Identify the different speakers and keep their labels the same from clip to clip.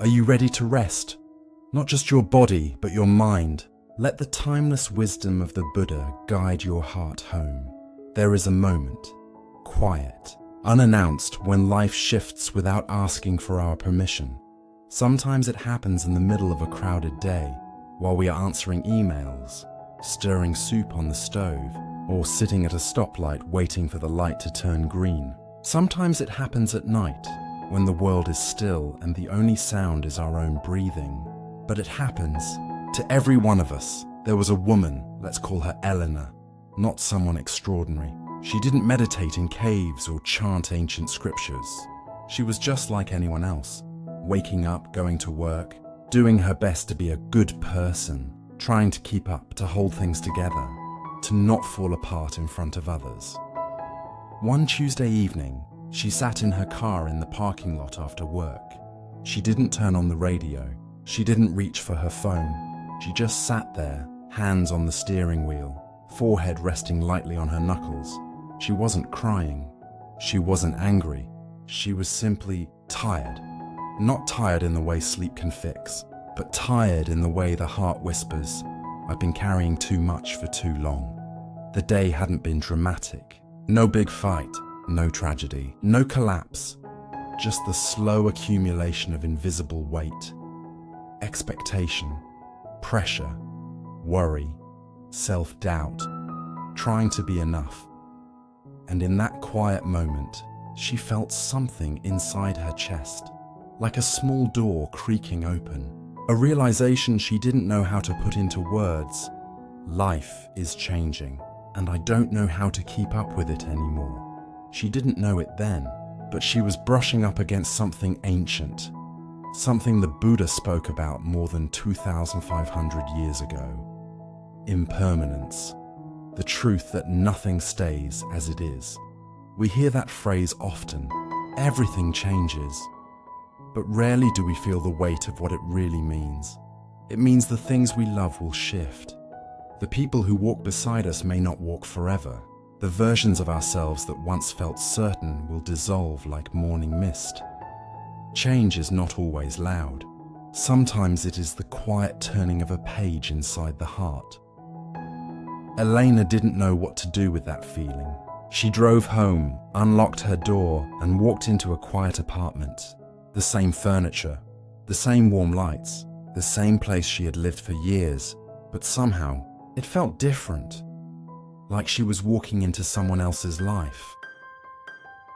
Speaker 1: Are you ready to rest? Not just your body, but your mind. Let the timeless wisdom of the Buddha guide your heart home. There is a moment, quiet, unannounced, when life shifts without asking for our permission. Sometimes it happens in the middle of a crowded day, while we are answering emails, stirring soup on the stove, or sitting at a stoplight waiting for the light to turn green. Sometimes it happens at night, when the world is still and the only sound is our own breathing. But it happens to every one of us. There was a woman, let's call her Eleanor, not someone extraordinary. She didn't meditate in caves or chant ancient scriptures. She was just like anyone else, waking up, going to work, doing her best to be a good person, trying to keep up, to hold things together, to not fall apart in front of others. One Tuesday evening, she sat in her car in the parking lot after work. She didn't turn on the radio. She didn't reach for her phone. She just sat there, hands on the steering wheel, forehead resting lightly on her knuckles. She wasn't crying. She wasn't angry. She was simply tired. Not tired in the way sleep can fix, but tired in the way the heart whispers, "I've been carrying too much for too long." The day hadn't been dramatic. No big fight, no tragedy, no collapse. Just the slow accumulation of invisible weight. Expectation, pressure, worry, self-doubt, trying to be enough. And in that quiet moment, she felt something inside her chest, like a small door creaking open. A realization she didn't know how to put into words. Life is changing, and I don't know how to keep up with it anymore. She didn't know it then, but she was brushing up against something ancient, something the Buddha spoke about more than 2,500 years ago. Impermanence, the truth that nothing stays as it is. We hear that phrase often, everything changes, but rarely do we feel the weight of what it really means. It means the things we love will shift. The people who walk beside us may not walk forever. The versions of ourselves that once felt certain will dissolve like morning mist. Change is not always loud. Sometimes it is the quiet turning of a page inside the heart. Elena didn't know what to do with that feeling. She drove home, unlocked her door, and walked into a quiet apartment. The same furniture, the same warm lights, the same place she had lived for years, but somehow it felt different, like she was walking into someone else's life.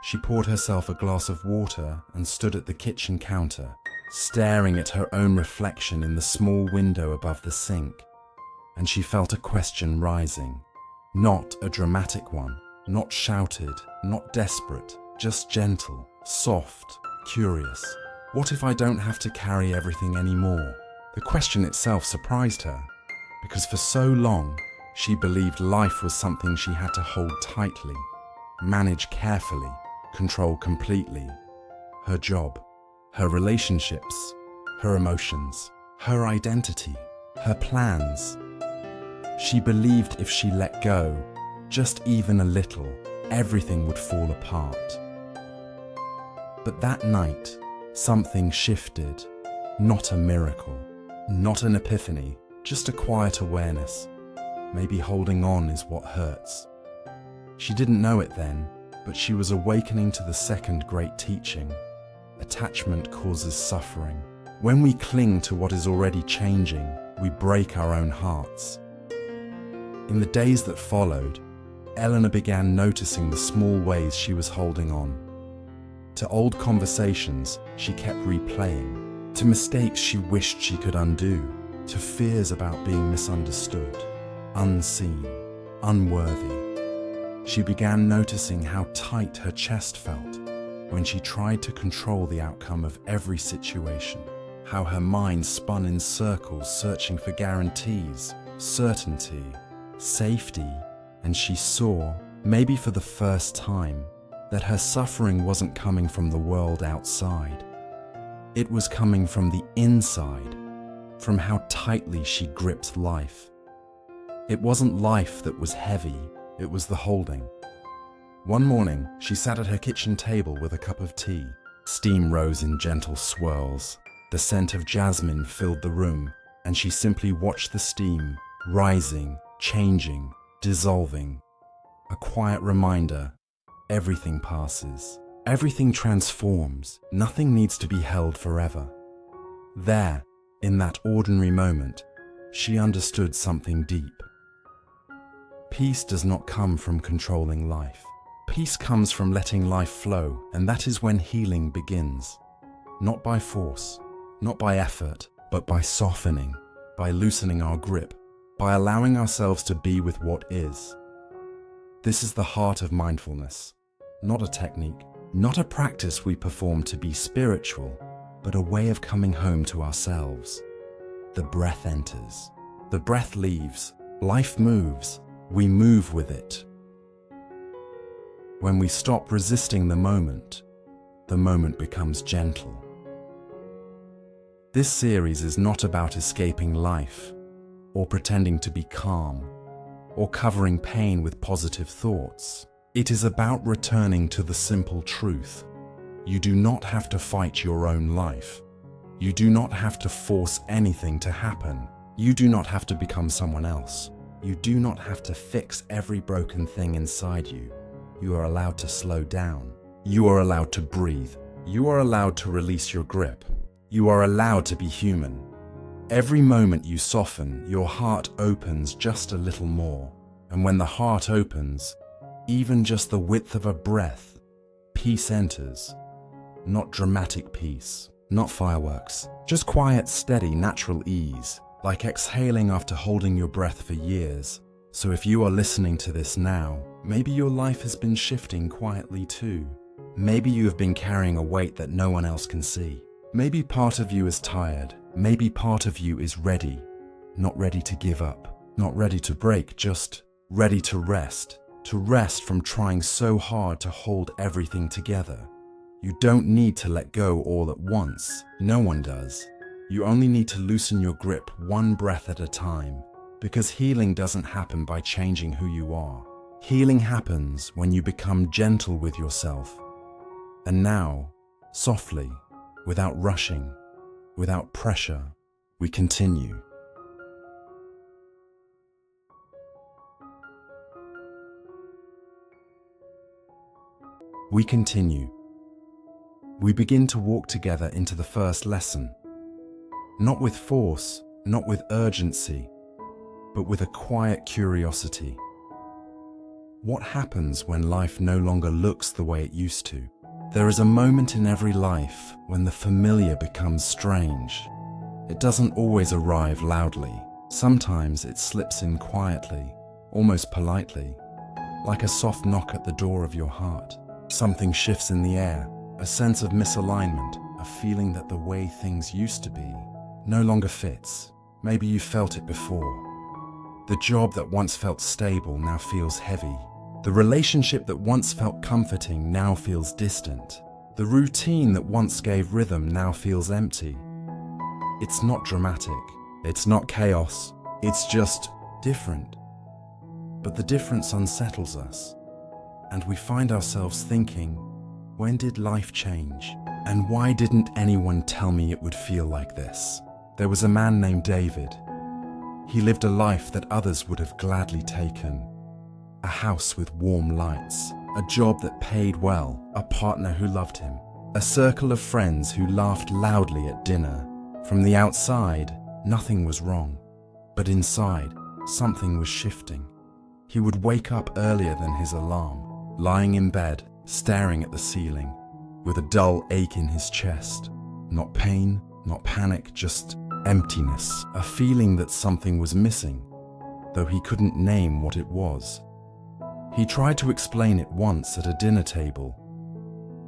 Speaker 1: She poured herself a glass of water and stood at the kitchen counter, staring at her own reflection in the small window above the sink. And she felt a question rising. Not a dramatic one, not shouted, not desperate, just gentle, soft, curious. What if I don't have to carry everything anymore? The question itself surprised her, because for so long, she believed life was something she had to hold tightly, manage carefully, control completely. Her job, her relationships, her emotions, her identity, her plans. She believed if she let go, just even a little, everything would fall apart. But that night, something shifted. Not a miracle, not an epiphany, just a quiet awareness. Maybe holding on is what hurts. She didn't know it then, but she was awakening to the second great teaching. Attachment causes suffering. When we cling to what is already changing, we break our own hearts. In the days that followed, Eleanor began noticing the small ways she was holding on. To old conversations she kept replaying, to mistakes she wished she could undo, to fears about being misunderstood, unseen, unworthy. She began noticing how tight her chest felt when she tried to control the outcome of every situation, how her mind spun in circles searching for guarantees, certainty, safety, and she saw, maybe for the first time, that her suffering wasn't coming from the world outside. It was coming from the inside, from how tightly she gripped life. It wasn't life that was heavy, it was the holding. One morning, she sat at her kitchen table with a cup of tea. Steam rose in gentle swirls. The scent of jasmine filled the room, and she simply watched the steam, rising, changing, dissolving. A quiet reminder, everything passes. Everything transforms. Nothing needs to be held forever. There, in that ordinary moment, she understood something deep. Peace does not come from controlling life. Peace comes from letting life flow, and that is when healing begins. Not by force, not by effort, but by softening, by loosening our grip, by allowing ourselves to be with what is. This is the heart of mindfulness, not a technique, not a practice we perform to be spiritual, but a way of coming home to ourselves. The breath enters, the breath leaves, life moves, we move with it. When we stop resisting the moment becomes gentle. This series is not about escaping life, or pretending to be calm, or covering pain with positive thoughts. It is about returning to the simple truth. You do not have to fight your own life. You do not have to force anything to happen. You do not have to become someone else. You do not have to fix every broken thing inside you. You are allowed to slow down. You are allowed to breathe. You are allowed to release your grip. You are allowed to be human. Every moment you soften, your heart opens just a little more. And when the heart opens, even just the width of a breath, peace enters. Not dramatic peace, not fireworks, just quiet, steady, natural ease, like exhaling after holding your breath for years. So if you are listening to this now, maybe your life has been shifting quietly too. Maybe you have been carrying a weight that no one else can see. Maybe part of you is tired. Maybe part of you is ready. Not ready to give up, not ready to break, just ready to rest. To rest from trying so hard to hold everything together. You don't need to let go all at once. No one does. You only need to loosen your grip one breath at a time, because healing doesn't happen by changing who you are. Healing happens when you become gentle with yourself. And now, softly, without rushing, without pressure, we continue. We continue. We begin to walk together into the first lesson. Not with force, not with urgency, but with a quiet curiosity. What happens when life no longer looks the way it used to? There is a moment in every life when the familiar becomes strange. It doesn't always arrive loudly. Sometimes it slips in quietly, almost politely, like a soft knock at the door of your heart. Something shifts in the air, a sense of misalignment, a feeling that the way things used to be no longer fits. Maybe you felt it before. The job that once felt stable now feels heavy. The relationship that once felt comforting now feels distant. The routine that once gave rhythm now feels empty. It's not dramatic. It's not chaos. It's just different. But the difference unsettles us. And we find ourselves thinking, when did life change? And why didn't anyone tell me it would feel like this? There was a man named David. He lived a life that others would have gladly taken. A house with warm lights, a job that paid well, a partner who loved him, a circle of friends who laughed loudly at dinner. From the outside, nothing was wrong. But inside, something was shifting. He would wake up earlier than his alarm, lying in bed, staring at the ceiling, with a dull ache in his chest. Not pain, not panic, just emptiness, a feeling that something was missing, though he couldn't name what it was. He tried to explain it once at a dinner table.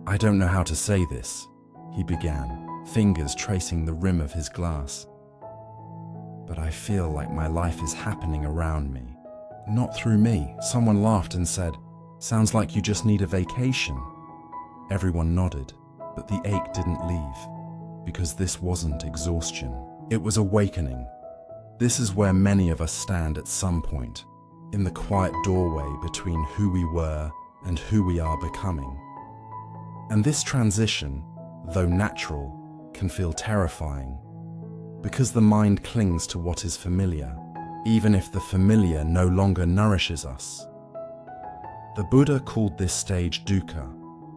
Speaker 1: "I don't know how to say this," he began, fingers tracing the rim of his glass. "But I feel like my life is happening around me. Not through me." Someone laughed and said, "Sounds like you just need a vacation." Everyone nodded, but the ache didn't leave, because this wasn't exhaustion. It was awakening. This is where many of us stand at some point, in the quiet doorway between who we were and who we are becoming. And this transition, though natural, can feel terrifying, because the mind clings to what is familiar, even if the familiar no longer nourishes us. The Buddha called this stage dukkha,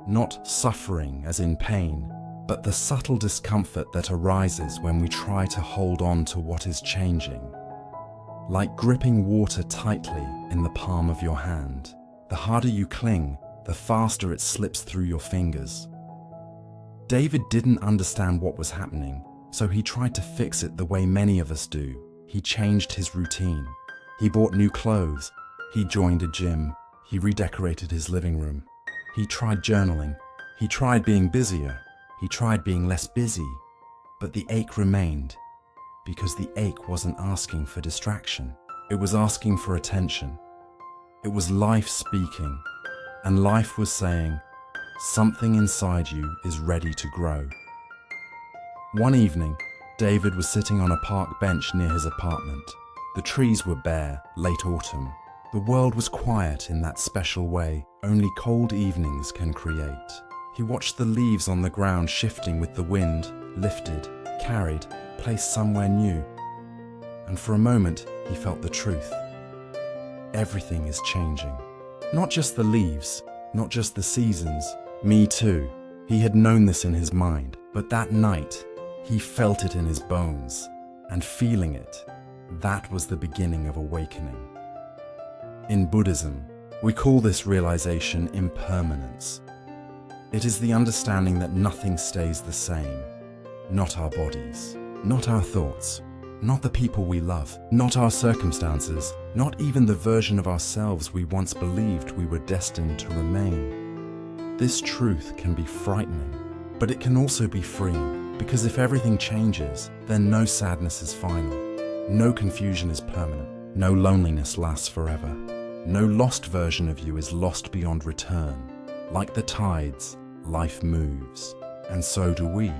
Speaker 1: not suffering as in pain, but the subtle discomfort that arises when we try to hold on to what is changing. Like gripping water tightly in the palm of your hand. The harder you cling, the faster it slips through your fingers. David didn't understand what was happening, so he tried to fix it the way many of us do. He changed his routine. He bought new clothes. He joined a gym. He redecorated his living room. He tried journaling. He tried being busier. He tried being less busy. But the ache remained, because the ache wasn't asking for distraction. It was asking for attention. It was life speaking, and life was saying, something inside you is ready to grow. One evening, David was sitting on a park bench near his apartment. The trees were bare, late autumn. The world was quiet in that special way only cold evenings can create. He watched the leaves on the ground shifting with the wind, lifted, carried, placed somewhere new. And for a moment, he felt the truth. Everything is changing. Not just the leaves, not just the seasons. Me too. He had known this in his mind, but that night, he felt it in his bones. And feeling it, that was the beginning of awakening. In Buddhism, we call this realization impermanence. It is the understanding that nothing stays the same. Not our bodies, not our thoughts, not the people we love, not our circumstances, not even the version of ourselves we once believed we were destined to remain. This truth can be frightening, but it can also be freeing, because if everything changes, then no sadness is final, no confusion is permanent, no loneliness lasts forever, no lost version of you is lost beyond return. Like the tides, life moves, and so do we.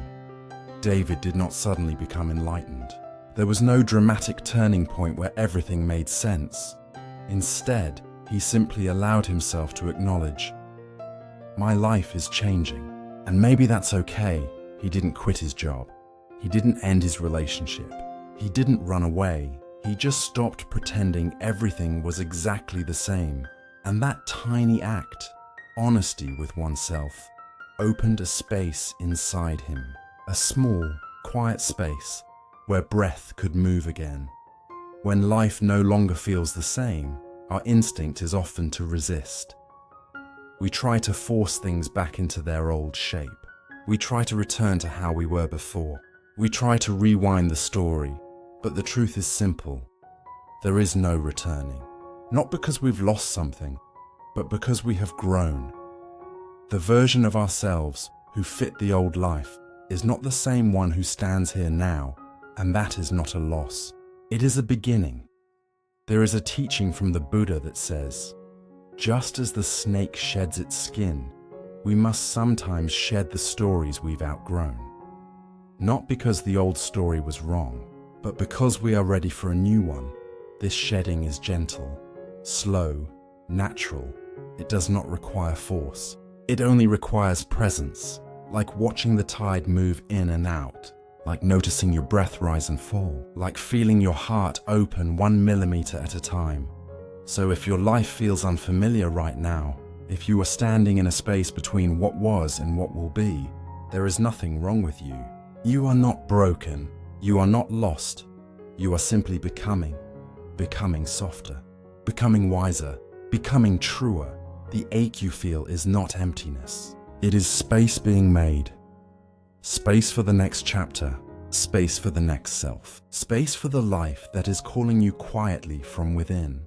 Speaker 1: David did not suddenly become enlightened. There was no dramatic turning point where everything made sense. Instead, he simply allowed himself to acknowledge, my life is changing. And maybe that's okay. He didn't quit his job. He didn't end his relationship. He didn't run away. He just stopped pretending everything was exactly the same. And that tiny act, honesty with oneself, opened a space inside him. A small, quiet space where breath could move again. When life no longer feels the same, our instinct is often to resist. We try to force things back into their old shape. We try to return to how we were before. We try to rewind the story, but the truth is simple. There is no returning. Not because we've lost something, but because we have grown. The version of ourselves who fit the old life is not the same one who stands here now, and that is not a loss. It is a beginning. There is a teaching from the Buddha that says, just as the snake sheds its skin, we must sometimes shed the stories we've outgrown. Not because the old story was wrong, but because we are ready for a new one. This shedding is gentle, slow, natural. It does not require force. It only requires presence, like watching the tide move in and out, like noticing your breath rise and fall, like feeling your heart open 1 millimeter at a time. So if your life feels unfamiliar right now, if you are standing in a space between what was and what will be, there is nothing wrong with you. You are not broken. You are not lost. You are simply becoming softer, becoming wiser, becoming truer. The ache you feel is not emptiness. It is space being made. Space for the next chapter. Space for the next self. Space for the life that is calling you quietly from within.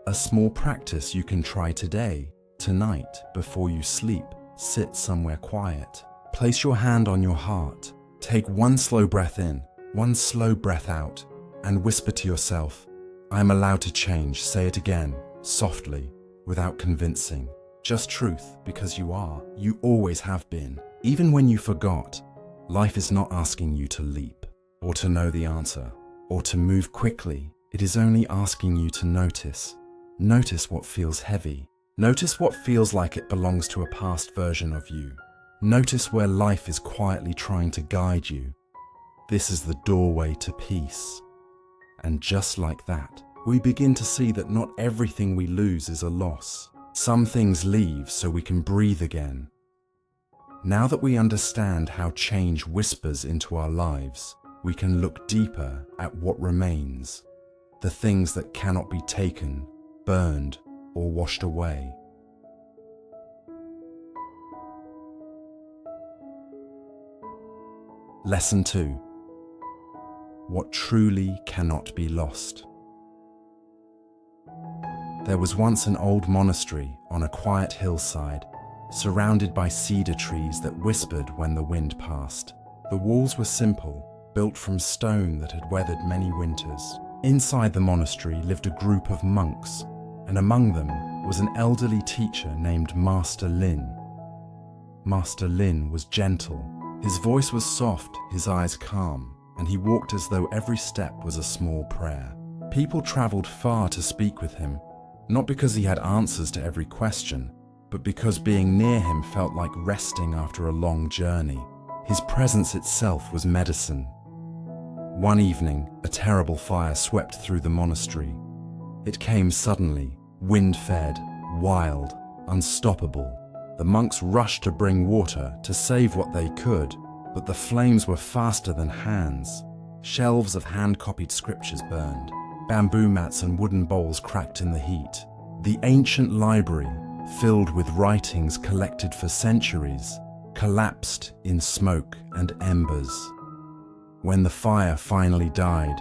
Speaker 1: A small practice you can try today, tonight, before you sleep. Sit somewhere quiet. Place your hand on your heart. Take one slow breath in, one slow breath out, and whisper to yourself, I am allowed to change. Say it again, softly, without convincing. Just truth, because you are. You always have been. Even when you forgot, life is not asking you to leap, or to know the answer, or to move quickly. It is only asking you to notice. Notice what feels heavy. Notice what feels like it belongs to a past version of you. Notice where life is quietly trying to guide you. This is the doorway to peace. And just like that, we begin to see that not everything we lose is a loss. Some things leave so we can breathe again. Now that we understand how change whispers into our lives, we can look deeper at what remains, the things that cannot be taken, burned, or washed away. Lesson 2. What truly cannot be lost. There was once an old monastery on a quiet hillside, surrounded by cedar trees that whispered when the wind passed. The walls were simple, built from stone that had weathered many winters. Inside the monastery lived a group of monks, and among them was an elderly teacher named Master Lin. Master Lin was gentle. His voice was soft, his eyes calm, and he walked as though every step was a small prayer. People traveled far to speak with him, not because he had answers to every question, but because being near him felt like resting after a long journey. His presence itself was medicine. One evening, a terrible fire swept through the monastery. It came suddenly, wind-fed, wild, unstoppable. The monks rushed to bring water to save what they could, but the flames were faster than hands. Shelves of hand-copied scriptures burned. Bamboo mats and wooden bowls cracked in the heat. The ancient library, filled with writings collected for centuries, collapsed in smoke and embers. When the fire finally died,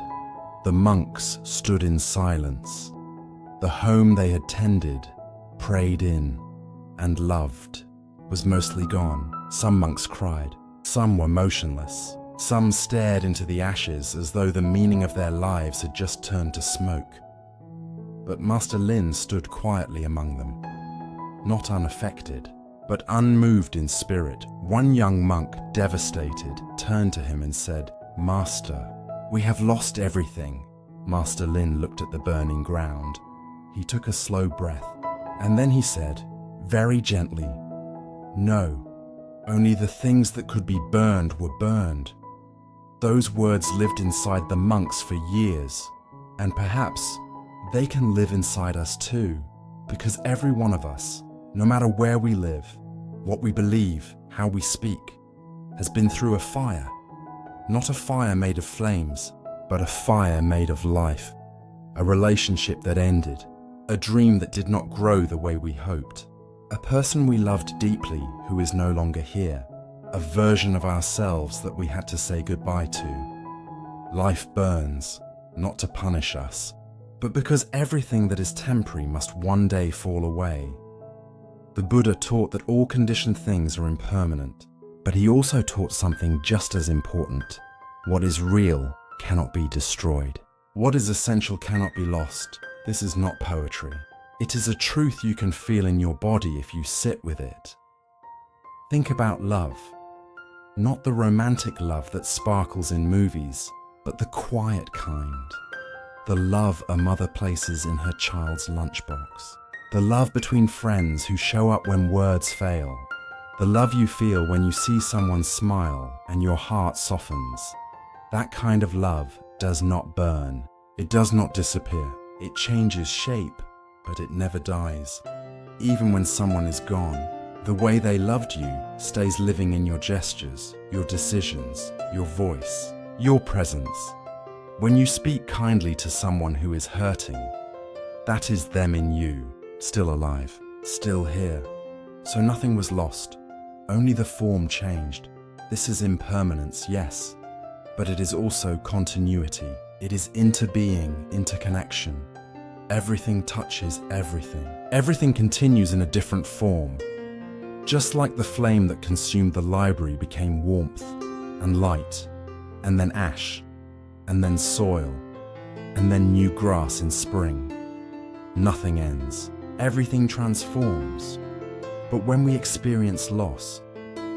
Speaker 1: the monks stood in silence. The home they had tended, prayed in, and loved was mostly gone. Some monks cried, some were motionless, some stared into the ashes as though the meaning of their lives had just turned to smoke. But Master Lin stood quietly among them, not unaffected, but unmoved in spirit. One young monk, devastated, turned to him and said, "Master, we have lost everything." Master Lin looked at the burning ground. He took a slow breath, and then he said, very gently, "No, only the things that could be burned were burned." Those words lived inside the monks for years, and perhaps they can live inside us too, because every one of us, no matter where we live, what we believe, how we speak, has been through a fire. Not a fire made of flames, but a fire made of life. A relationship that ended, a dream that did not grow the way we hoped. A person we loved deeply who is no longer here, a version of ourselves that we had to say goodbye to. Life burns, not to punish us, but because everything that is temporary must one day fall away. The Buddha taught that all conditioned things are impermanent, but he also taught something just as important. What is real cannot be destroyed. What is essential cannot be lost. This is not poetry. It is a truth you can feel in your body if you sit with it. Think about love. Not the romantic love that sparkles in movies, but the quiet kind. The love a mother places in her child's lunchbox. The love between friends who show up when words fail. The love you feel when you see someone smile and your heart softens. That kind of love does not burn. It does not disappear. It changes shape, but it never dies. Even when someone is gone, the way they loved you stays living in your gestures, your decisions, your voice, your presence. When you speak kindly to someone who is hurting, that is them in you, still alive, still here. So nothing was lost, only the form changed. This is impermanence, yes, but it is also continuity. It is interbeing, interconnection. Everything touches everything. Everything continues in a different form. Just like the flame that consumed the library became warmth and light, and then ash, and then soil, and then new grass in spring. Nothing ends. Everything transforms. But when we experience loss,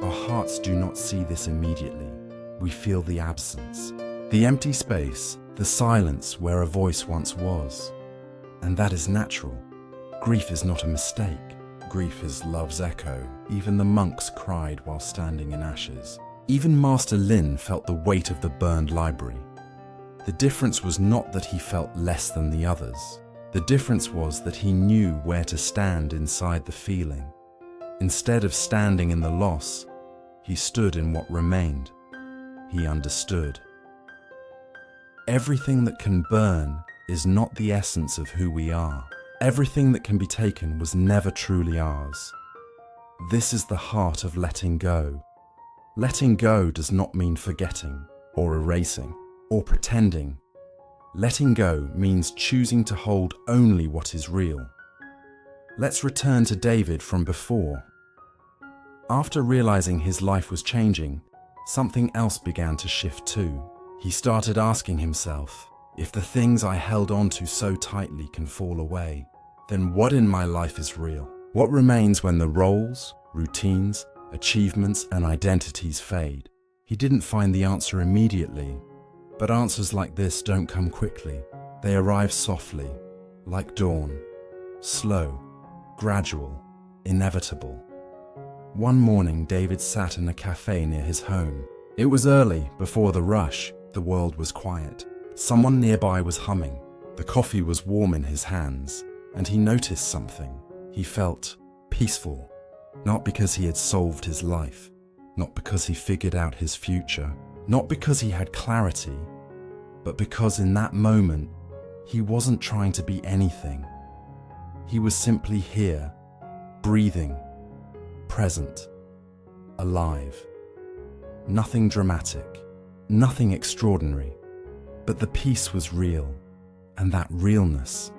Speaker 1: our hearts do not see this immediately. We feel the absence, the empty space, the silence where a voice once was. And that is natural. Grief is not a mistake. grief is love's echo. Even the monks cried while standing in ashes. Even Master Lin felt the weight of the burned library. The difference was not that he felt less than the others. The difference was that he knew where to stand inside the feeling. Instead of standing in the loss, he stood in what remained. He understood. Everything that can burn is not the essence of who we are. Everything that can be taken was never truly ours. This is the heart of letting go. Letting go does not mean forgetting, or erasing, or pretending. Letting go means choosing to hold only what is real. Let's return to David from before. After realizing his life was changing, something else began to shift too. He started asking himself, if the things I held on to so tightly can fall away, then what in my life is real? What remains when the roles, routines, achievements, and identities fade? He didn't find the answer immediately, but answers like this don't come quickly. They arrive softly, like dawn, slow, gradual, inevitable. One morning, David sat in a cafe near his home. It was early, before the rush. The world was quiet. Someone nearby was humming. The coffee was warm in his hands, and he noticed something. He felt peaceful, not because he had solved his life, not because he figured out his future, not because he had clarity, but because in that moment, he wasn't trying to be anything. He was simply here, breathing, present, alive. Nothing dramatic, nothing extraordinary, but the peace was real, and that realness,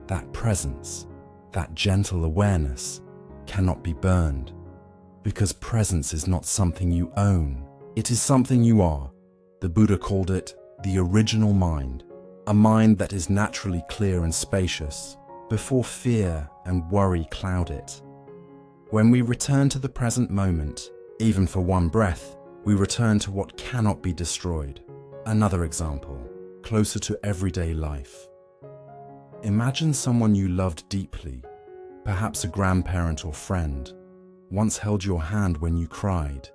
Speaker 1: that presence, that gentle awareness cannot be burned, because presence is not something you own, it is something you are. The Buddha called it the original mind, a mind that is naturally clear and spacious, before fear and worry cloud it. When we return to the present moment, even for one breath, we return to what cannot be destroyed. Another example, closer to everyday life. Imagine someone you loved deeply, perhaps a grandparent or friend, once held your hand when you cried.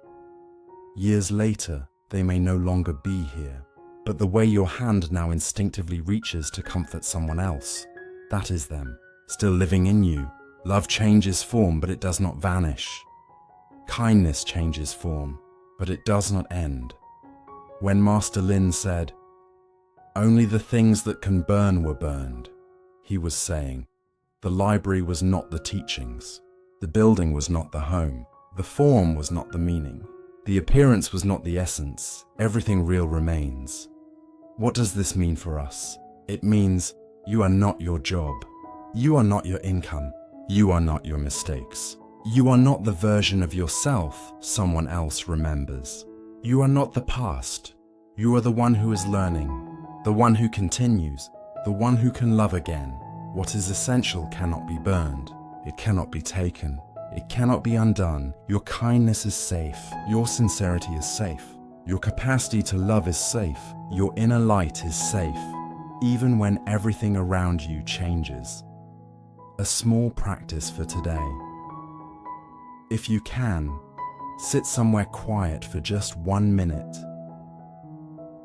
Speaker 1: Years later, they may no longer be here, but the way your hand now instinctively reaches to comfort someone else, that is them, still living in you. Love changes form, but it does not vanish. Kindness changes form, but it does not end. When Master Lin said, "Only the things that can burn were burned," he was saying, the library was not the teachings, the building was not the home, the form was not the meaning, the appearance was not the essence, everything real remains. What does this mean for us? It means you are not your job, you are not your income, you are not your mistakes. You are not the version of yourself someone else remembers. You are not the past. You are the one who is learning, the one who continues, the one who can love again. What is essential cannot be burned. It cannot be taken. It cannot be undone. Your kindness is safe. Your sincerity is safe. Your capacity to love is safe. Your inner light is safe, even when everything around you changes. A small practice for today. If you can, sit somewhere quiet for just 1 minute.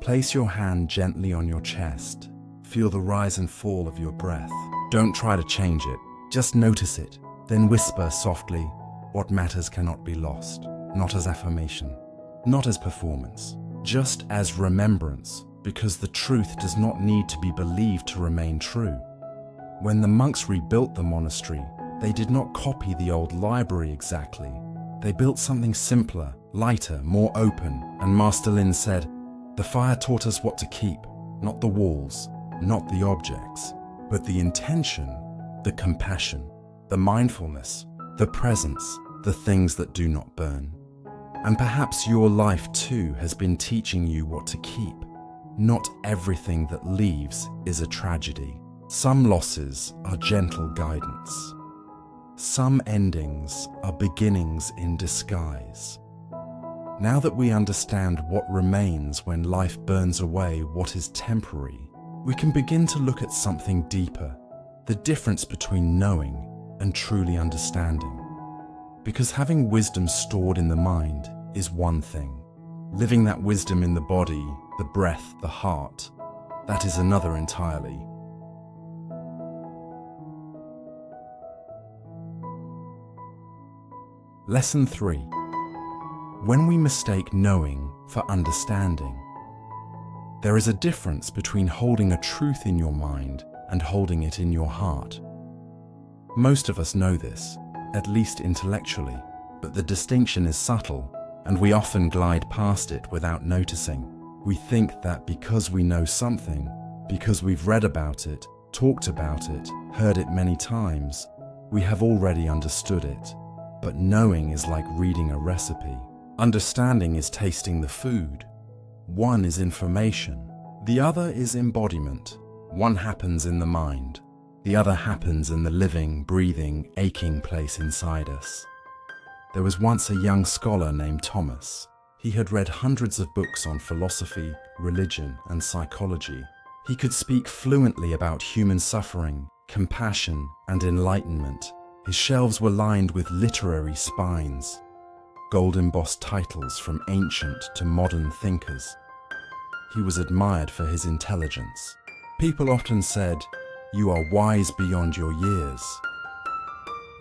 Speaker 1: Place your hand gently on your chest. Feel the rise and fall of your breath. Don't try to change it, just notice it. Then whisper softly, "What matters cannot be lost," not as affirmation, not as performance, just as remembrance, because the truth does not need to be believed to remain true. When the monks rebuilt the monastery, they did not copy the old library exactly. They built something simpler, lighter, more open, and Master Lin said, "The fire taught us what to keep, not the walls, not the objects, but the intention, the compassion, the mindfulness, the presence, the things that do not burn." And perhaps your life too has been teaching you what to keep. Not everything that leaves is a tragedy. Some losses are gentle guidance. Some endings are beginnings in disguise. Now that we understand what remains when life burns away what is temporary, we can begin to look at something deeper, the difference between knowing and truly understanding. Because having wisdom stored in the mind is one thing. Living that wisdom in the body, the breath, the heart, that is another entirely. Lesson 3. When we mistake knowing for understanding. There is a difference between holding a truth in your mind and holding it in your heart. Most of us know this, at least intellectually, but the distinction is subtle, and we often glide past it without noticing. We think that because we know something, because we've read about it, talked about it, heard it many times, we have already understood it. But knowing is like reading a recipe. Understanding is tasting the food. One is information, the other is embodiment. One happens in the mind, the other happens in the living, breathing, aching place inside us. There was once a young scholar named Thomas. He had read hundreds of books on philosophy, religion, and psychology. He could speak fluently about human suffering, compassion, and enlightenment. His shelves were lined with literary spines, gold-embossed titles from ancient to modern thinkers. He was admired for his intelligence. People often said, "You are wise beyond your years."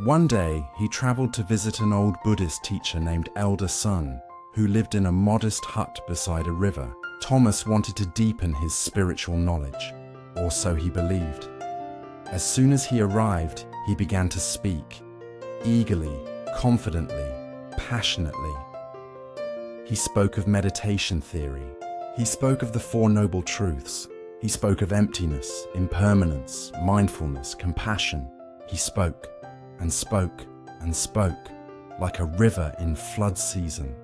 Speaker 1: One day, he traveled to visit an old Buddhist teacher named Elder Sun, who lived in a modest hut beside a river. Thomas wanted to deepen his spiritual knowledge, or so he believed. As soon as he arrived, he began to speak, eagerly, confidently, passionately. He spoke of meditation theory. He spoke of the Four Noble Truths. He spoke of emptiness, impermanence, mindfulness, compassion. He spoke and spoke and spoke, like a river in flood season.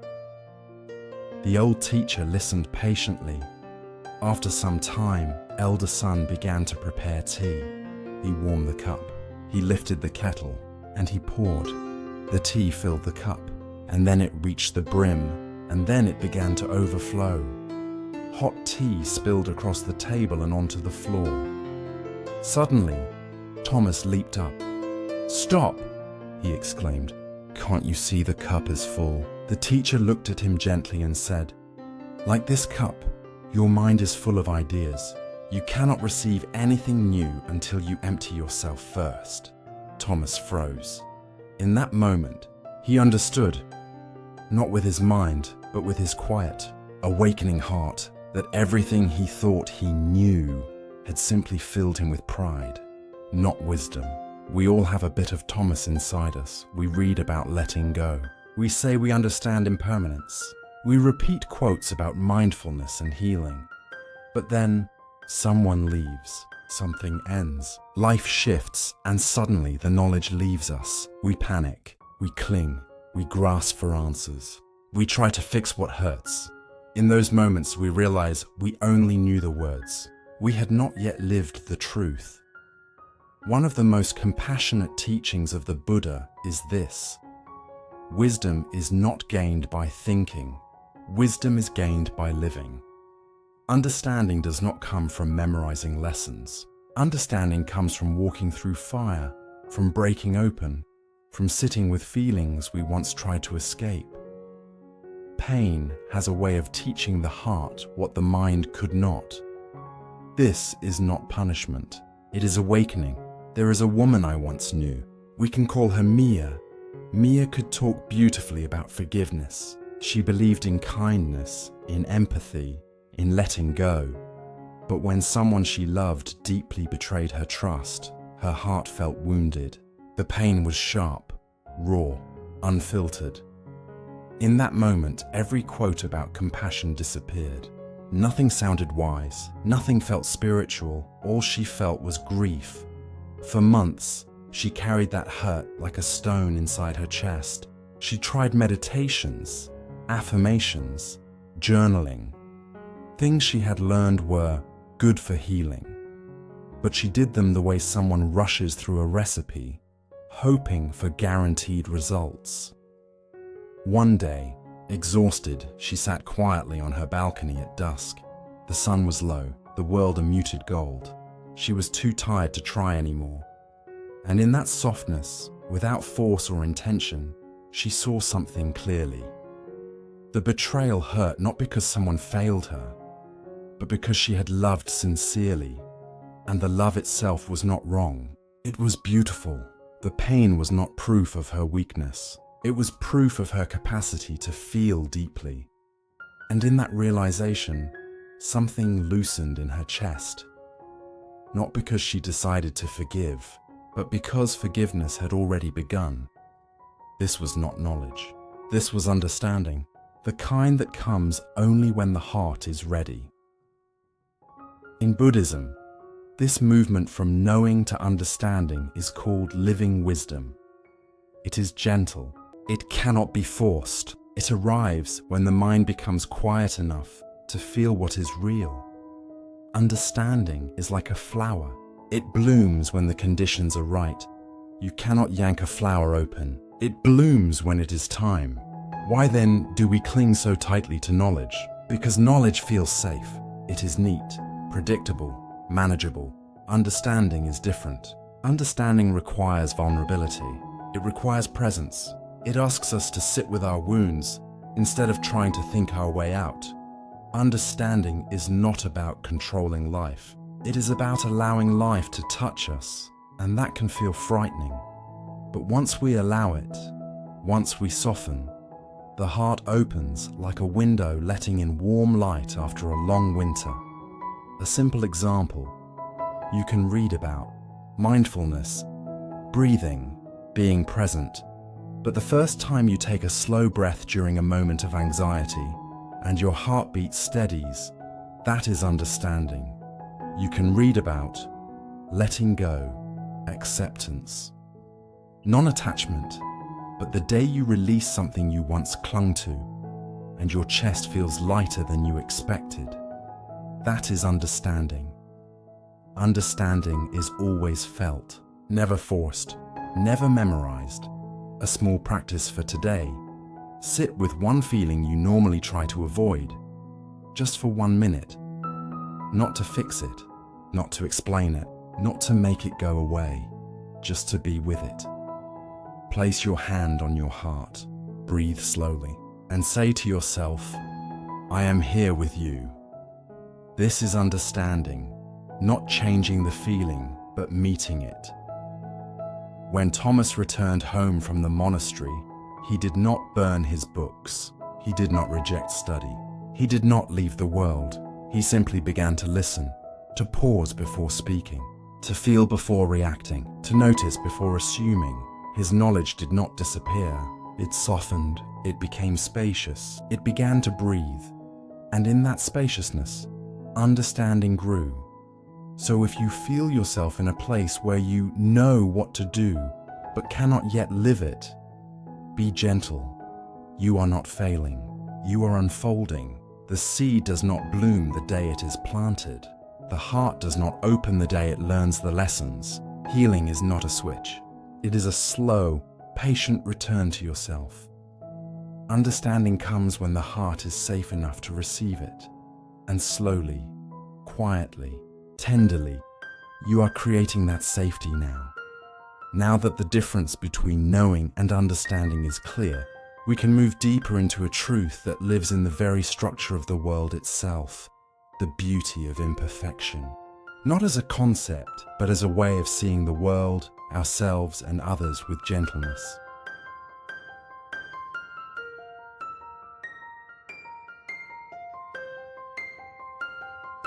Speaker 1: The old teacher listened patiently. After some time, Elder Sun began to prepare tea. He warmed the cup. He lifted the kettle, and he poured. The tea filled the cup, and then it reached the brim, and then it began to overflow. Hot tea spilled across the table and onto the floor. Suddenly, Thomas leaped up. "Stop!" he exclaimed. "Can't you see the cup is full?" The teacher looked at him gently and said, "Like this cup, your mind is full of ideas. You cannot receive anything new until you empty yourself first." Thomas froze. In that moment, he understood, not with his mind, but with his quiet, awakening heart, that everything he thought he knew had simply filled him with pride, not wisdom. We all have a bit of Thomas inside us. We read about letting go. We say we understand impermanence. We repeat quotes about mindfulness and healing. But then, someone leaves, something ends, life shifts, and suddenly the knowledge leaves us. We panic, we cling, we grasp for answers. We try to fix what hurts. In those moments we realize we only knew the words. We had not yet lived the truth. One of the most compassionate teachings of the Buddha is this: wisdom is not gained by thinking. Wisdom is gained by living. Understanding does not come from memorizing lessons. Understanding comes from walking through fire, from breaking open, from sitting with feelings we once tried to escape. Pain has a way of teaching the heart what the mind could not. This is not punishment. It is awakening. There is a woman I once knew. We can call her Mia. Mia could talk beautifully about forgiveness. She believed in kindness, in empathy, in letting go. But when someone she loved deeply betrayed her trust, her heart felt wounded. The pain was sharp, raw, unfiltered. In that moment, every quote about compassion disappeared. Nothing sounded wise, nothing felt spiritual. All she felt was grief. For months, she carried that hurt like a stone inside her chest. She tried meditations, affirmations, journaling. Things she had learned were good for healing. But she did them the way someone rushes through a recipe, hoping for guaranteed results. One day, exhausted, she sat quietly on her balcony at dusk. The sun was low, the world a muted gold. She was too tired to try anymore. And in that softness, without force or intention, she saw something clearly. The betrayal hurt not because someone failed her, but because she had loved sincerely, and the love itself was not wrong. It was beautiful. The pain was not proof of her weakness. It was proof of her capacity to feel deeply. And in that realization, something loosened in her chest. Not because she decided to forgive, but because forgiveness had already begun. This was not knowledge. This was understanding, the kind that comes only when the heart is ready. In Buddhism, this movement from knowing to understanding is called living wisdom. It is gentle. It cannot be forced. It arrives when the mind becomes quiet enough to feel what is real. Understanding is like a flower. It blooms when the conditions are right. You cannot yank a flower open. It blooms when it is time. Why then do we cling so tightly to knowledge? Because knowledge feels safe. It is neat, predictable, manageable. Understanding is different. Understanding requires vulnerability. It requires presence. It asks us to sit with our wounds instead of trying to think our way out. Understanding is not about controlling life. It is about allowing life to touch us, and that can feel frightening. But once we allow it, once we soften, the heart opens like a window letting in warm light after a long winter. A simple example you can read about: mindfulness, breathing, being present. But the first time you take a slow breath during a moment of anxiety and your heartbeat steadies, that is understanding. You can read about letting go, acceptance, non-attachment. But the day you release something you once clung to and your chest feels lighter than you expected, that is understanding. Understanding is always felt, never forced, never memorized. A small practice for today: sit with one feeling you normally try to avoid, just for 1 minute. Not to fix it, not to explain it, not to make it go away, just to be with it. Place your hand on your heart, breathe slowly, and say to yourself, I am here with you. This is understanding, not changing the feeling, but meeting it. When Thomas returned home from the monastery, he did not burn his books. He did not reject study. He did not leave the world. He simply began to listen, to pause before speaking, to feel before reacting, to notice before assuming. His knowledge did not disappear. It softened. It became spacious. It began to breathe. And in that spaciousness, understanding grew. So if you feel yourself in a place where you know what to do, but cannot yet live it, be gentle. You are not failing. You are unfolding. The seed does not bloom the day it is planted. The heart does not open the day it learns the lessons. Healing is not a switch. It is a slow, patient return to yourself. Understanding comes when the heart is safe enough to receive it. And slowly, quietly, tenderly, you are creating that safety now. Now that the difference between knowing and understanding is clear, we can move deeper into a truth that lives in the very structure of the world itself, the beauty of imperfection. Not as a concept, but as a way of seeing the world, ourselves, and others with gentleness.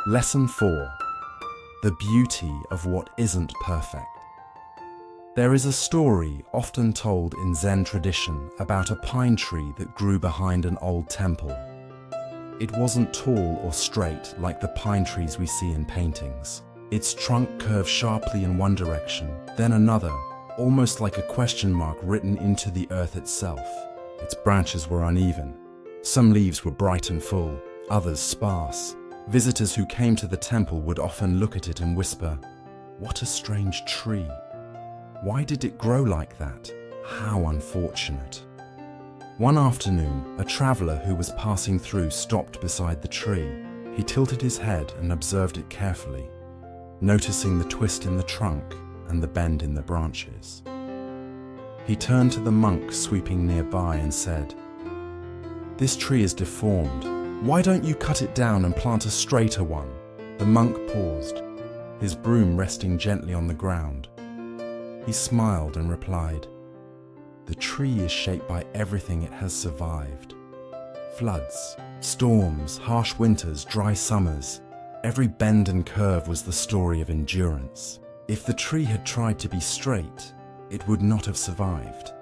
Speaker 1: Lesson 4. The beauty of what isn't perfect. There is a story often told in Zen tradition about a pine tree that grew behind an old temple. It wasn't tall or straight like the pine trees we see in paintings. Its trunk curved sharply in one direction, then another, almost like a question mark written into the earth itself. Its branches were uneven. Some leaves were bright and full, others sparse. Visitors who came to the temple would often look at it and whisper, "What a strange tree. Why did it grow like that? How unfortunate." One afternoon, a traveler who was passing through stopped beside the tree. He tilted his head and observed it carefully, noticing the twist in the trunk and the bend in the branches. He turned to the monk sweeping nearby and said, "This tree is deformed. Why don't you cut it down and plant a straighter one?" The monk paused, his broom resting gently on the ground. He smiled and replied, "The tree is shaped by everything it has survived. Floods, storms, harsh winters, dry summers. Every bend and curve was the story of endurance. If the tree had tried to be straight, it would not have survived."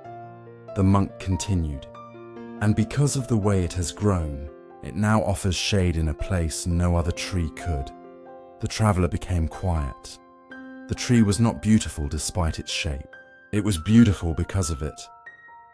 Speaker 1: The monk continued, "And because of the way it has grown, it now offers shade in a place no other tree could." The traveler became quiet. The tree was not beautiful despite its shape. It was beautiful because of it.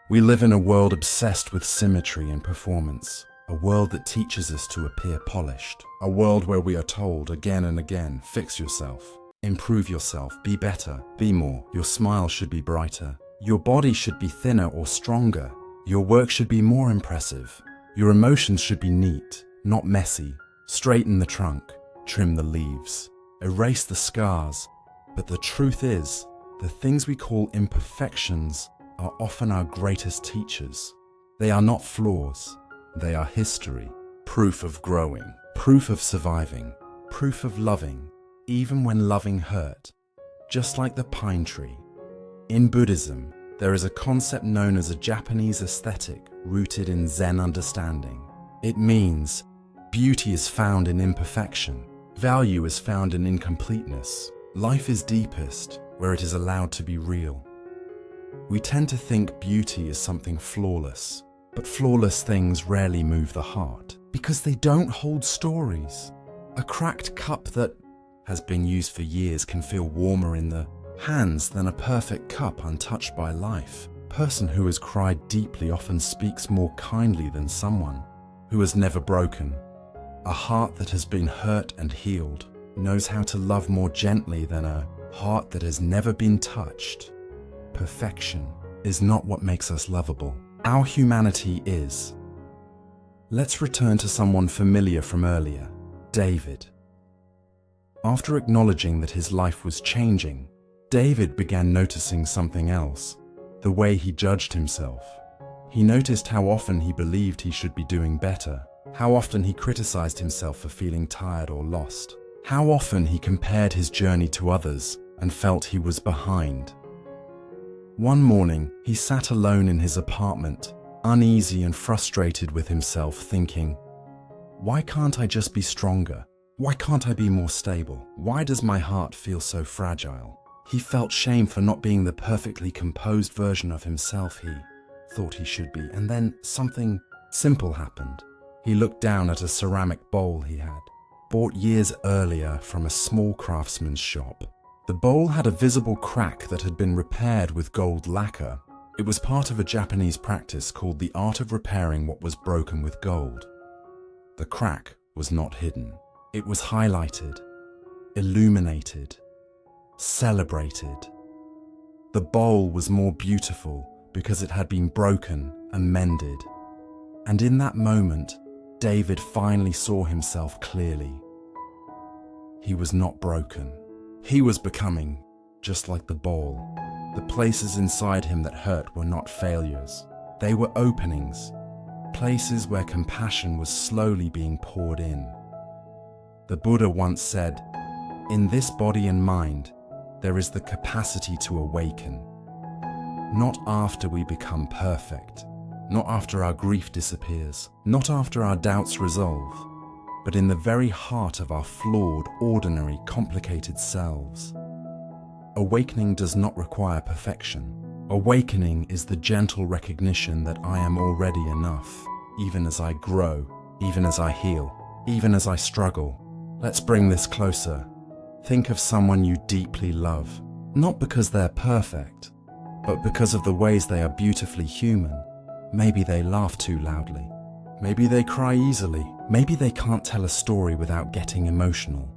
Speaker 1: We live in a world obsessed with symmetry and performance, a world that teaches us to appear polished, a world where we are told again and again, fix yourself, improve yourself, be better, be more. Your smile should be brighter. Your body should be thinner or stronger. Your work should be more impressive. Your emotions should be neat, not messy. Straighten the trunk, trim the leaves, erase the scars. But the truth is, the things we call imperfections are often our greatest teachers. They are not flaws. They are history, proof of growing, proof of surviving, proof of loving, even when loving hurt, just like the pine tree. In Buddhism, there is a concept known as a Japanese aesthetic rooted in Zen understanding. It means beauty is found in imperfection, value is found in incompleteness, life is deepest where it is allowed to be real. We tend to think beauty is something flawless, but flawless things rarely move the heart because they don't hold stories. A cracked cup that has been used for years can feel warmer in the hands than a perfect cup untouched by life. A person who has cried deeply often speaks more kindly than someone who has never broken. A heart that has been hurt and healed knows how to love more gently than a heart that has never been touched. Perfection is not what makes us lovable. Our humanity is. Let's return to someone familiar from earlier, David. After acknowledging that his life was changing, David began noticing something else, the way he judged himself. He noticed how often he believed he should be doing better, how often he criticized himself for feeling tired or lost, how often he compared his journey to others and felt he was behind. One morning, he sat alone in his apartment, uneasy and frustrated with himself, thinking, "Why can't I just be stronger? Why can't I be more stable? Why does my heart feel so fragile?" He felt shame for not being the perfectly composed version of himself he thought he should be. And then something simple happened. He looked down at a ceramic bowl he had bought years earlier from a small craftsman's shop. The bowl had a visible crack that had been repaired with gold lacquer. It was part of a Japanese practice called the art of repairing what was broken with gold. The crack was not hidden. It was highlighted, illuminated, celebrated. The bowl was more beautiful because it had been broken and mended. And in that moment, David finally saw himself clearly. He was not broken. He was becoming just like the bowl. The places inside him that hurt were not failures. They were openings, places where compassion was slowly being poured in. The Buddha once said, "In this body and mind, there is the capacity to awaken. Not after we become perfect, not after our grief disappears, not after our doubts resolve, but in the very heart of our flawed, ordinary, complicated selves." Awakening does not require perfection. Awakening is the gentle recognition that I am already enough, even as I grow, even as I heal, even as I struggle. Let's bring this closer. Think of someone you deeply love, not because they're perfect, but because of the ways they are beautifully human. Maybe they laugh too loudly. Maybe they cry easily. Maybe they can't tell a story without getting emotional.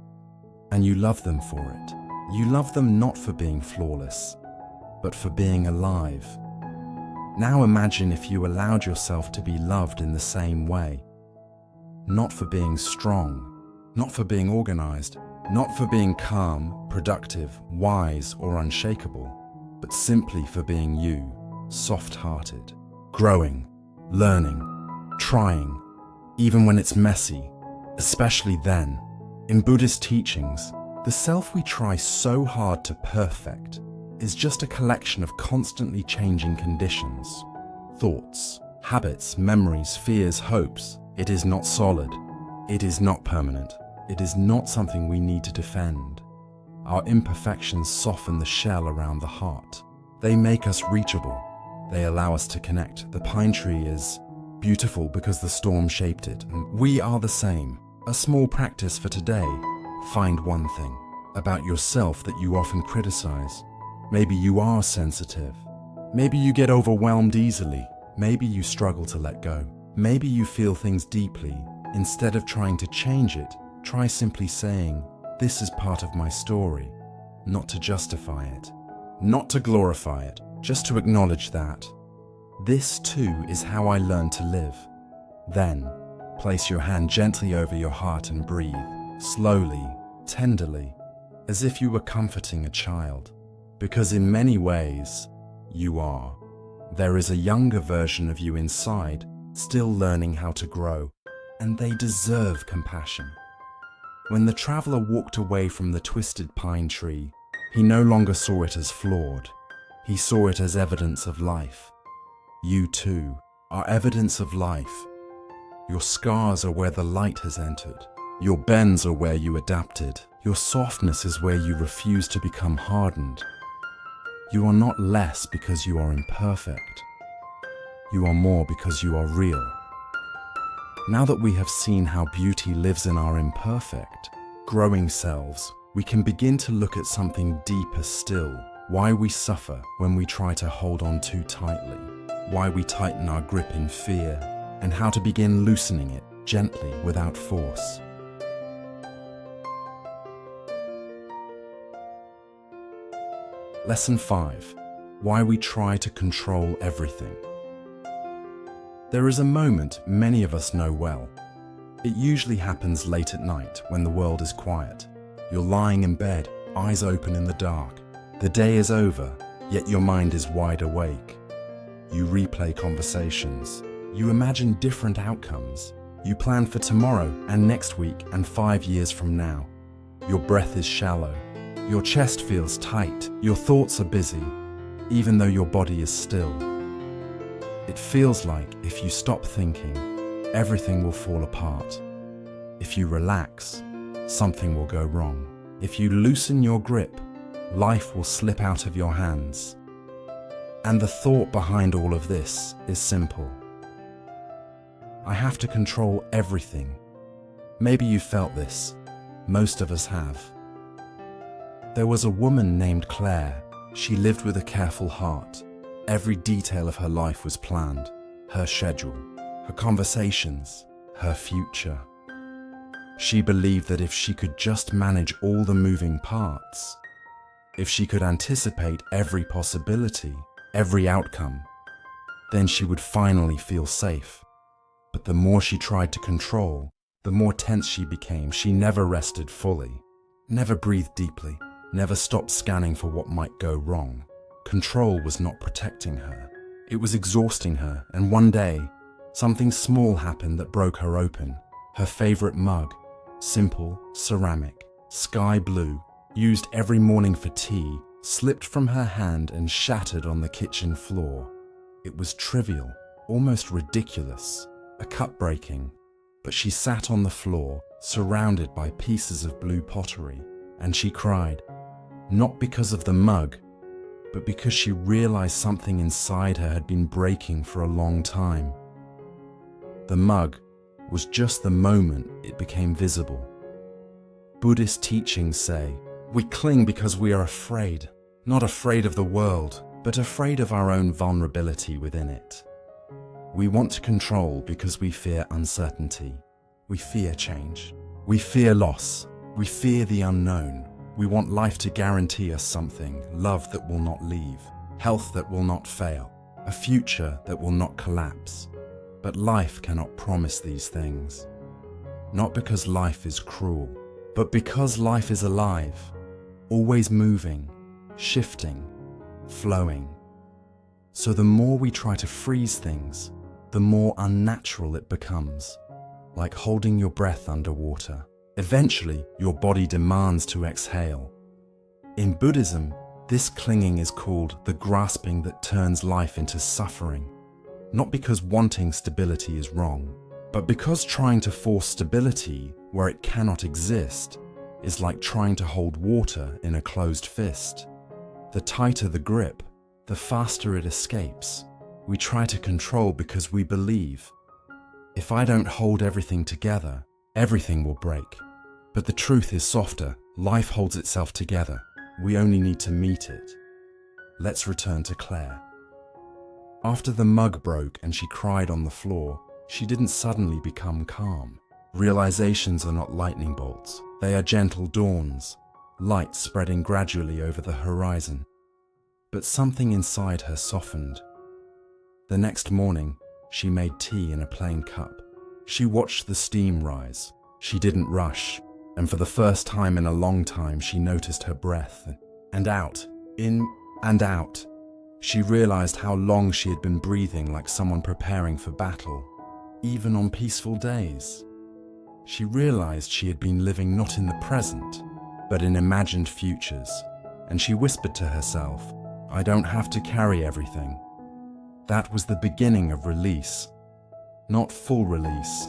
Speaker 1: And you love them for it. You love them not for being flawless, but for being alive. Now imagine if you allowed yourself to be loved in the same way. Not for being strong, not for being organized, not for being calm, productive, wise, or unshakable, but simply for being you. soft-hearted, growing, learning, trying, even when it's messy, especially then. In Buddhist teachings, the self we try so hard to perfect is just a collection of constantly changing conditions, thoughts, habits, memories, fears, hopes. It is not solid. It is not permanent. It is not something we need to defend. Our imperfections soften the shell around the heart. They make us reachable. They allow us to connect. The pine tree is beautiful because the storm shaped it. And we are the same. A small practice for today. Find one thing about yourself that you often criticize. Maybe you are sensitive. Maybe you get overwhelmed easily. Maybe you struggle to let go. Maybe you feel things deeply. Instead of trying to change it, try simply saying, "This is part of my story," not to justify it, not to glorify it, just to acknowledge that. This too is how I learned to live. Then, place your hand gently over your heart and breathe, slowly, tenderly, as if you were comforting a child. Because in many ways, you are. There is a younger version of you inside, still learning how to grow, and they deserve compassion. When the traveler walked away from the twisted pine tree, he no longer saw it as flawed. He saw it as evidence of life. You too are evidence of life. Your scars are where the light has entered. Your bends are where you adapted. Your softness is where you refuse to become hardened. You are not less because you are imperfect. You are more because you are real. Now that we have seen how beauty lives in our imperfect, growing selves, we can begin to look at something deeper still. Why we suffer when we try to hold on too tightly. Why we tighten our grip in fear, and how to begin loosening it gently without force. Lesson 5. Why we try to control everything. There is a moment many of us know well. It usually happens late at night when the world is quiet. You're lying in bed, eyes open in the dark. The day is over, yet your mind is wide awake. You replay conversations. You imagine different outcomes. You plan for tomorrow and next week and 5 years from now. Your breath is shallow. Your chest feels tight. Your thoughts are busy, even though your body is still. It feels like if you stop thinking, everything will fall apart. If you relax, something will go wrong. If you loosen your grip, life will slip out of your hands. And the thought behind all of this is simple. I have to control everything. Maybe you felt this. Most of us have. There was a woman named Claire. She lived with a careful heart. Every detail of her life was planned. Her schedule, her conversations, her future. She believed that if she could just manage all the moving parts, if she could anticipate every possibility, every outcome, then she would finally feel safe. But the more she tried to control, the more tense she became. She never rested fully, never breathed deeply, never stopped scanning for what might go wrong. Control was not protecting her. It was exhausting her, and one day, something small happened that broke her open. Her favorite mug, simple, ceramic, sky blue, used every morning for tea, slipped from her hand and shattered on the kitchen floor. It was trivial, almost ridiculous, a cup breaking, but she sat on the floor, surrounded by pieces of blue pottery, and she cried, not because of the mug, but because she realized something inside her had been breaking for a long time. The mug was just the moment it became visible. Buddhist teachings say, we cling because we are afraid, not afraid of the world, but afraid of our own vulnerability within it. We want to control because we fear uncertainty. We fear change. We fear loss. We fear the unknown. We want life to guarantee us something, love that will not leave, health that will not fail, a future that will not collapse. But life cannot promise these things. Not because life is cruel, but because life is alive, always moving, shifting, flowing. So the more we try to freeze things, the more unnatural it becomes, like holding your breath underwater. Eventually, your body demands to exhale. In Buddhism, this clinging is called the grasping that turns life into suffering, not because wanting stability is wrong, but because trying to force stability where it cannot exist is like trying to hold water in a closed fist. The tighter the grip, the faster it escapes. We try to control because we believe, if I don't hold everything together, everything will break. But the truth is softer. Life holds itself together. We only need to meet it. Let's return to Claire. After the mug broke and she cried on the floor, she didn't suddenly become calm. Realizations are not lightning bolts. They are gentle dawns, light spreading gradually over the horizon. But something inside her softened. The next morning, she made tea in a plain cup. She watched the steam rise. She didn't rush, and for the first time in a long time, she noticed her breath. And out, in and out. She realized how long she had been breathing like someone preparing for battle, even on peaceful days. She realized she had been living not in the present, but in imagined futures, and she whispered to herself, I don't have to carry everything. That was the beginning of release. Not full release,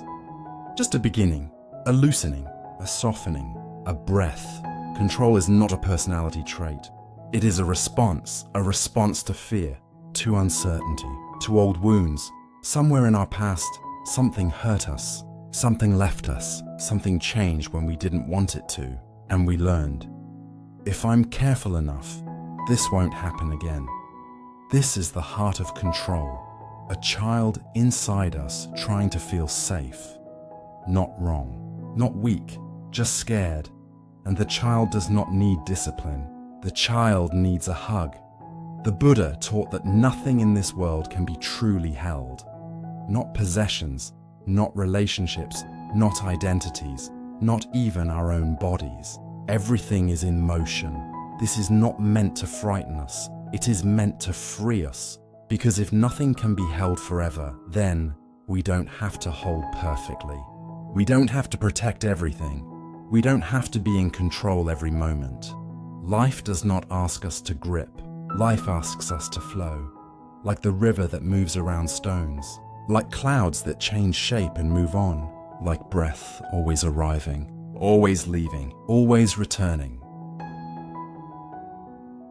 Speaker 1: just a beginning, a loosening, a softening, a breath. Control is not a personality trait. It is a response to fear, to uncertainty, to old wounds. Somewhere in our past, something hurt us, something left us, something changed when we didn't want it to, and we learned. If I'm careful enough, this won't happen again. This is the heart of control, a child inside us trying to feel safe. Not wrong, not weak, just scared. And the child does not need discipline. The child needs a hug. The Buddha taught that nothing in this world can be truly held. Not possessions, not relationships, not identities, not even our own bodies. Everything is in motion. This is not meant to frighten us. It is meant to free us. Because if nothing can be held forever, then we don't have to hold perfectly. We don't have to protect everything. We don't have to be in control every moment. Life does not ask us to grip. Life asks us to flow. Like the river that moves around stones. Like clouds that change shape and move on. Like breath always arriving, always leaving, always returning.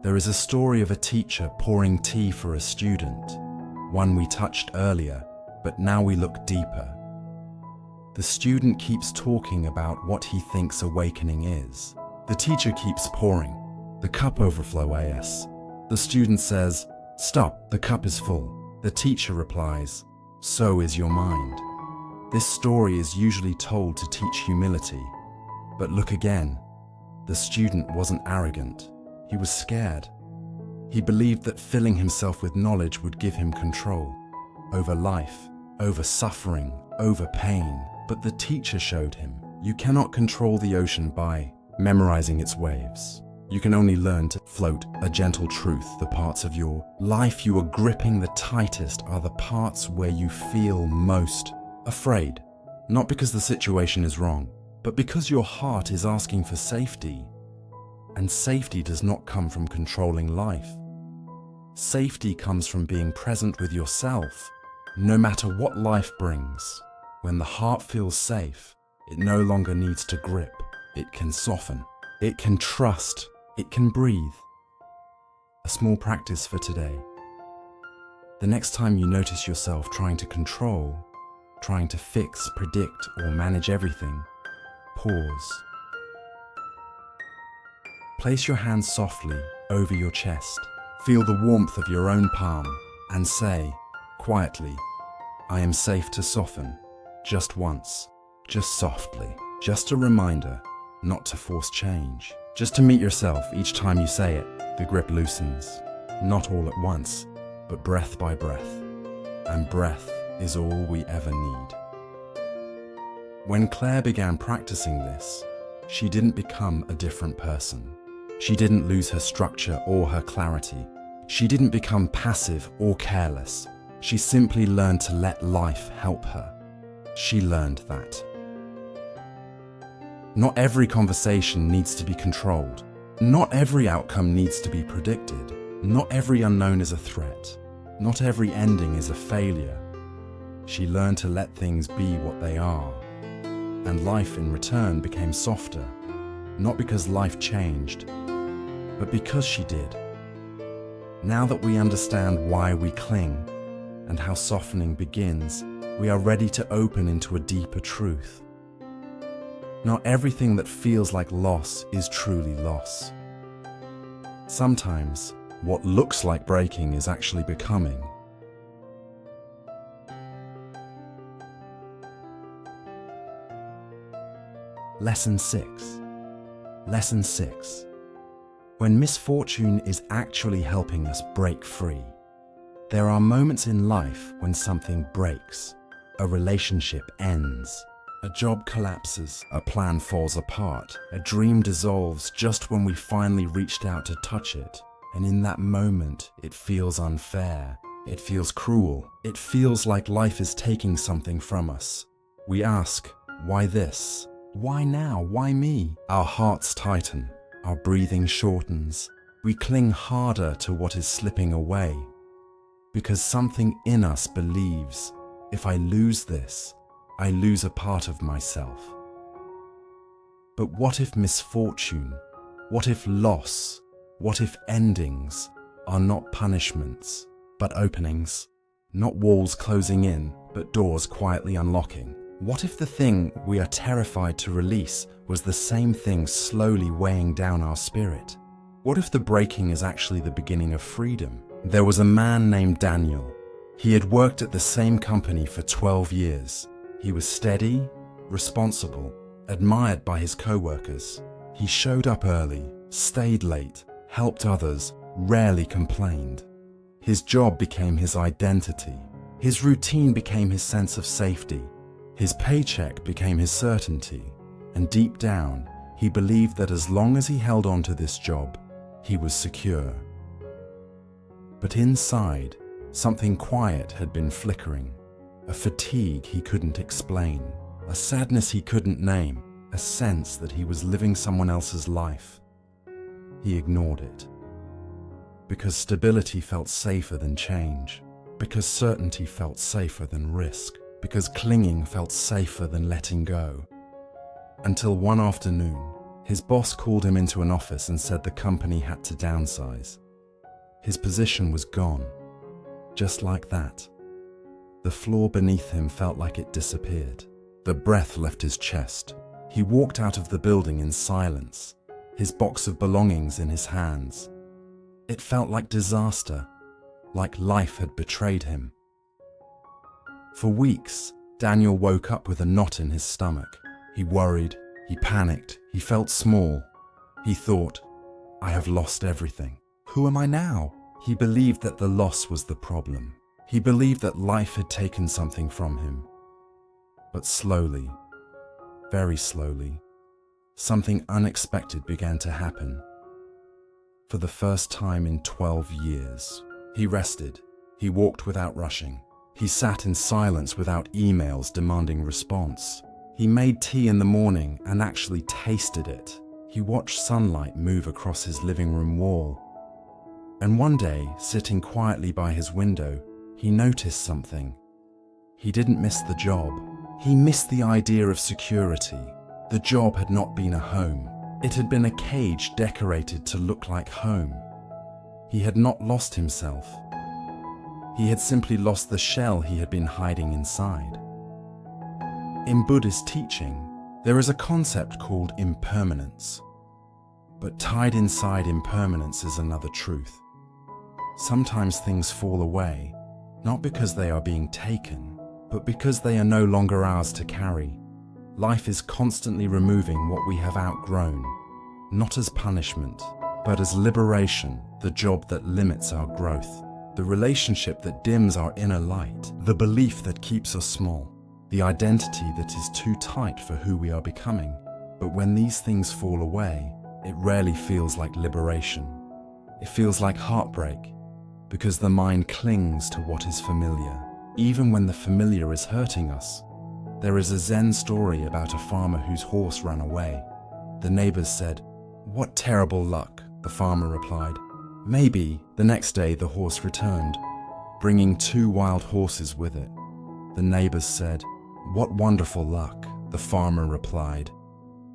Speaker 1: There is a story of a teacher pouring tea for a student, one we touched earlier, but now we look deeper. The student keeps talking about what he thinks awakening is. The teacher keeps pouring. The cup overflow AS. The student says, "Stop, the cup is full." The teacher replies, "So is your mind." This story is usually told to teach humility. But look again. The student wasn't arrogant. He was scared. He believed that filling himself with knowledge would give him control over life, over suffering, over pain. But the teacher showed him, you cannot control the ocean by memorizing its waves. You can only learn to float a gentle truth. The parts of your life you are gripping the tightest are the parts where you feel most afraid. Not because the situation is wrong, but because your heart is asking for safety. And safety does not come from controlling life. Safety comes from being present with yourself, no matter what life brings. When the heart feels safe, it no longer needs to grip. It can soften. It can trust. It can breathe. A small practice for today. The next time you notice yourself trying to control, trying to fix, predict, or manage everything, pause. Place your hands softly over your chest. Feel the warmth of your own palm and say, quietly, I am safe to soften. Just once, just softly. Just a reminder not to force change. Just to meet yourself each time you say it. The grip loosens, not all at once, but breath by breath. And breath is all we ever need. When Claire began practicing this, she didn't become a different person. She didn't lose her structure or her clarity. She didn't become passive or careless. She simply learned to let life help her. She learned that. Not every conversation needs to be controlled. Not every outcome needs to be predicted. Not every unknown is a threat. Not every ending is a failure. She learned to let things be what they are. And life in return became softer. Not because life changed, but because she did. Now that we understand why we cling and how softening begins, we are ready to open into a deeper truth. Not everything that feels like loss is truly loss. Sometimes, what looks like breaking is actually becoming. Lesson 6. Lesson 6. When misfortune is actually helping us break free. There are moments in life when something breaks, a relationship ends, a job collapses, a plan falls apart, a dream dissolves just when we finally reached out to touch it. And in that moment, it feels unfair. It feels cruel. It feels like life is taking something from us. We ask, why this? Why now? Why me? Our hearts tighten. Our breathing shortens. We cling harder to what is slipping away. Because something in us believes, if I lose this, I lose a part of myself. But what if misfortune, what if loss, what if endings are not punishments, but openings? Not walls closing in, but doors quietly unlocking. What if the thing we are terrified to release was the same thing slowly weighing down our spirit? What if the breaking is actually the beginning of freedom? There was a man named Daniel. He had worked at the same company for 12 years. He was steady, responsible, admired by his co-workers. He showed up early, stayed late, helped others, rarely complained. His job became his identity. His routine became his sense of safety. His paycheck became his certainty. And deep down, he believed that as long as he held on to this job, he was secure. But inside, something quiet had been flickering. A fatigue he couldn't explain. A sadness he couldn't name. A sense that he was living someone else's life. He ignored it. Because stability felt safer than change. Because certainty felt safer than risk. Because clinging felt safer than letting go. Until one afternoon, his boss called him into an office and said the company had to downsize. His position was gone. Just like that. The floor beneath him felt like it disappeared. The breath left his chest. He walked out of the building in silence, his box of belongings in his hands. It felt like disaster, like life had betrayed him. For weeks, Daniel woke up with a knot in his stomach. He worried, he panicked, he felt small. He thought, I have lost everything. Who am I now? He believed that the loss was the problem. He believed that life had taken something from him. But slowly, very slowly, something unexpected began to happen. For the first time in 12 years, he rested. He walked without rushing. He sat in silence without emails demanding response. He made tea in the morning and actually tasted it. He watched sunlight move across his living room wall. And one day, sitting quietly by his window, he noticed something. He didn't miss the job. He missed the idea of security. The job had not been a home. It had been a cage decorated to look like home. He had not lost himself. He had simply lost the shell he had been hiding inside. In Buddhist teaching, there is a concept called impermanence. But tied inside impermanence is another truth. Sometimes things fall away, not because they are being taken, but because they are no longer ours to carry. Life is constantly removing what we have outgrown, not as punishment, but as liberation, the job that limits our growth, the relationship that dims our inner light, the belief that keeps us small, the identity that is too tight for who we are becoming. But when these things fall away, it rarely feels like liberation. It feels like heartbreak. because the mind clings to what is familiar, even when the familiar is hurting us. There is a Zen story about a farmer whose horse ran away. The neighbors said, "What terrible luck," the farmer replied. Maybe. The next day the horse returned, bringing 2 wild horses with it. The neighbors said, "What wonderful luck," the farmer replied.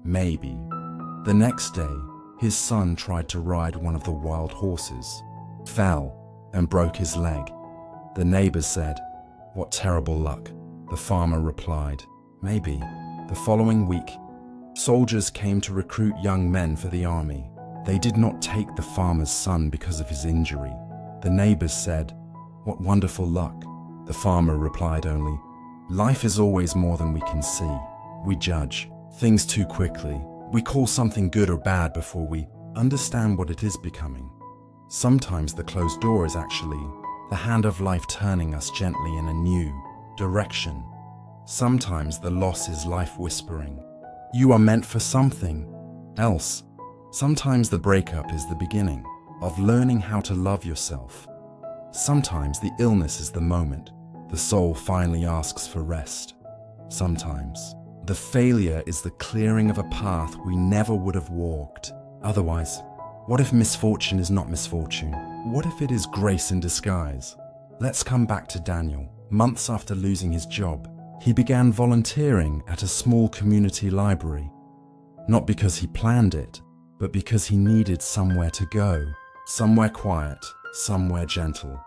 Speaker 1: Maybe. The next day, his son tried to ride one of the wild horses, fell, and broke his leg. The neighbors said, "What terrible luck," the farmer replied. Maybe. The following week, soldiers came to recruit young men for the army. They did not take the farmer's son because of his injury. The neighbors said, "What wonderful luck," the farmer replied only, "Life is always more than we can see. We judge things too quickly. We call something good or bad before we understand what it is becoming." Sometimes the closed door is actually the hand of life turning us gently in a new direction. Sometimes the loss is life whispering, "You are meant for something else." Sometimes the breakup is the beginning of learning how to love yourself. Sometimes the illness is the moment the soul finally asks for rest. Sometimes the failure is the clearing of a path we never would have walked otherwise. What if misfortune is not misfortune? What if it is grace in disguise? Let's come back to Daniel. Months after losing his job, he began volunteering at a small community library. Not because he planned it, but because he needed somewhere to go, somewhere quiet, somewhere gentle.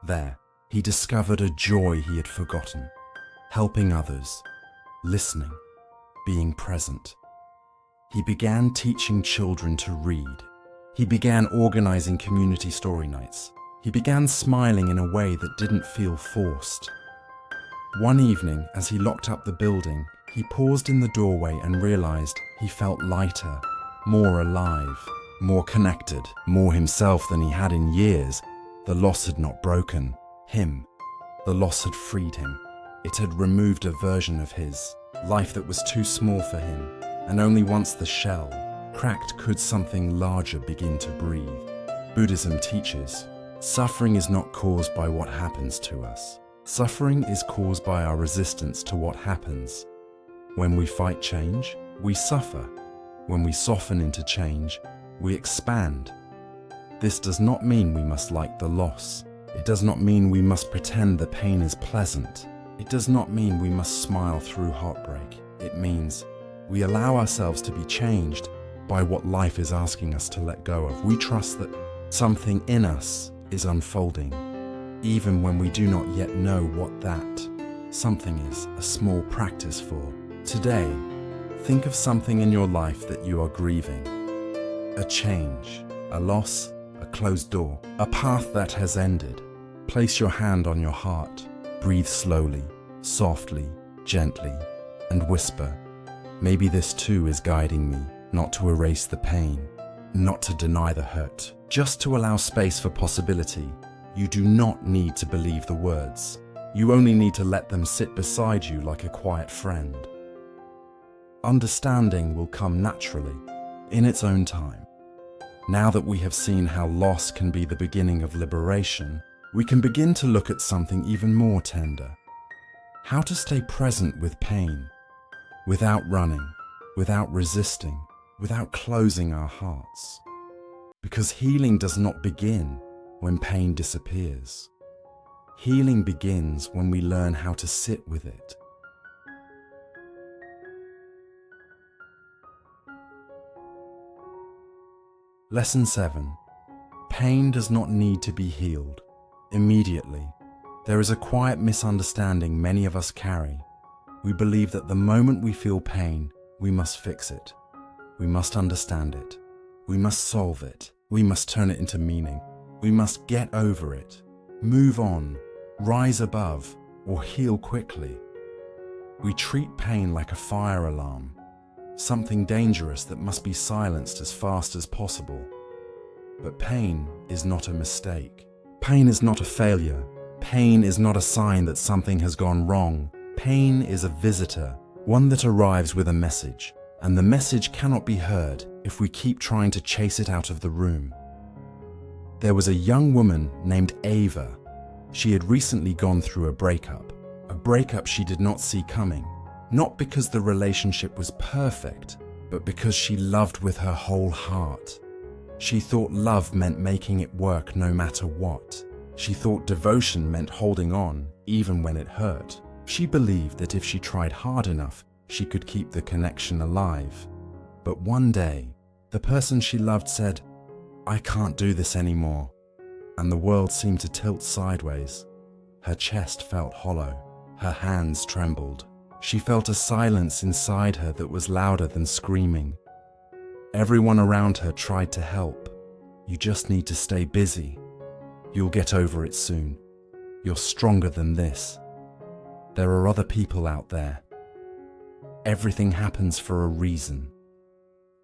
Speaker 1: There, he discovered a joy he had forgotten: helping others, listening, being present. He began teaching children to read. He began organizing community story nights. He began smiling in a way that didn't feel forced. One evening, as he locked up the building, he paused in the doorway and realized he felt lighter, more alive, more connected, more himself than he had in years. The loss had not broken him. The loss had freed him. It had removed a version of his life that was too small for him, and only once the shell cracked could something larger begin to breathe. Buddhism teaches, suffering is not caused by what happens to us. Suffering is caused by our resistance to what happens. When we fight change, we suffer. When we soften into change, we expand. This does not mean we must like the loss. It does not mean we must pretend the pain is pleasant. It does not mean we must smile through heartbreak. It means we allow ourselves to be changed by what life is asking us to let go of. We trust that something in us is unfolding, even when we do not yet know what that something is. A small practice for today. Think of something in your life that you are grieving. A change, a loss, a closed door, a path that has ended. Place your hand on your heart. Breathe slowly, softly, gently, and whisper, "Maybe this too is guiding me, not to erase the pain, not to deny the hurt, just to allow space for possibility." You do not need to believe the words. You only need to let them sit beside you like a quiet friend. Understanding will come naturally, in its own time. Now that we have seen how loss can be the beginning of liberation, we can begin to look at something even more tender. How to stay present with pain, without running, without resisting, without closing our hearts. Because healing does not begin when pain disappears. Healing begins when we learn how to sit with it. Lesson 7. Pain does not need to be healed immediately. There is a quiet misunderstanding many of us carry. We believe that the moment we feel pain, we must fix it. We must understand it. We must solve it. We must turn it into meaning. We must get over it, move on, rise above, or heal quickly. We treat pain like a fire alarm, something dangerous that must be silenced as fast as possible. But pain is not a mistake. Pain is not a failure. Pain is not a sign that something has gone wrong. Pain is a visitor, one that arrives with a message, and the message cannot be heard if we keep trying to chase it out of the room. There was a young woman named Ava. She had recently gone through a breakup she did not see coming, not because the relationship was perfect, but because she loved with her whole heart. She thought love meant making it work no matter what. She thought devotion meant holding on even when it hurt. She believed that if she tried hard enough, she could keep the connection alive. But one day, the person she loved said, "I can't do this anymore," and the world seemed to tilt sideways. Her chest felt hollow. Her hands trembled. She felt a silence inside her that was louder than screaming. Everyone around her tried to help. "You just need to stay busy. You'll get over it soon. You're stronger than this. There are other people out there. Everything happens for a reason."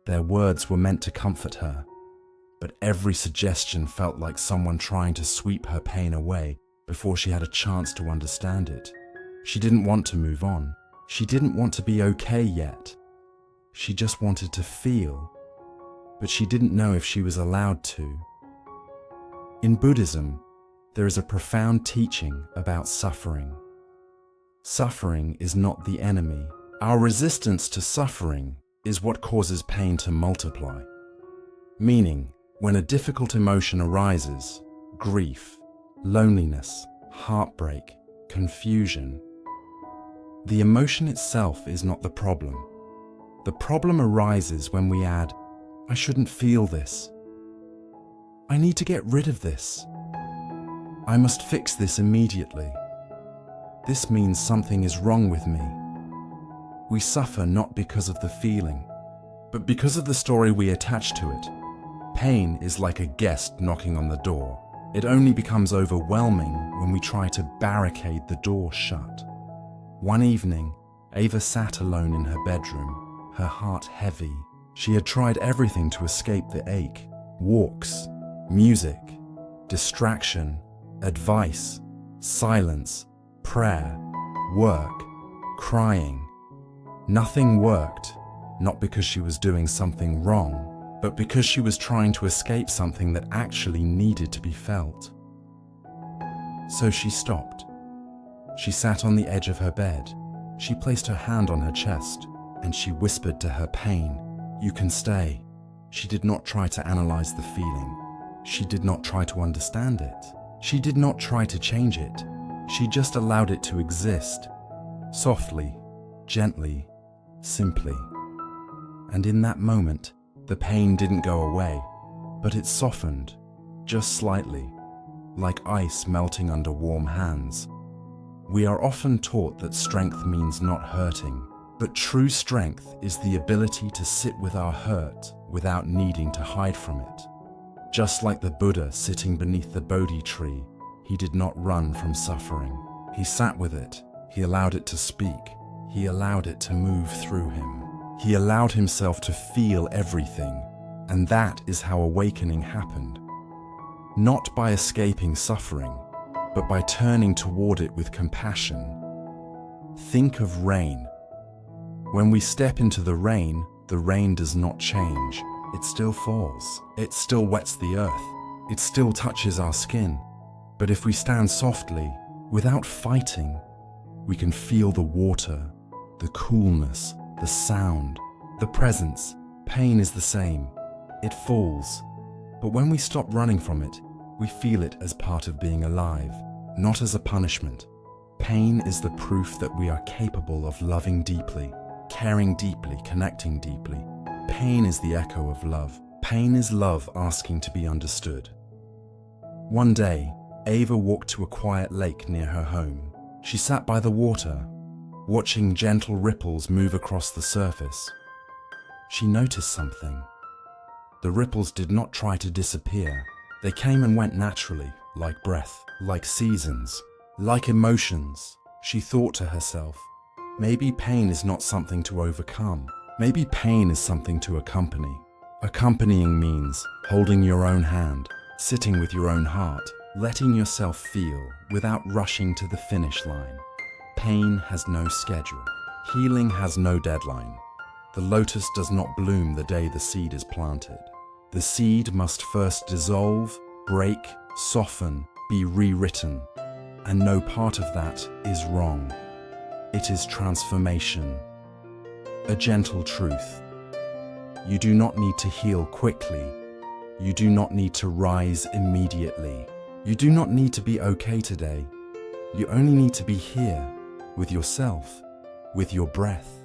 Speaker 1: Their words were meant to comfort her, but every suggestion felt like someone trying to sweep her pain away before she had a chance to understand it. She didn't want to move on. She didn't want to be okay yet. She just wanted to feel, but she didn't know if she was allowed to. In Buddhism, there is a profound teaching about suffering. Suffering is not the enemy. Our resistance to suffering is what causes pain to multiply. Meaning, when a difficult emotion arises, grief, loneliness, heartbreak, confusion, the emotion itself is not the problem. The problem arises when we add, "I shouldn't feel this. I need to get rid of this. I must fix this immediately. This means something is wrong with me." We suffer not because of the feeling, but because of the story we attach to it. Pain is like a guest knocking on the door. It only becomes overwhelming when we try to barricade the door shut. One evening, Ava sat alone in her bedroom, her heart heavy. She had tried everything to escape the ache: walks, music, distraction, advice, silence, prayer, work, crying. Nothing worked, not because she was doing something wrong, but because she was trying to escape something that actually needed to be felt. So she stopped. She sat on the edge of her bed. She placed her hand on her chest, and she whispered to her pain, "You can stay." She did not try to analyze the feeling. She did not try to understand it. She did not try to change it. She just allowed it to exist, softly, gently, simply. And in that moment, the pain didn't go away, but it softened, just slightly, like ice melting under warm hands. We are often taught that strength means not hurting, but true strength is the ability to sit with our hurt without needing to hide from it. Just like the Buddha sitting beneath the Bodhi tree, he did not run from suffering. He sat with it. He allowed it to speak. He allowed it to move through him. He allowed himself to feel everything, and that is how awakening happened. Not by escaping suffering, but by turning toward it with compassion. Think of rain. When we step into the rain does not change. It still falls. It still wets the earth. It still touches our skin. But if we stand softly, without fighting, we can feel the water, the coolness, the sound, the presence. Pain is the same. It falls. But when we stop running from it, we feel it as part of being alive, not as a punishment. Pain is the proof that we are capable of loving deeply, caring deeply, connecting deeply. Pain is the echo of love. Pain is love asking to be understood. One day, Ava walked to a quiet lake near her home. She sat by the water, watching gentle ripples move across the surface. She noticed something. The ripples did not try to disappear. They came and went naturally, like breath, like seasons, like emotions. She thought to herself, maybe pain is not something to overcome. Maybe pain is something to accompany. Accompanying means holding your own hand, sitting with your own heart, letting yourself feel without rushing to the finish line. Pain has no schedule. Healing has no deadline. The lotus does not bloom the day the seed is planted. The seed must first dissolve, break, soften, be rewritten. And no part of that is wrong. It is transformation. A gentle truth. You do not need to heal quickly. You do not need to rise immediately. You do not need to be okay today. You only need to be here, with yourself, with your breath,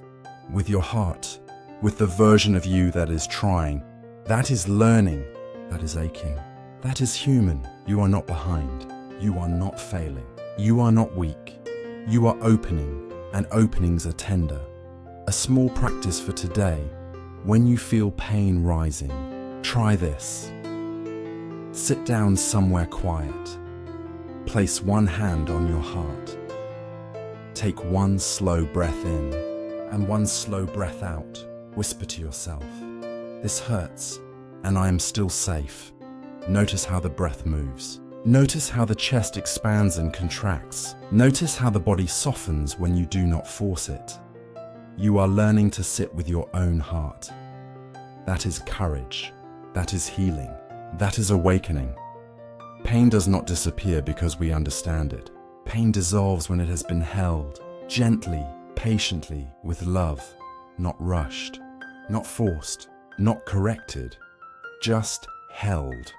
Speaker 1: with your heart, with the version of you that is trying. That is learning. That is aching. That is human. You are not behind. You are not failing. You are not weak. You are opening, and openings are tender. A small practice for today. When you feel pain rising, try this. Sit down somewhere quiet. Place one hand on your heart. Take one slow breath in and one slow breath out. Whisper to yourself, "This hurts, and I am still safe." Notice how the breath moves. Notice how the chest expands and contracts. Notice how the body softens when you do not force it. You are learning to sit with your own heart. That is courage. That is healing. That is awakening. Pain does not disappear because we understand it. Pain dissolves when it has been held, gently, patiently, with love, not rushed, not forced, not corrected, just held.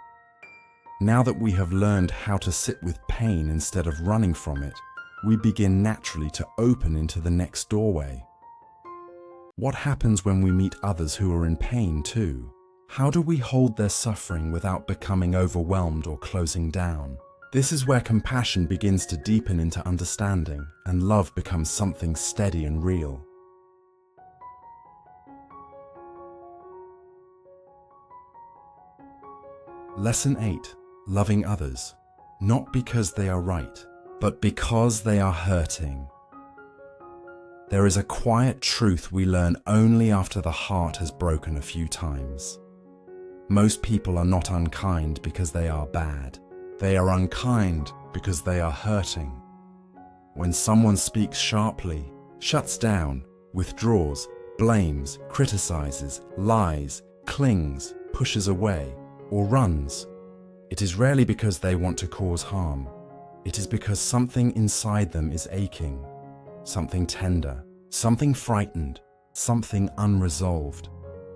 Speaker 1: Now that we have learned how to sit with pain instead of running from it, we begin naturally to open into the next doorway. What happens when we meet others who are in pain too? How do we hold their suffering without becoming overwhelmed or closing down? This is where compassion begins to deepen into understanding and love becomes something steady and real. Lesson 8. Loving others, not because they are right, but because they are hurting. There is a quiet truth we learn only after the heart has broken a few times. Most people are not unkind because they are bad. They are unkind because they are hurting. When someone speaks sharply, shuts down, withdraws, blames, criticizes, lies, clings, pushes away, or runs, it is rarely because they want to cause harm. It is because something inside them is aching, something tender, something frightened, something unresolved.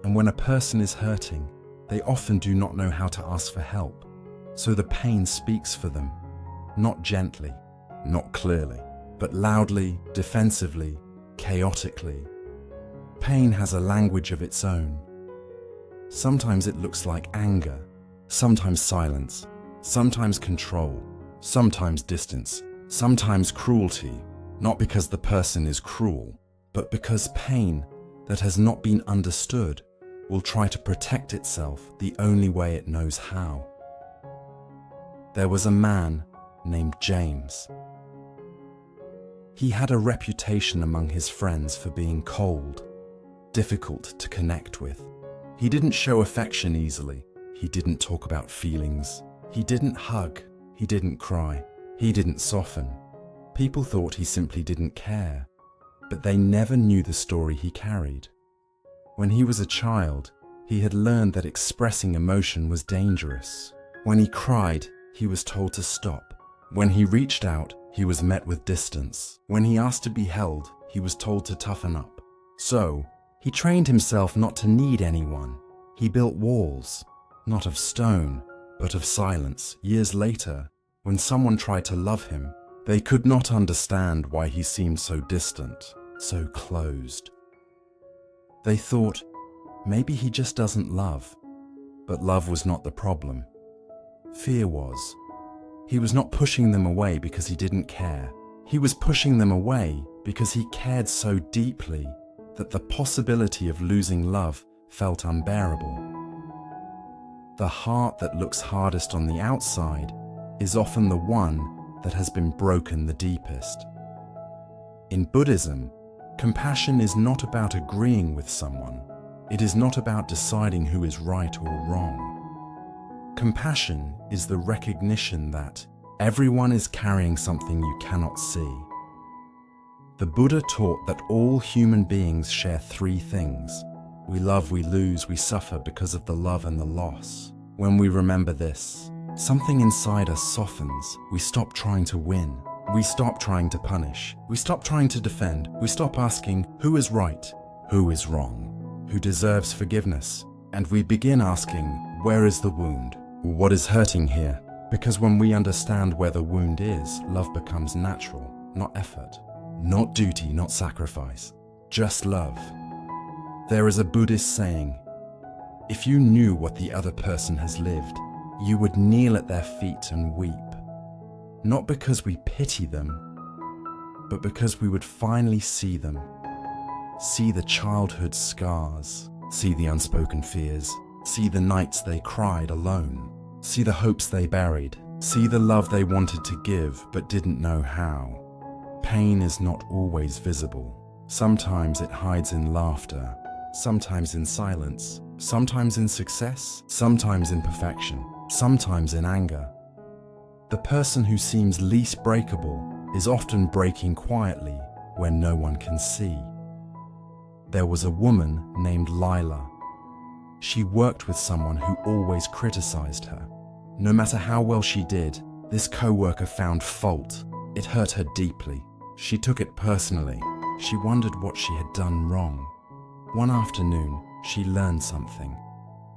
Speaker 1: And when a person is hurting, they often do not know how to ask for help. So the pain speaks for them, not gently, not clearly, but loudly, defensively, chaotically. Pain has a language of its own. Sometimes it looks like anger, sometimes silence, sometimes control, sometimes distance, sometimes cruelty, not because the person is cruel, but because pain that has not been understood will try to protect itself the only way it knows how. There was a man named James. He had a reputation among his friends for being cold, difficult to connect with. He didn't show affection easily. He didn't talk about feelings. He didn't hug. He didn't cry. He didn't soften. People thought he simply didn't care, but they never knew the story he carried. When he was a child, he had learned that expressing emotion was dangerous. When he cried, he was told to stop. When he reached out, he was met with distance. When he asked to be held, he was told to toughen up. So, he trained himself not to need anyone. He built walls, not of stone, but of silence. Years later, when someone tried to love him, they could not understand why he seemed so distant, so closed. They thought, maybe he just doesn't love. But love was not the problem. Fear was. He was not pushing them away because he didn't care. He was pushing them away because he cared so deeply that the possibility of losing love felt unbearable. The heart that looks hardest on the outside is often the one that has been broken the deepest. In Buddhism, compassion is not about agreeing with someone. It is not about deciding who is right or wrong. Compassion is the recognition that everyone is carrying something you cannot see. The Buddha taught that all human beings share three things. We love, we lose, we suffer because of the love and the loss. When we remember this, Something inside us softens. We stop trying to win. We stop trying to punish. We stop trying to defend. We stop asking who is right, who is wrong, who deserves forgiveness. And we begin asking, where is the wound? What is hurting here? Because when we understand where the wound is, love becomes natural, not effort, not duty, not sacrifice, just love. There is a Buddhist saying, if you knew what the other person has lived, you would kneel at their feet and weep. Not because we pity them, but because we would finally see them. See the childhood scars, see the unspoken fears, see the nights they cried alone, see the hopes they buried, see the love they wanted to give but didn't know how. Pain is not always visible. Sometimes it hides in laughter, sometimes in silence, sometimes in success, sometimes in perfection, sometimes in anger. The person who seems least breakable is often breaking quietly when no one can see. There was a woman named Lila. She worked with someone who always criticized her. No matter how well she did, this co-worker found fault. It hurt her deeply. She took it personally. She wondered what she had done wrong. One afternoon, she learned something.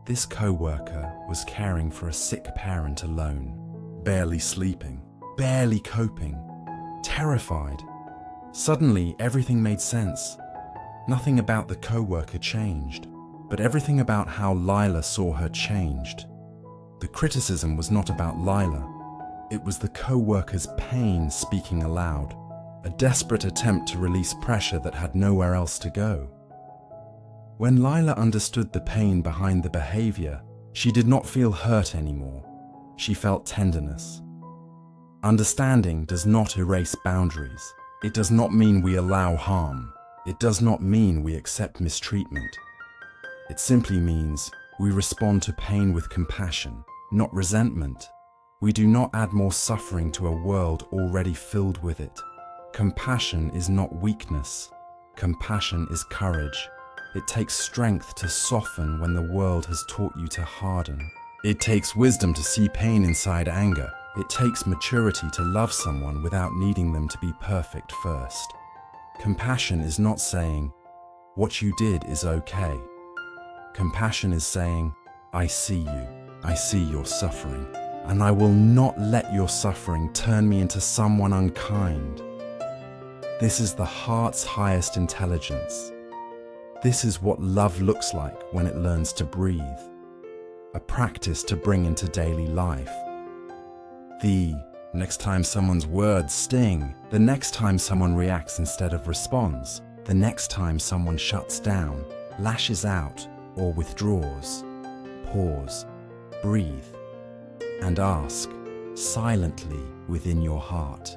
Speaker 1: This co-worker was caring for a sick parent alone, barely sleeping, barely coping, terrified. Suddenly, everything made sense. Nothing about the co-worker changed, but everything about how Lila saw her changed. The criticism was not about Lila. It was the co-worker's pain speaking aloud, a desperate attempt to release pressure that had nowhere else to go. When Lila understood the pain behind the behavior, she did not feel hurt anymore. She felt tenderness. Understanding does not erase boundaries. It does not mean we allow harm. It does not mean we accept mistreatment. It simply means we respond to pain with compassion, not resentment. We do not add more suffering to a world already filled with it. Compassion is not weakness. Compassion is courage. It takes strength to soften when the world has taught you to harden. It takes wisdom to see pain inside anger. It takes maturity to love someone without needing them to be perfect first. Compassion is not saying, what you did is okay. Compassion is saying, I see you. I see your suffering. And I will not let your suffering turn me into someone unkind. This is the heart's highest intelligence. This is what love looks like when it learns to breathe. A practice to bring into daily life. The next time someone's words sting, the next time someone reacts instead of responds, the next time someone shuts down, lashes out, or withdraws, pause, breathe, and ask, silently within your heart,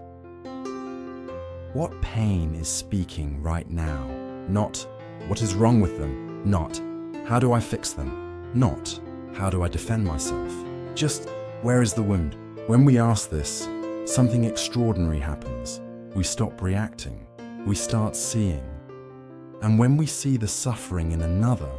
Speaker 1: what pain is speaking right now? Not, what is wrong with them? Not, how do I fix them? Not, how do I defend myself? Just, where is the wound? When we ask this, something extraordinary happens. We stop reacting. We start seeing. And when we see the suffering in another,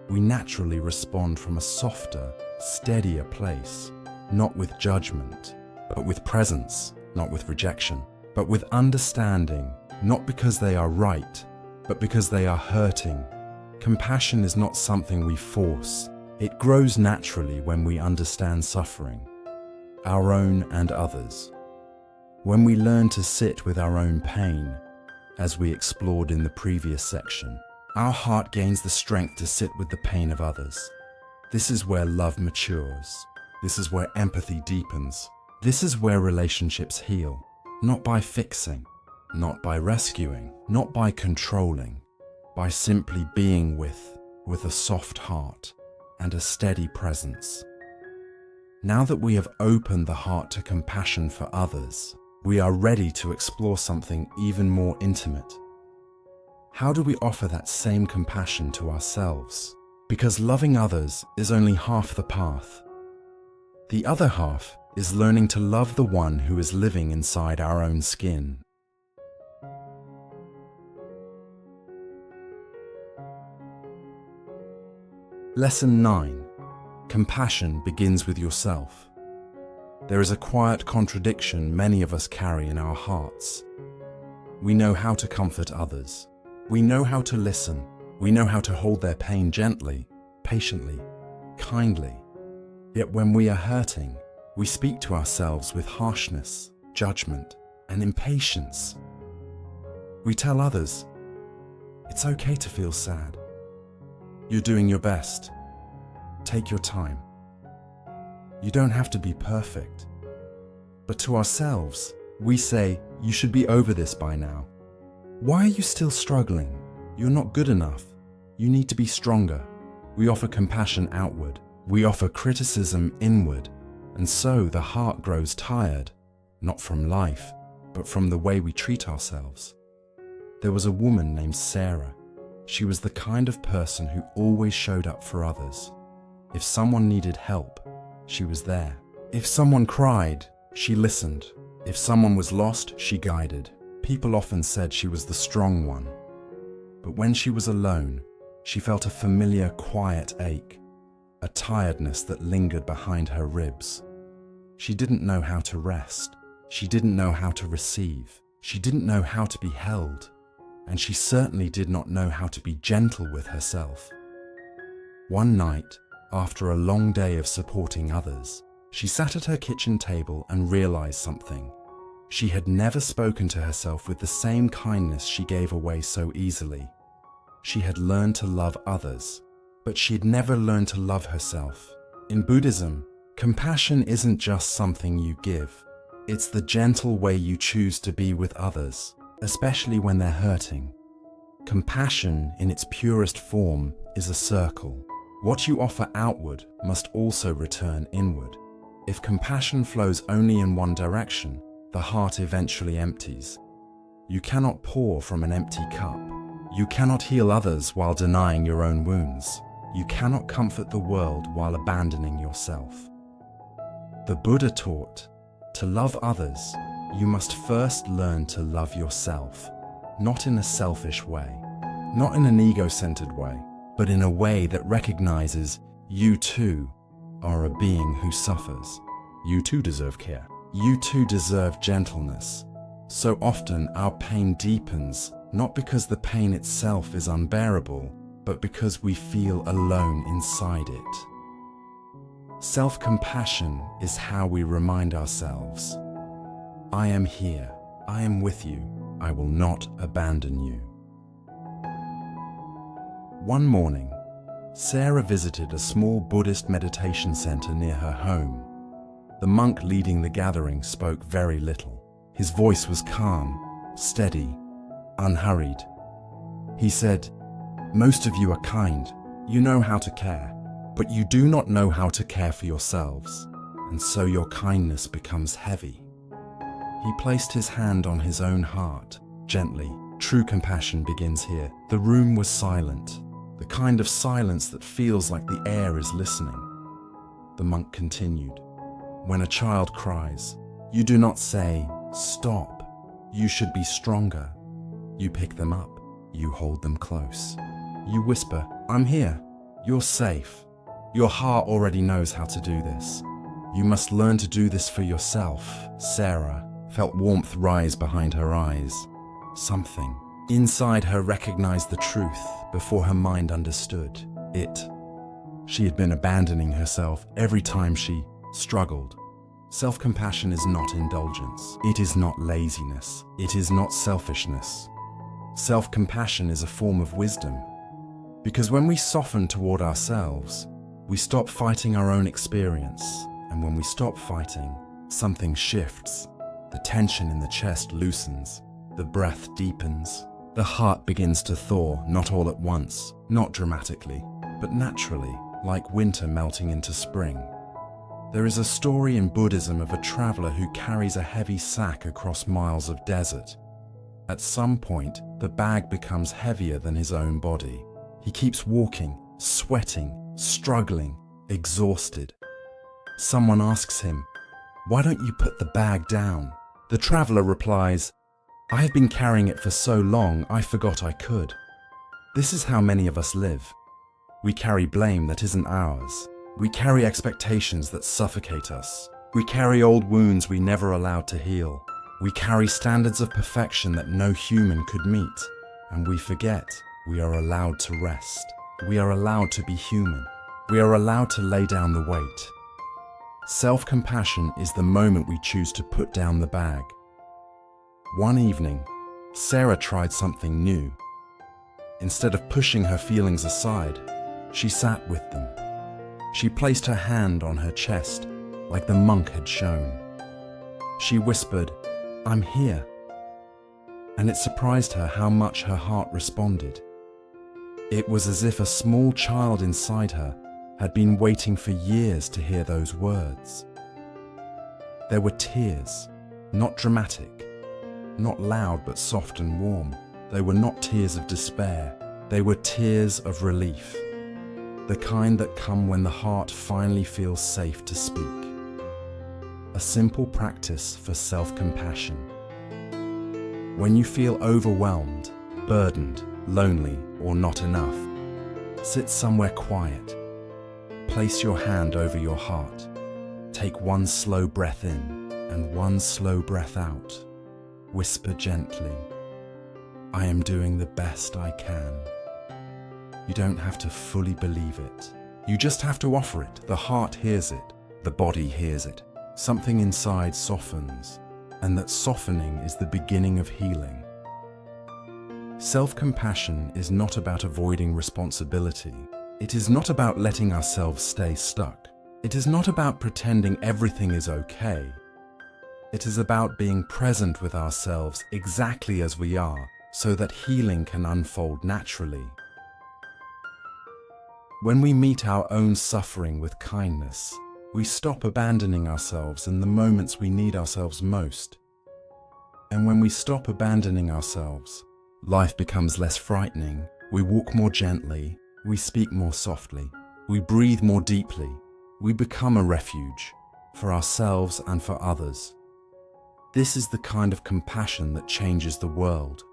Speaker 1: we naturally respond from a softer, steadier place, not with judgment, but with presence, not with rejection, but with understanding, not because they are right, but because they are hurting. Compassion is not something we force. It grows naturally when we understand suffering, our own and others. When we learn to sit with our own pain, as we explored in the previous section, our heart gains the strength to sit with the pain of others. This is where love matures. This is where empathy deepens. This is where relationships heal, not by fixing, not by rescuing, not by controlling, by simply being with a soft heart and a steady presence. Now that we have opened the heart to compassion for others, we are ready to explore something even more intimate. How do we offer that same compassion to ourselves? Because loving others is only half the path. The other half is learning to love the one who is living inside our own skin. Lesson 9. Compassion begins with yourself. there is a quiet contradiction many of us carry in our hearts. We know how to comfort others. We know how to listen. We know how to hold their pain gently, patiently, kindly. Yet when we are hurting, we speak to ourselves with harshness, judgment, and impatience. We tell others, "It's okay to feel sad. You're doing your best. Take your time. You don't have to be perfect." But to ourselves, we say, "You should be over this by now. Why are you still struggling? You're not good enough. You need to be stronger." We offer compassion outward. We offer criticism inward. And so the heart grows tired, not from life, but from the way we treat ourselves. There was a woman named Sarah. She was the kind of person who always showed up for others. If someone needed help, she was there. If someone cried, she listened. If someone was lost, she guided. People often said she was the strong one. But when she was alone, she felt a familiar, quiet ache, a tiredness that lingered behind her ribs. She didn't know how to rest. She didn't know how to receive. She didn't know how to be held. And she certainly did not know how to be gentle with herself. One night, after a long day of supporting others, she sat at her kitchen table and realized something. She had never spoken to herself with the same kindness she gave away so easily. She had learned to love others, but she'd never learned to love herself. In Buddhism, compassion isn't just something you give. It's the gentle way you choose to be with others, especially when they're hurting. Compassion, in its purest form, is a circle. What you offer outward must also return inward. If compassion flows only in one direction, the heart eventually empties. You cannot pour from an empty cup. You cannot heal others while denying your own wounds. You cannot comfort the world while abandoning yourself. The Buddha taught, to love others, you must first learn to love yourself, not in a selfish way, not in an ego-centered way, but in a way that recognizes you too are a being who suffers. You too deserve care. You too deserve gentleness. So often our pain deepens, not because the pain itself is unbearable, but because we feel alone inside it. Self-compassion is how we remind ourselves, I am here, I am with you, I will not abandon you. One morning, Sarah visited a small Buddhist meditation center near her home. The monk leading the gathering spoke very little. His voice was calm, steady, unhurried. He said, "Most of you are kind. You know how to care, but you do not know how to care for yourselves, and so your kindness becomes heavy." He placed his hand on his own heart, gently. True compassion begins here. The room was silent, the kind of silence that feels like the air is listening. The monk continued, "When a child cries, you do not say, 'Stop, you should be stronger.' You pick them up, you hold them close. You whisper, 'I'm here, you're safe.' Your heart already knows how to do this. You must learn to do this for yourself." Sarah felt warmth rise behind her eyes. Something inside her recognized the truth before her mind understood it. She had been abandoning herself every time she struggled. Self-compassion is not indulgence. It is not laziness. It is not selfishness. Self-compassion is a form of wisdom. Because when we soften toward ourselves, we stop fighting our own experience. And when we stop fighting, something shifts. The tension in the chest loosens. The breath deepens. The heart begins to thaw, not all at once, not dramatically, but naturally, like winter melting into spring. There is a story in Buddhism of a traveler who carries a heavy sack across miles of desert. At some point, the bag becomes heavier than his own body. He keeps walking, sweating, struggling, exhausted. Someone asks him, "Why don't you put the bag down?" The traveler replies, "I have been carrying it for so long, I forgot I could." This is how many of us live. We carry blame that isn't ours. We carry expectations that suffocate us. We carry old wounds we never allowed to heal. We carry standards of perfection that no human could meet. And we forget we are allowed to rest. We are allowed to be human. We are allowed to lay down the weight. Self-compassion is the moment we choose to put down the bag. One evening, Sarah tried something new. Instead of pushing her feelings aside, she sat with them. She placed her hand on her chest, like the monk had shown. She whispered, "I'm here." And it surprised her how much her heart responded. It was as if a small child inside her had been waiting for years to hear those words. There were tears, not dramatic, not loud but soft and warm. They were not tears of despair, they were tears of relief. The kind that come when the heart finally feels safe to speak. A simple practice for self-compassion. When you feel overwhelmed, burdened, lonely, or not enough, sit somewhere quiet. Place your hand over your heart. Take one slow breath in and one slow breath out. Whisper gently, "I am doing the best I can." You don't have to fully believe it. You just have to offer it. The heart hears it. The body hears it. Something inside softens, and that softening is the beginning of healing. Self-compassion is not about avoiding responsibility. It is not about letting ourselves stay stuck. It is not about pretending everything is okay. It is about being present with ourselves exactly as we are, so that healing can unfold naturally. When we meet our own suffering with kindness, we stop abandoning ourselves in the moments we need ourselves most. And when we stop abandoning ourselves, life becomes less frightening. We walk more gently, we speak more softly, we breathe more deeply. We become a refuge for ourselves and for others. This is the kind of compassion that changes the world.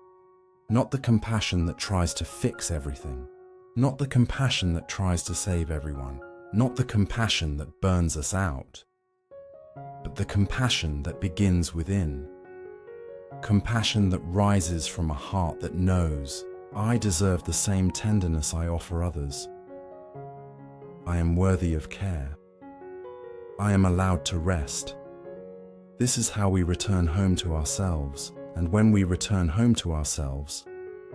Speaker 1: Not the compassion that tries to fix everything. Not the compassion that tries to save everyone. Not the compassion that burns us out. But the compassion that begins within. Compassion that rises from a heart that knows, I deserve the same tenderness I offer others. I am worthy of care. I am allowed to rest. This is how we return home to ourselves, and when we return home to ourselves,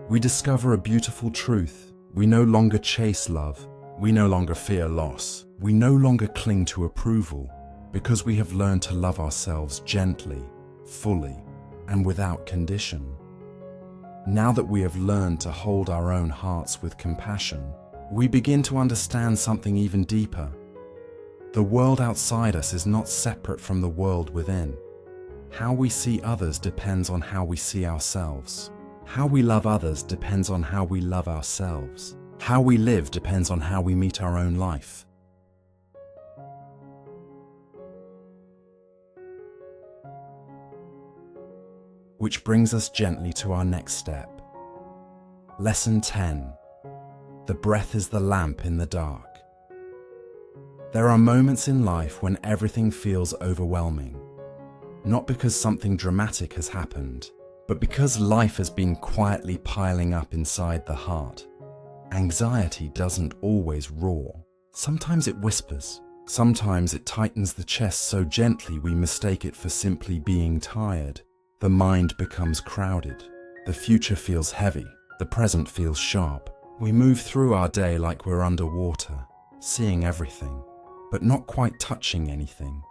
Speaker 1: we discover a beautiful truth. We no longer chase love. We no longer fear loss. We no longer cling to approval, because we have learned to love ourselves gently, fully, and without condition. Now that we have learned to hold our own hearts with compassion, we begin to understand something even deeper. The world outside us is not separate from the world within. How we see others depends on how we see ourselves. How we love others depends on how we love ourselves. How we live depends on how we meet our own life. Which brings us gently to our next step. Lesson 10. The breath is the lamp in the dark. There are moments in life when everything feels overwhelming. Not because something dramatic has happened, but because life has been quietly piling up inside the heart. Anxiety doesn't always roar. Sometimes it whispers. Sometimes it tightens the chest so gently we mistake it for simply being tired. The mind becomes crowded. The future feels heavy. The present feels sharp. We move through our day like we're underwater, seeing everything, but not quite touching anything.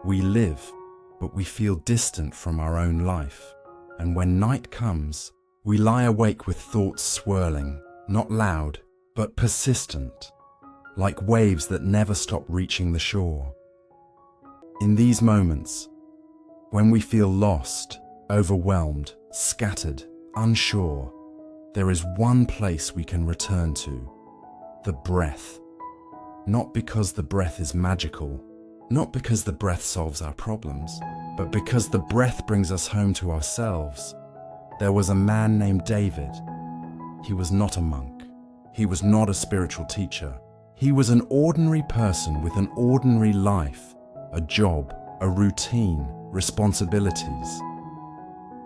Speaker 1: We live, but we feel distant from our own life. And when night comes, we lie awake with thoughts swirling, not loud, but persistent, like waves that never stop reaching the shore. In these moments, when we feel lost, overwhelmed, scattered, unsure, there is one place we can return to: the breath. Not because the breath is magical, not because the breath solves our problems, but because the breath brings us home to ourselves. There was a man named David. He was not a monk. He was not a spiritual teacher. He was an ordinary person with an ordinary life, a job, a routine, responsibilities.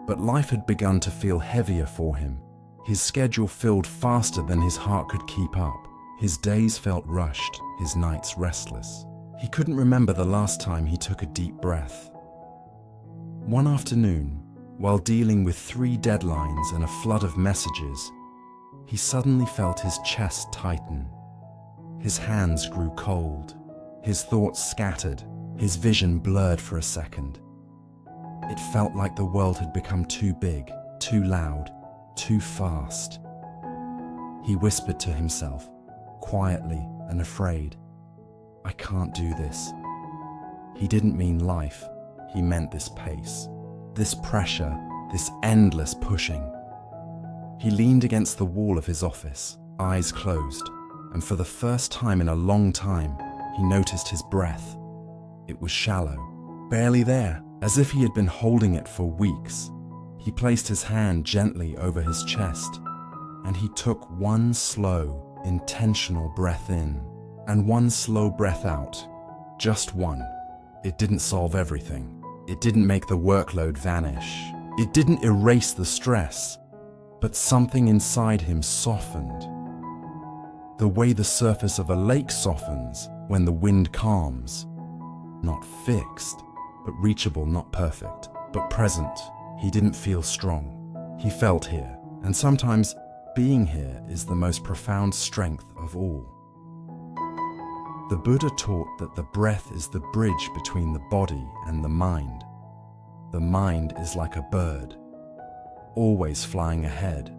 Speaker 1: But life had begun to feel heavier for him. His schedule filled faster than his heart could keep up. His days felt rushed, his nights restless. He couldn't remember the last time he took a deep breath. One afternoon, while dealing with 3 deadlines and a flood of messages, he suddenly felt his chest tighten. His hands grew cold. His thoughts scattered. His vision blurred for a second. It felt like the world had become too big, too loud, too fast. He whispered to himself, quietly and afraid, "I can't do this." He didn't mean life, he meant this pace, this pressure, this endless pushing. He leaned against the wall of his office, eyes closed, and for the first time in a long time, he noticed his breath. It was shallow, barely there, as if he had been holding it for weeks. He placed his hand gently over his chest, and he took one slow, intentional breath in, and one slow breath out. Just one. It didn't solve everything. It didn't make the workload vanish. It didn't erase the stress. But something inside him softened. The way the surface of a lake softens when the wind calms. Not fixed, but reachable, not perfect, but present. He didn't feel strong. He felt here, and sometimes being here is the most profound strength of all. The Buddha taught that the breath is the bridge between the body and the mind. The mind is like a bird, always flying ahead,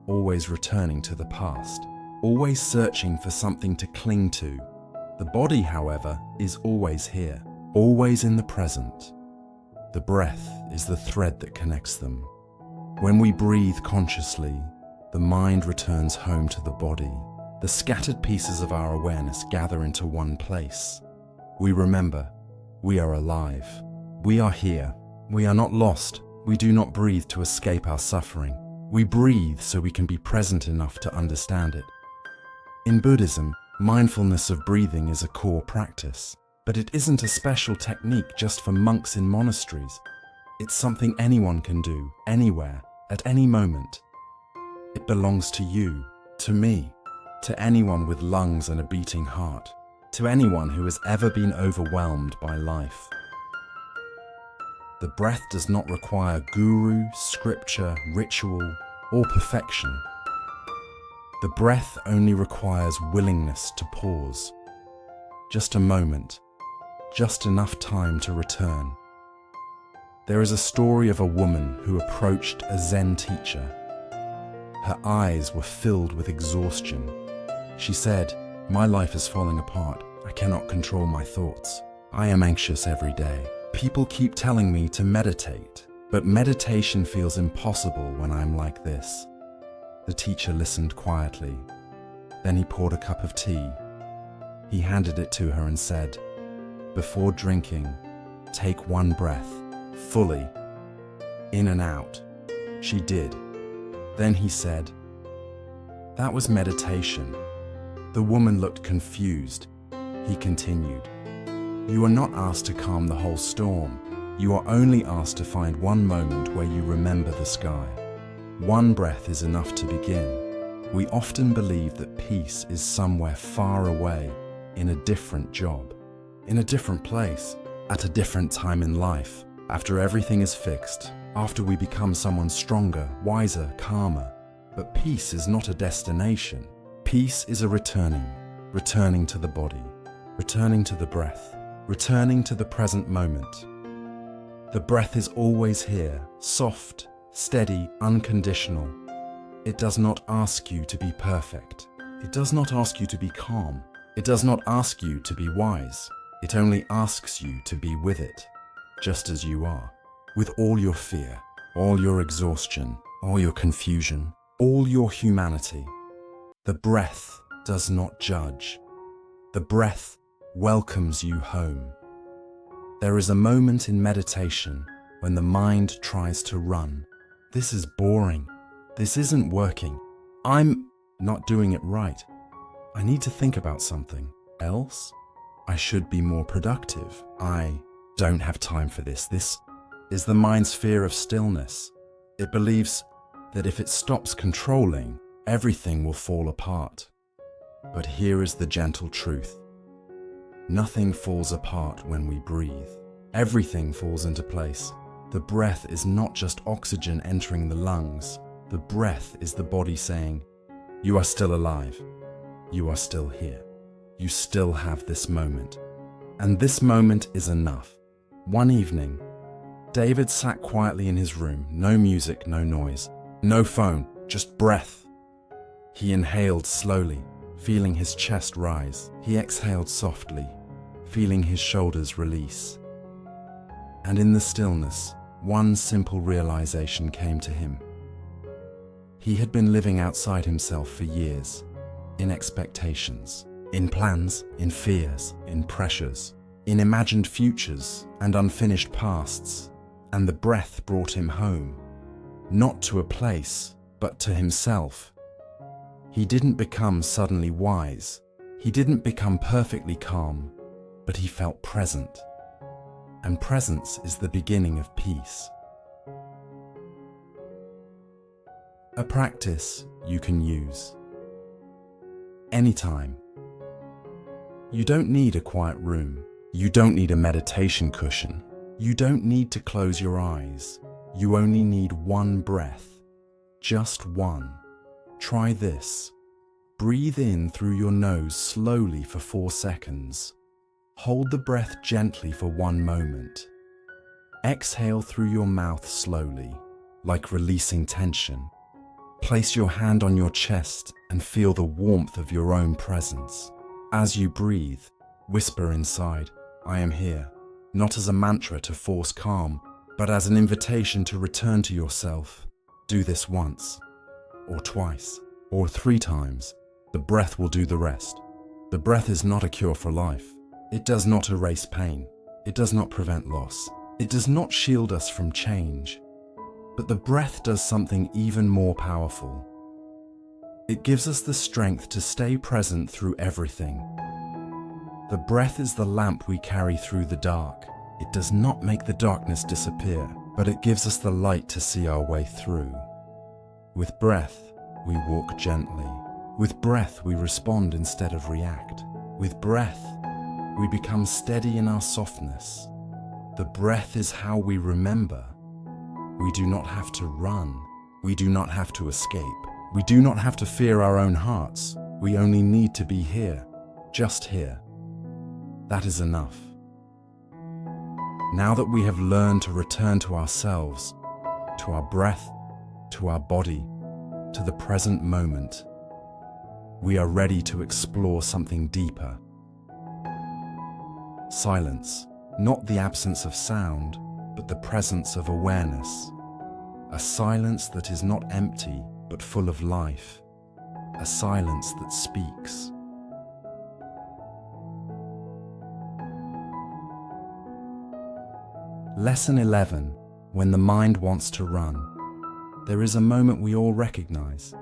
Speaker 1: always returning to the past, always searching for something to cling to. The body, however, is always here, always in the present. The breath is the thread that connects them. When we breathe consciously, the mind returns home to the body. The scattered pieces of our awareness gather into one place. We remember, we are alive. We are here. We are not lost. We do not breathe to escape our suffering. We breathe so we can be present enough to understand it. In Buddhism, mindfulness of breathing is a core practice, but it isn't a special technique just for monks in monasteries. It's something anyone can do, anywhere, at any moment. It belongs to you, to me, to anyone with lungs and a beating heart, to anyone who has ever been overwhelmed by life. The breath does not require guru, scripture, ritual, or perfection. The breath only requires willingness to pause. Just a moment, just enough time to return. There is a story of a woman who approached a Zen teacher. Her eyes were filled with exhaustion. She said, "My life is falling apart. I cannot control my thoughts. I am anxious every day. People keep telling me to meditate, but meditation feels impossible when I'm like this." The teacher listened quietly. Then he poured a cup of tea. He handed it to her and said, "Before drinking, take one breath, fully, in and out." She did. Then he said, "That was meditation." The woman looked confused. He continued, "You are not asked to calm the whole storm. You are only asked to find one moment where you remember the sky. One breath is enough to begin." We often believe that peace is somewhere far away, in a different job, in a different place, at a different time in life, after everything is fixed, after we become someone stronger, wiser, calmer. But peace is not a destination. Peace is a returning to the body, returning to the breath, returning to the present moment. The breath is always here, soft, steady, unconditional. It does not ask you to be perfect. It does not ask you to be calm. It does not ask you to be wise. It only asks you to be with it, just as you are, with all your fear, all your exhaustion, all your confusion, all your humanity. The breath does not judge. The breath welcomes you home. There is a moment in meditation when the mind tries to run. This is boring. This isn't working. I'm not doing it right. I need to think about something else. I should be more productive. I don't have time for this. This is the mind's fear of stillness. It believes that if it stops controlling, everything will fall apart. But here is the gentle truth. Nothing falls apart when we breathe. Everything falls into place. The breath is not just oxygen entering the lungs. The breath is the body saying, "You are still alive. You are still here. You still have this moment." And this moment is enough. One evening, David sat quietly in his room, no music, no noise, no phone, just breath. He inhaled slowly, feeling his chest rise. He exhaled softly, feeling his shoulders release. And in the stillness, one simple realization came to him. He had been living outside himself for years, in expectations, in plans, in fears, in pressures, in imagined futures and unfinished pasts. And the breath brought him home, not to a place, but to himself. He didn't become suddenly wise. He didn't become perfectly calm, but he felt present. And presence is the beginning of peace. A practice you can use anytime. You don't need a quiet room. You don't need a meditation cushion. You don't need to close your eyes. You only need one breath. Just one. Try this. Breathe in through your nose slowly for 4 seconds. Hold the breath gently for 1 moment. Exhale through your mouth slowly, like releasing tension. Place your hand on your chest and feel the warmth of your own presence. As you breathe, whisper inside, "I am here," not as a mantra to force calm, but as an invitation to return to yourself. Do this once, or twice, or 3 times. The breath will do the rest. The breath is not a cure for life. It does not erase pain. It does not prevent loss. It does not shield us from change. But the breath does something even more powerful. It gives us the strength to stay present through everything. The breath is the lamp we carry through the dark. It does not make the darkness disappear, but it gives us the light to see our way through. With breath, we walk gently. With breath, we respond instead of react. With breath, we become steady in our softness. The breath is how we remember. We do not have to run. We do not have to escape. We do not have to fear our own hearts. We only need to be here, just here. That is enough. Now that we have learned to return to ourselves, to our breath, to our body, to the present moment, we are ready to explore something deeper. Silence, not the absence of sound, but the presence of awareness. A silence that is not empty, but full of life. A silence that speaks. Lesson 11. When the mind wants to run. There is a moment we all recognize.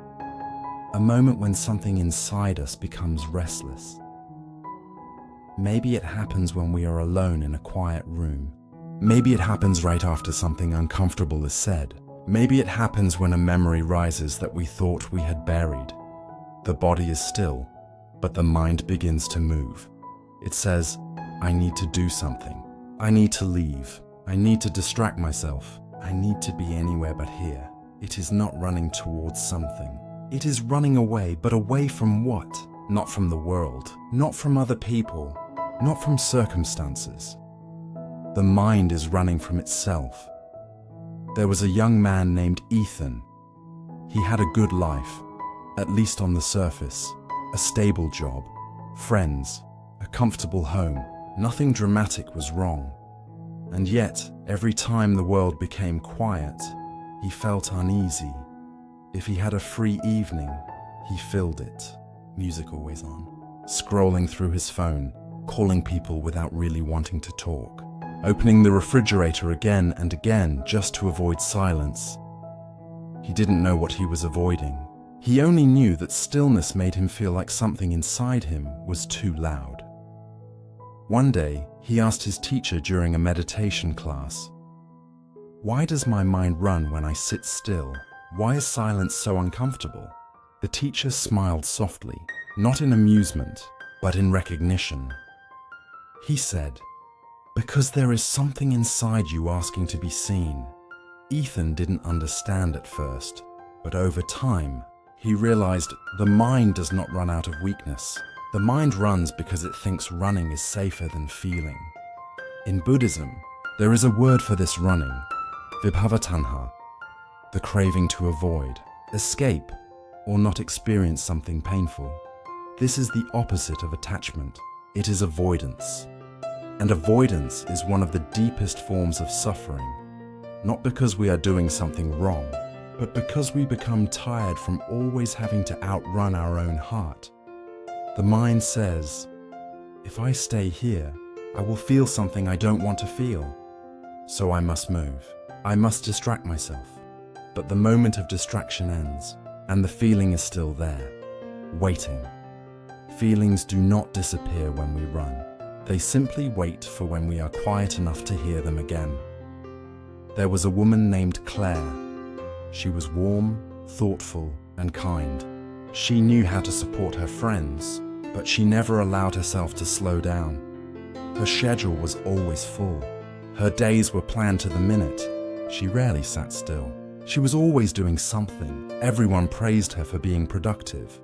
Speaker 1: A moment when something inside us becomes restless. Maybe it happens when we are alone in a quiet room. Maybe it happens right after something uncomfortable is said. Maybe it happens when a memory rises that we thought we had buried. The body is still, but the mind begins to move. It says, "I need to do something. I need to leave. I need to distract myself. I need to be anywhere but here." It is not running towards something. It is running away, but away from what? Not from the world, not from other people, not from circumstances. The mind is running from itself. There was a young man named Ethan. He had a good life, at least on the surface, a stable job, friends, a comfortable home. Nothing dramatic was wrong. And yet, every time the world became quiet, he felt uneasy. If he had a free evening, he filled it. Music always on. Scrolling through his phone, calling people without really wanting to talk. Opening the refrigerator again and again just to avoid silence. He didn't know what he was avoiding. He only knew that stillness made him feel like something inside him was too loud. One day, he asked his teacher during a meditation class, "Why does my mind run when I sit still? Why is silence so uncomfortable?" The teacher smiled softly, not in amusement, but in recognition. He said, "Because there is something inside you asking to be seen." Ethan didn't understand at first, but over time, he realized the mind does not run out of weakness. The mind runs because it thinks running is safer than feeling. In Buddhism, there is a word for this running, vibhavatanha, the craving to avoid, escape, or not experience something painful. This is the opposite of attachment. It is avoidance. And avoidance is one of the deepest forms of suffering, not because we are doing something wrong, but because we become tired from always having to outrun our own heart. The mind says, "If I stay here, I will feel something I don't want to feel. So I must move. I must distract myself." But the moment of distraction ends, and the feeling is still there, waiting. Feelings do not disappear when we run. They simply wait for when we are quiet enough to hear them again. There was a woman named Claire. She was warm, thoughtful, and kind. She knew how to support her friends, but she never allowed herself to slow down. Her schedule was always full. Her days were planned to the minute. She rarely sat still. She was always doing something. Everyone praised her for being productive.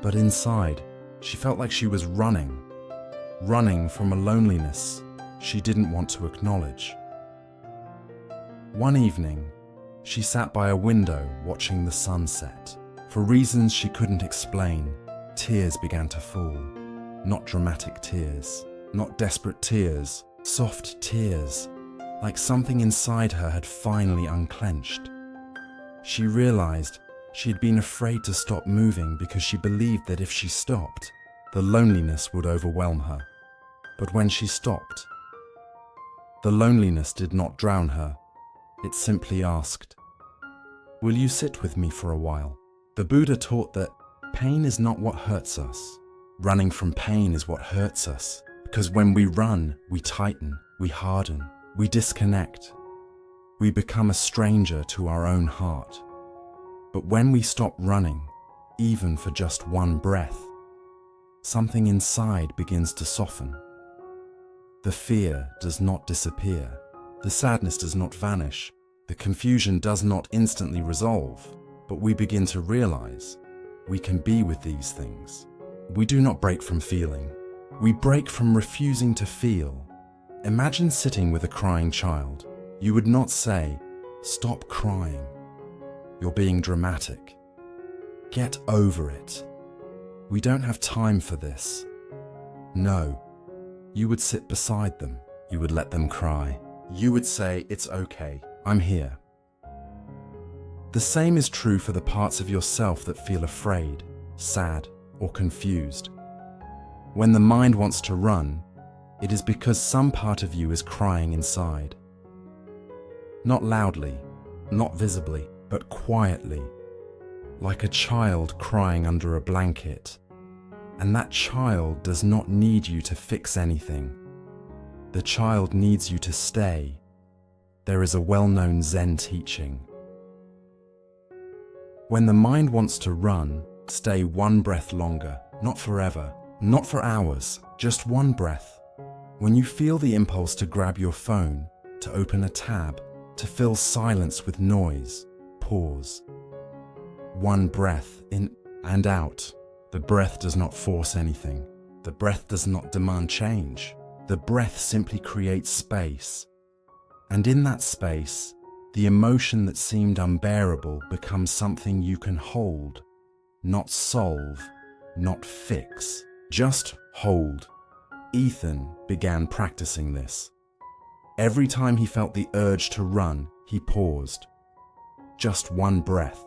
Speaker 1: But inside, she felt like she was running from a loneliness she didn't want to acknowledge. One evening, she sat by a window watching the sunset. For reasons she couldn't explain, tears began to fall. Not dramatic tears, not desperate tears, soft tears, like something inside her had finally unclenched. She realized she had been afraid to stop moving because she believed that if she stopped, the loneliness would overwhelm her. But when she stopped, the loneliness did not drown her. It simply asked, "Will you sit with me for a while?" The Buddha taught that pain is not what hurts us. Running from pain is what hurts us, because when we run, we tighten, we harden, we disconnect. We become a stranger to our own heart. But when we stop running, even for just one breath, something inside begins to soften. The fear does not disappear. The sadness does not vanish. The confusion does not instantly resolve. But we begin to realize we can be with these things. We do not break from feeling. We break from refusing to feel. Imagine sitting with a crying child. You would not say, "Stop crying. You're being dramatic. Get over it. We don't have time for this." No. You would sit beside them. You would let them cry. You would say, "It's okay. I'm here." The same is true for the parts of yourself that feel afraid, sad, or confused. When the mind wants to run, it is because some part of you is crying inside. Not loudly, not visibly, but quietly, like a child crying under a blanket. And that child does not need you to fix anything. The child needs you to stay. There is a well-known Zen teaching. When the mind wants to run, stay one breath longer, not forever, not for hours, just one breath. When you feel the impulse to grab your phone, to open a tab, to fill silence with noise, pause. One breath in and out. The breath does not force anything. The breath does not demand change. The breath simply creates space. And in that space, the emotion that seemed unbearable becomes something you can hold, not solve, not fix, just hold. Ethan began practicing this. Every time he felt the urge to run, he paused. Just one breath.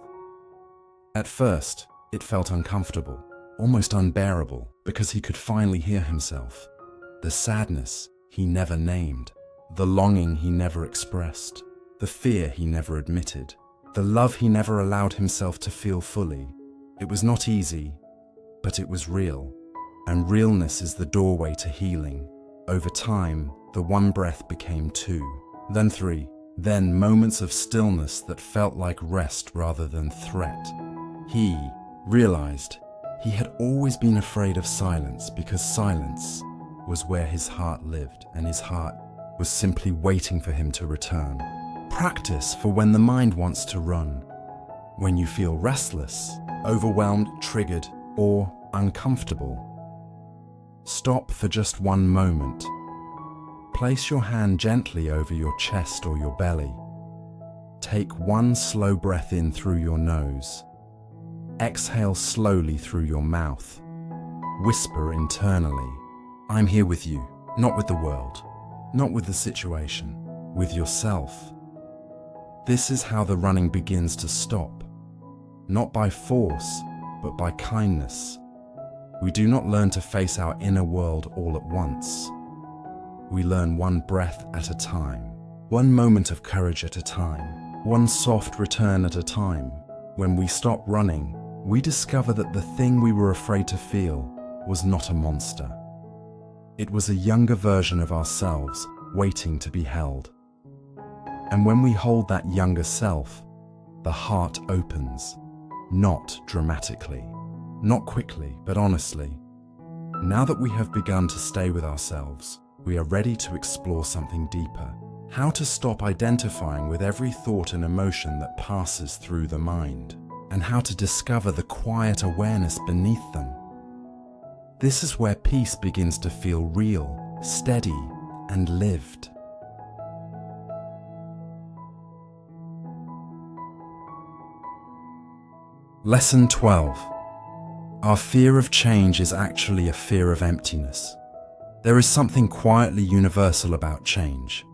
Speaker 1: At first, it felt uncomfortable, almost unbearable, because he could finally hear himself. The sadness he never named, the longing he never expressed, the fear he never admitted, the love he never allowed himself to feel fully. It was not easy, but it was real. And realness is the doorway to healing. Over time, the one breath became two, then three, then moments of stillness that felt like rest rather than threat. He realized he had always been afraid of silence because silence was where his heart lived, and his heart was simply waiting for him to return. Practice for when the mind wants to run. When you feel restless, overwhelmed, triggered, or uncomfortable, stop for just one moment. Place your hand gently over your chest or your belly. Take one slow breath in through your nose. Exhale slowly through your mouth. Whisper internally, "I'm here with you, not with the world, not with the situation, with yourself." This is how the running begins to stop. Not by force, but by kindness. We do not learn to face our inner world all at once. We learn one breath at a time, one moment of courage at a time, one soft return at a time. When we stop running, we discover that the thing we were afraid to feel was not a monster. It was a younger version of ourselves waiting to be held. And when we hold that younger self, the heart opens, not dramatically, not quickly, but honestly. Now that we have begun to stay with ourselves, we are ready to explore something deeper. How to stop identifying with every thought and emotion that passes through the mind, and how to discover the quiet awareness beneath them. This is where peace begins to feel real, steady, and lived. Lesson 12. Our fear of change is actually a fear of emptiness. There is something quietly universal about change.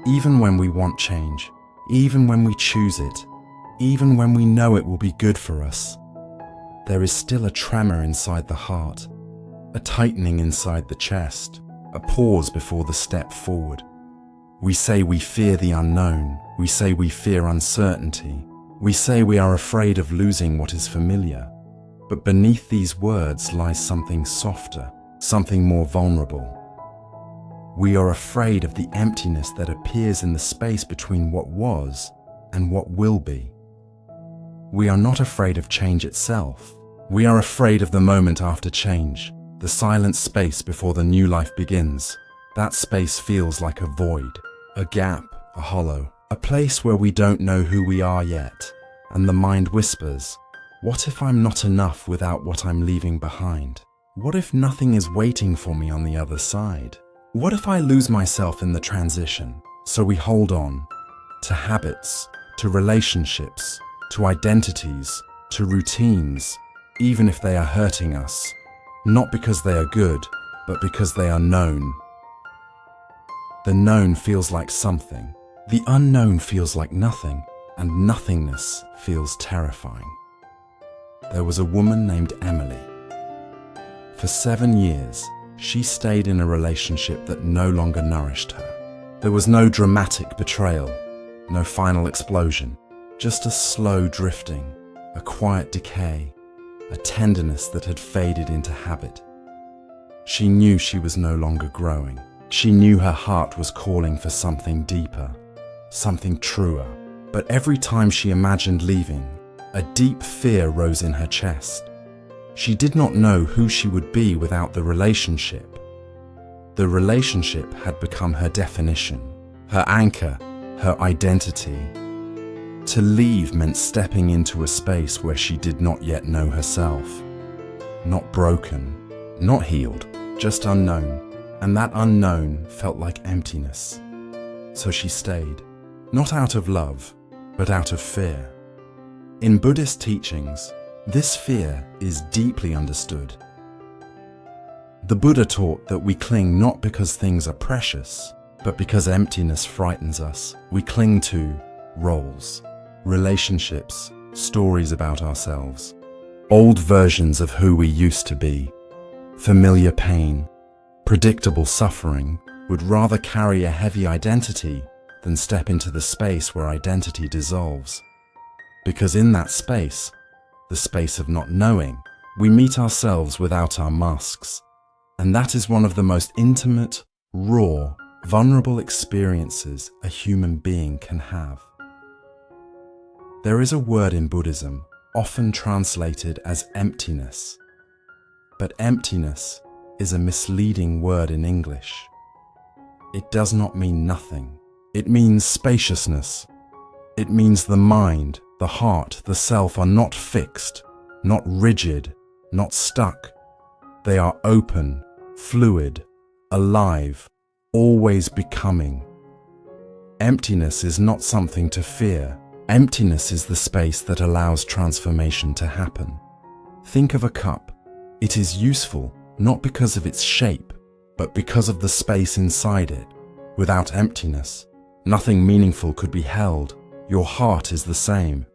Speaker 1: Even when we want change, even when we choose it, even when we know it will be good for us, there is still a tremor inside the heart, a tightening inside the chest, a pause before the step forward. We say we fear the unknown, we say we fear uncertainty, we say we are afraid of losing what is familiar. But beneath these words lies something softer, something more vulnerable. We are afraid of the emptiness that appears in the space between what was and what will be. We are not afraid of change itself. We are afraid of the moment after change, the silent space before the new life begins. That space feels like a void, a gap, a hollow, a place where we don't know who we are yet. And the mind whispers, "What if I'm not enough without what I'm leaving behind? What if nothing is waiting for me on the other side? What if I lose myself in the transition?" So we hold on to habits, to relationships, to identities, to routines, even if they are hurting us, not because they are good, but because they are known. The known feels like something, the unknown feels like nothing, and nothingness feels terrifying. There was a woman named Emily. For 7 years, she stayed in a relationship that no longer nourished her. There was no dramatic betrayal, no final explosion, just a slow drifting, a quiet decay, a tenderness that had faded into habit. She knew she was no longer growing. She knew her heart was calling for something deeper, something truer. But every time she imagined leaving, a deep fear rose in her chest. She did not know who she would be without the relationship. The relationship had become her definition, her anchor, her identity. To leave meant stepping into a space where she did not yet know herself. Not broken, not healed, just unknown. And that unknown felt like emptiness. So she stayed, not out of love, but out of fear. In Buddhist teachings, this fear is deeply understood. The Buddha taught that we cling not because things are precious, but because emptiness frightens us. We cling to roles, relationships, stories about ourselves, old versions of who we used to be. Familiar pain, predictable suffering would rather carry a heavy identity than step into the space where identity dissolves. Because in that space, the space of not knowing, we meet ourselves without our masks. And that is one of the most intimate, raw, vulnerable experiences a human being can have. There is a word in Buddhism, often translated as emptiness. But emptiness is a misleading word in English. It does not mean nothing. It means spaciousness. It means the mind, the heart, the self are not fixed, not rigid, not stuck. They are open, fluid, alive, always becoming. Emptiness is not something to fear. Emptiness is the space that allows transformation to happen. Think of a cup. It is useful not because of its shape, but because of the space inside it. Without emptiness, nothing meaningful could be held. Your heart is the same.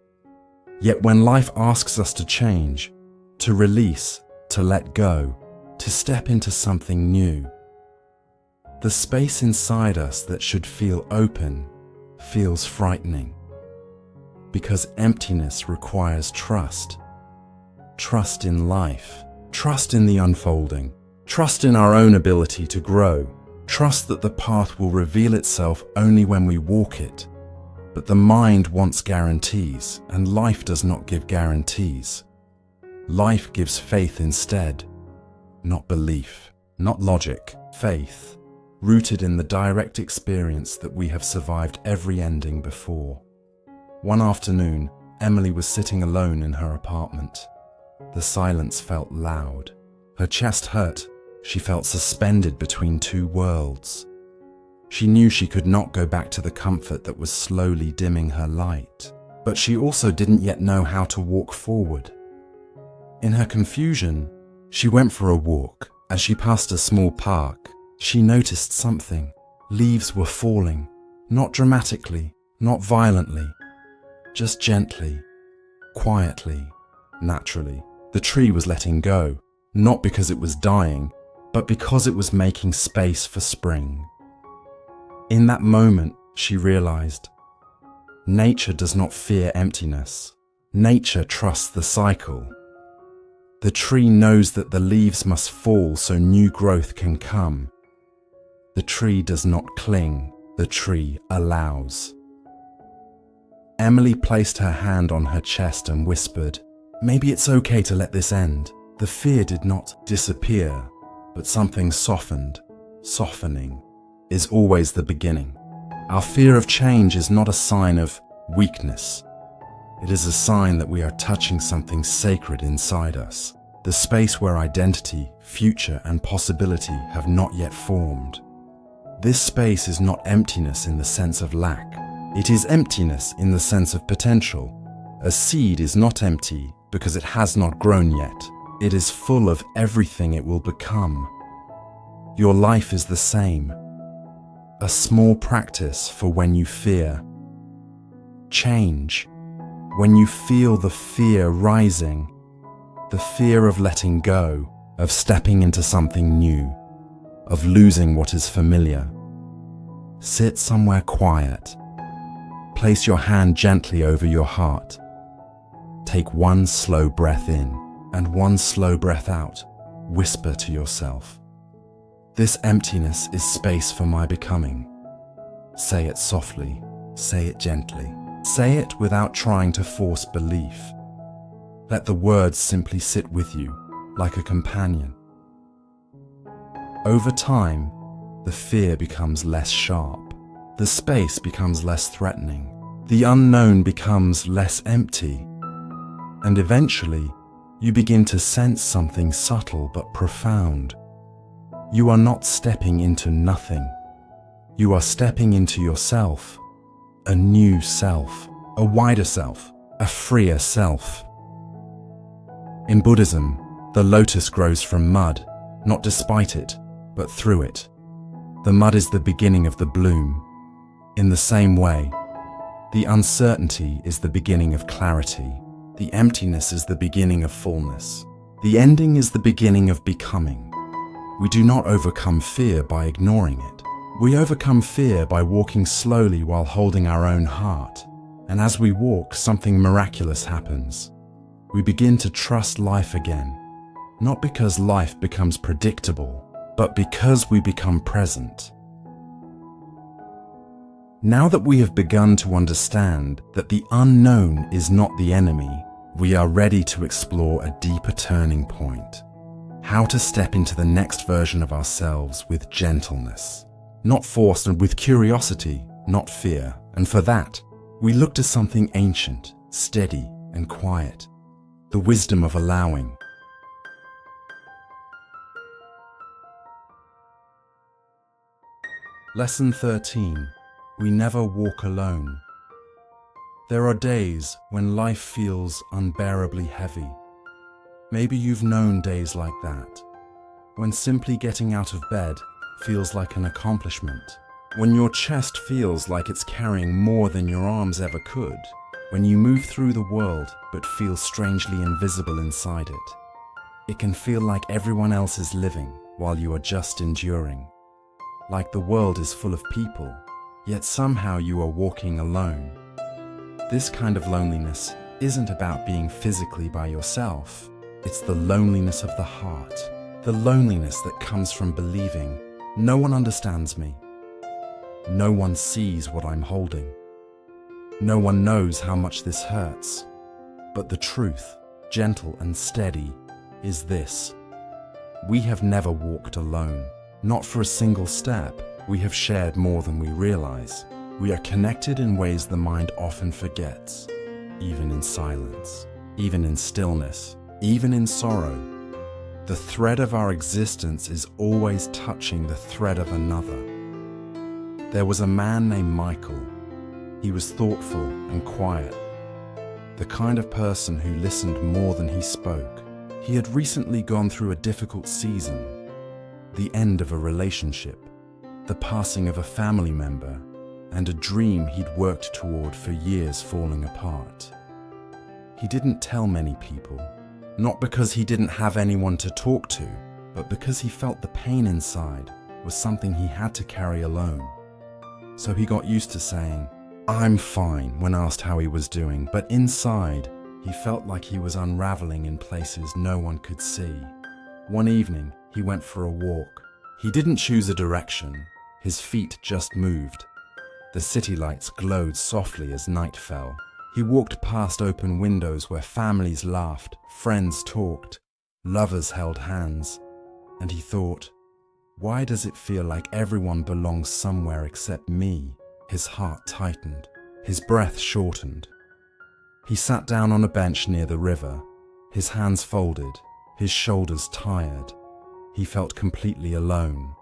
Speaker 1: Yet when life asks us to change, to release, to let go, to step into something new, the space inside us that should feel open feels frightening. Because emptiness requires trust. Trust in life, trust in the unfolding, trust in our own ability to grow, trust that the path will reveal itself only when we walk it. But the mind wants guarantees, and life does not give guarantees. Life gives faith instead, not belief, not logic, faith, rooted in the direct experience that we have survived every ending before. One afternoon, Emily was sitting alone in her apartment. The silence felt loud. Her chest hurt. She felt suspended between two worlds. She knew she could not go back to the comfort that was slowly dimming her light, but she also didn't yet know how to walk forward. In her confusion, she went for a walk. As she passed a small park, she noticed something. Leaves were falling, not dramatically, not violently, just gently, quietly, naturally. The tree was letting go, not because it was dying, but because it was making space for spring. In that moment, she realized, nature does not fear emptiness. Nature trusts the cycle. The tree knows that the leaves must fall so new growth can come. The tree does not cling, the tree allows. Emily placed her hand on her chest and whispered, "Maybe it's okay to let this end." The fear did not disappear, but something softened. Softening is always the beginning. Our fear of change is not a sign of weakness. It is a sign that we are touching something sacred inside us, the space where identity, future, and possibility have not yet formed. This space is not emptiness in the sense of lack. It is emptiness in the sense of potential. A seed is not empty because it has not grown yet. It is full of everything it will become. Your life is the same. A small practice for when you fear. Change. When you feel the fear rising, the fear of letting go, of stepping into something new, of losing what is familiar. Sit somewhere quiet. Place your hand gently over your heart. Take one slow breath in and one slow breath out. Whisper to yourself, "This emptiness is space for my becoming." Say it softly, say it gently. Say it without trying to force belief. Let the words simply sit with you, like a companion. Over time, the fear becomes less sharp. The space becomes less threatening. The unknown becomes less empty. And eventually, you begin to sense something subtle but profound. You are not stepping into nothing. You are stepping into yourself, a new self, a wider self, a freer self. In Buddhism, the lotus grows from mud, not despite it, but through it. The mud is the beginning of the bloom. In the same way, the uncertainty is the beginning of clarity. The emptiness is the beginning of fullness. The ending is the beginning of becoming. We do not overcome fear by ignoring it. We overcome fear by walking slowly while holding our own heart. And as we walk, something miraculous happens. We begin to trust life again, not because life becomes predictable, but because we become present. Now that we have begun to understand that the unknown is not the enemy, we are ready to explore a deeper turning point. How to step into the next version of ourselves with gentleness, not force, and with curiosity, not fear. And for that, we look to something ancient, steady, and quiet, the wisdom of allowing. Lesson 13. We never walk alone. There are days when life feels unbearably heavy. Maybe you've known days like that, when simply getting out of bed feels like an accomplishment, when your chest feels like it's carrying more than your arms ever could, when you move through the world but feel strangely invisible inside it. It can feel like everyone else is living while you are just enduring, like the world is full of people, yet somehow you are walking alone. This kind of loneliness isn't about being physically by yourself. It's the loneliness of the heart, the loneliness that comes from believing no one understands me, no one sees what I'm holding, no one knows how much this hurts. But the truth, gentle and steady, is this: we have never walked alone, not for a single step. We have shared more than we realize. We are connected in ways the mind often forgets, even in silence, even in stillness, even in sorrow. The thread of our existence is always touching the thread of another. There was a man named Michael. He was thoughtful and quiet, the kind of person who listened more than he spoke. He had recently gone through a difficult season, the end of a relationship, the passing of a family member, and a dream he'd worked toward for years falling apart. He didn't tell many people, not because he didn't have anyone to talk to, but because he felt the pain inside was something he had to carry alone. So he got used to saying, "I'm fine," when asked how he was doing, but inside, he felt like he was unraveling in places no one could see. One evening, he went for a walk. He didn't choose a direction. His feet just moved. The city lights glowed softly as night fell. He walked past open windows where families laughed, friends talked, lovers held hands, and he thought, why does it feel like everyone belongs somewhere except me? His heart tightened. His breath shortened. He sat down on a bench near the river, his hands folded, his shoulders tired. He felt completely alone,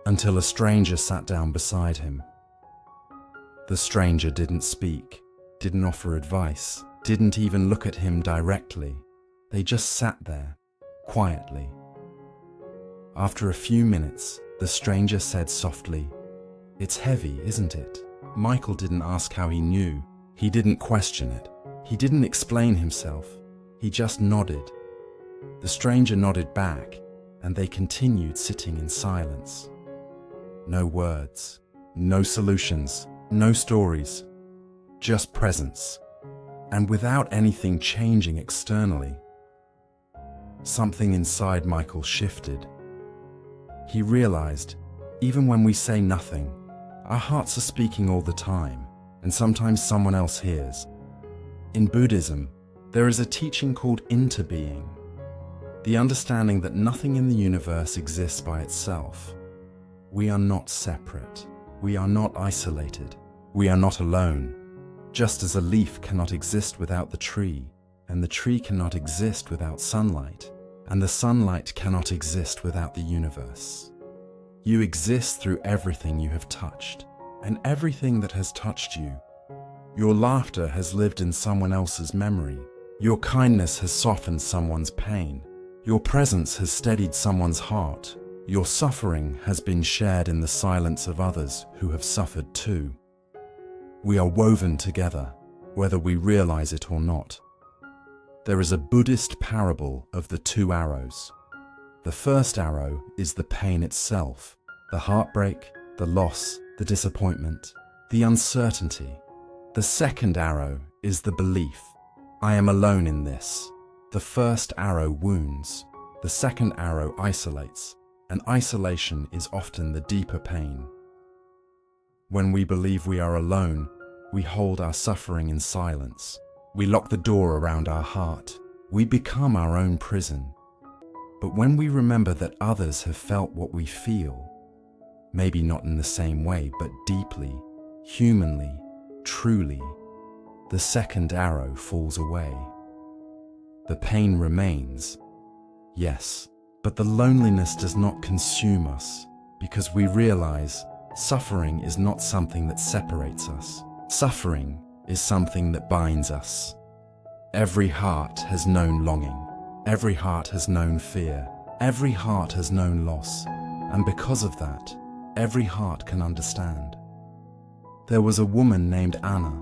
Speaker 1: until a stranger sat down beside him. The stranger didn't speak, didn't offer advice, didn't even look at him directly. They just sat there, quietly. After a few minutes, the stranger said softly, "It's heavy, isn't it?" Michael didn't ask how he knew. He didn't question it. He didn't explain himself. He just nodded. The stranger nodded back, and they continued sitting in silence. No words, no solutions, no stories, just presence. And without anything changing externally, something inside Michael shifted. He realized, even when we say nothing, our hearts are speaking all the time, and sometimes someone else hears. In Buddhism, there is a teaching called interbeing, the understanding that nothing in the universe exists by itself. We are not separate. We are not isolated. We are not alone. Just as a leaf cannot exist without the tree, and the tree cannot exist without sunlight, and the sunlight cannot exist without the universe. You exist through everything you have touched, and everything that has touched you. Your laughter has lived in someone else's memory. Your kindness has softened someone's pain. Your presence has steadied someone's heart. Your suffering has been shared in the silence of others who have suffered too. We are woven together, whether we realize it or not. There is a Buddhist parable of the two arrows. The first arrow is the pain itself, the heartbreak, the loss, the disappointment, the uncertainty. The second arrow is the belief, I am alone in this. The first arrow wounds, the second arrow isolates, and isolation is often the deeper pain. When we believe we are alone, we hold our suffering in silence. We lock the door around our heart. We become our own prison. But when we remember that others have felt what we feel, maybe not in the same way, but deeply, humanly, truly, the second arrow falls away. The pain remains, yes, but the loneliness does not consume us because we realize suffering is not something that separates us. Suffering is something that binds us. Every heart has known longing. Every heart has known fear. Every heart has known loss. And because of that, every heart can understand. There was a woman named Anna.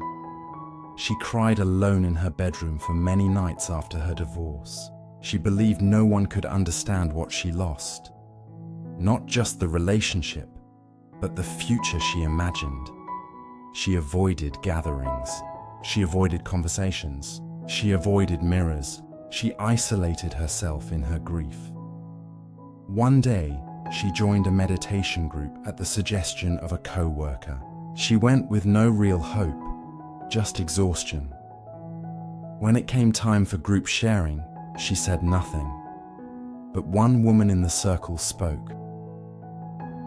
Speaker 1: She cried alone in her bedroom for many nights after her divorce. She believed no one could understand what she lost. Not just the relationship, but the future she imagined. She avoided gatherings. She avoided conversations. She avoided mirrors. She isolated herself in her grief. One day, she joined a meditation group at the suggestion of a co-worker. She went with no real hope, just exhaustion. When it came time for group sharing, she said nothing. But one woman in the circle spoke.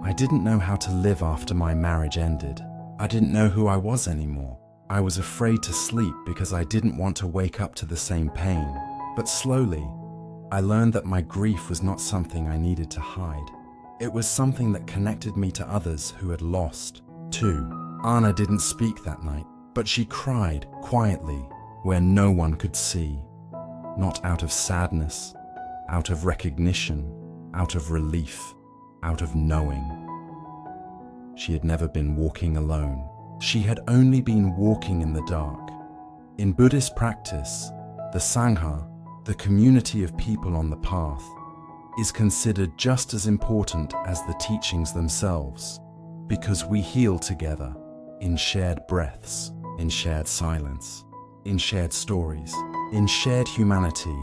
Speaker 1: "I didn't know how to live after my marriage ended. I didn't know who I was anymore. I was afraid to sleep because I didn't want to wake up to the same pain. But slowly, I learned that my grief was not something I needed to hide. It was something that connected me to others who had lost, too." Anna didn't speak that night, but she cried quietly where no one could see. Not out of sadness, out of recognition, out of relief, out of knowing. She had never been walking alone. She had only been walking in the dark. In Buddhist practice, the Sangha, the community of people on the path, is considered just as important as the teachings themselves, because we heal together in shared breaths, in shared silence, in shared stories, in shared humanity.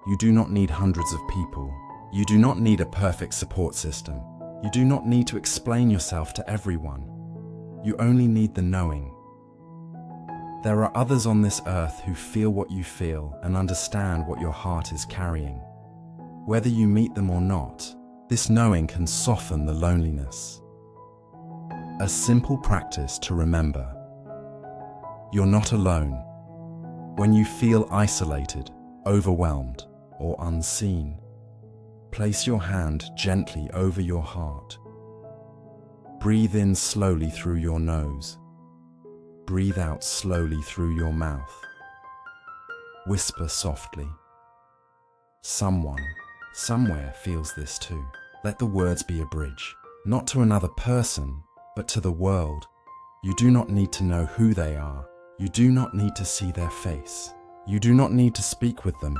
Speaker 1: You do not need hundreds of people. You do not need a perfect support system. You do not need to explain yourself to everyone. You only need the knowing. There are others on this earth who feel what you feel and understand what your heart is carrying. Whether you meet them or not, this knowing can soften the loneliness. A simple practice to remember. You're not alone. When you feel isolated, overwhelmed, or unseen, place your hand gently over your heart. Breathe in slowly through your nose. Breathe out slowly through your mouth. Whisper softly. Someone, somewhere feels this too. Let the words be a bridge, not to another person, but to the world. You do not need to know who they are. You do not need to see their face. You do not need to speak with them.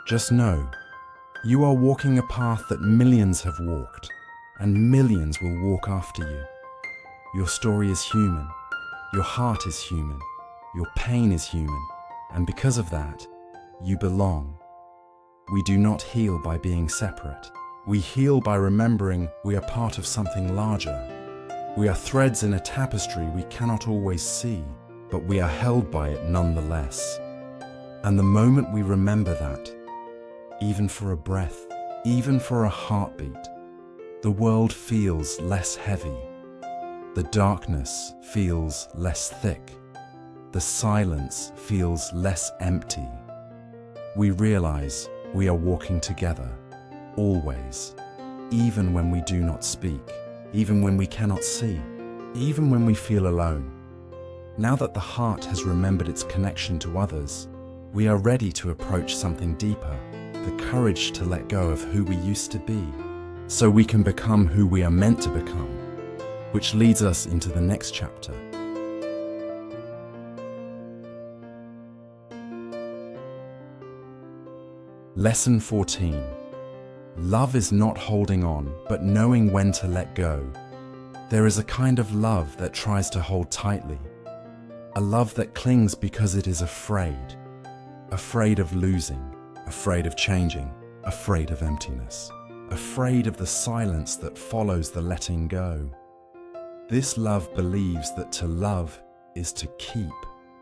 Speaker 1: Just know, you are walking a path that millions have walked, and millions will walk after you. Your story is human. Your heart is human. Your pain is human. And because of that, you belong. We do not heal by being separate. We heal by remembering we are part of something larger. We are threads in a tapestry we cannot always see, but we are held by it nonetheless. And the moment we remember that, even for a breath, even for a heartbeat, the world feels less heavy. The darkness feels less thick. The silence feels less empty. We realize we are walking together, always, even when we do not speak, even when we cannot see, even when we feel alone. Now that the heart has remembered its connection to others, we are ready to approach something deeper, the courage to let go of who we used to be, so we can become who we are meant to become, which leads us into the next chapter. Lesson 14. Love is not holding on, but knowing when to let go. There is a kind of love that tries to hold tightly, a love that clings because it is afraid of losing, afraid of changing, afraid of emptiness, afraid of the silence that follows the letting go. This love believes that to love is to keep,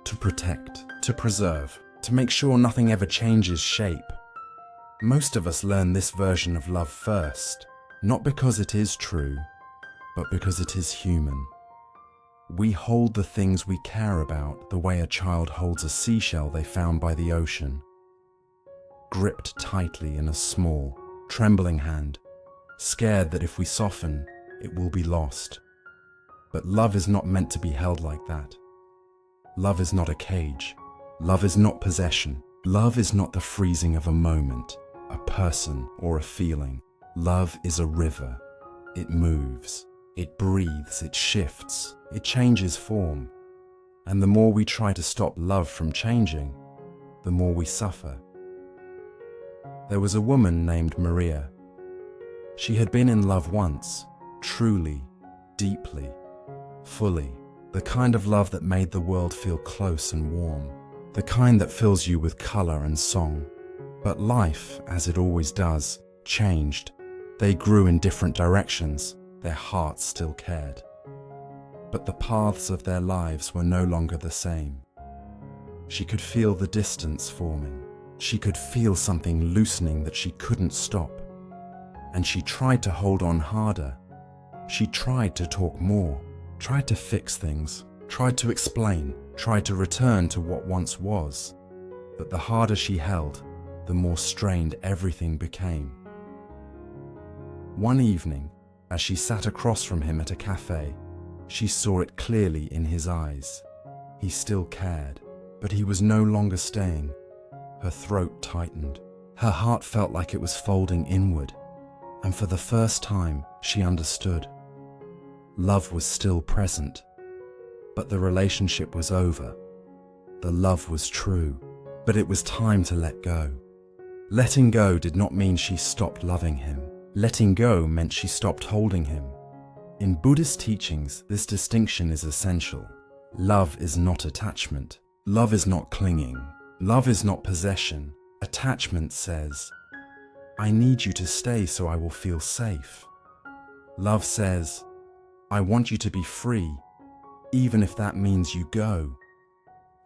Speaker 1: to protect, to preserve, to make sure nothing ever changes shape. Most of us learn this version of love first, not because it is true, but because it is human. We hold the things we care about the way a child holds a seashell they found by the ocean, gripped tightly in a small, trembling hand, scared that if we soften, it will be lost. But love is not meant to be held like that. Love is not a cage. Love is not possession. Love is not the freezing of a moment, a person, or a feeling. Love is a river. It moves. It breathes. It shifts. It changes form. And the more we try to stop love from changing, the more we suffer. There was a woman named Maria. She had been in love once, truly, deeply, fully, the kind of love that made the world feel close and warm, the kind that fills you with color and song. But life, as it always does, changed. They grew in different directions. Their hearts still cared. But the paths of their lives were no longer the same. She could feel the distance forming. She could feel something loosening that she couldn't stop. And she tried to hold on harder. She tried to talk more, tried to fix things, tried to explain, tried to return to what once was. But the harder she held, the more strained everything became. One evening, as she sat across from him at a cafe, she saw it clearly in his eyes. He still cared, but he was no longer staying. Her throat tightened. Her heart felt like it was folding inward. And for the first time, she understood. Love was still present, but the relationship was over. The love was true, but it was time to let go. Letting go did not mean she stopped loving him. Letting go meant she stopped holding him. In Buddhist teachings, this distinction is essential. Love is not attachment. Love is not clinging. Love is not possession. Attachment says, I need you to stay so I will feel safe. Love says, I want you to be free, even if that means you go.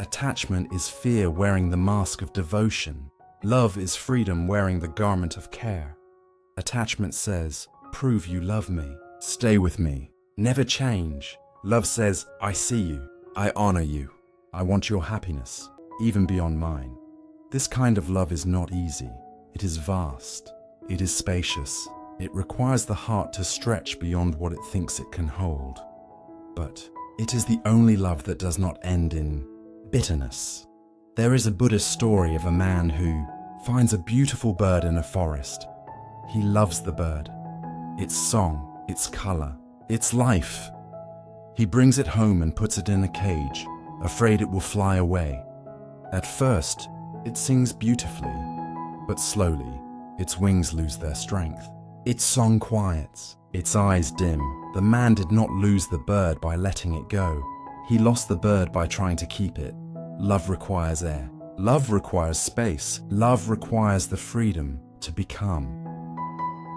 Speaker 1: Attachment is fear wearing the mask of devotion. Love is freedom wearing the garment of care. Attachment says, prove you love me, stay with me, never change. Love says, I see you, I honor you, I want your happiness, even beyond mine. This kind of love is not easy. It is vast. It is spacious. It requires the heart to stretch beyond what it thinks it can hold. But it is the only love that does not end in bitterness. There is a Buddhist story of a man who finds a beautiful bird in a forest. He loves the bird, its song, its color, its life. He brings it home and puts it in a cage, afraid it will fly away. At first, it sings beautifully, but slowly, its wings lose their strength. Its song quiets, its eyes dim. The man did not lose the bird by letting it go. He lost the bird by trying to keep it. Love requires air. Love requires space. Love requires the freedom to become.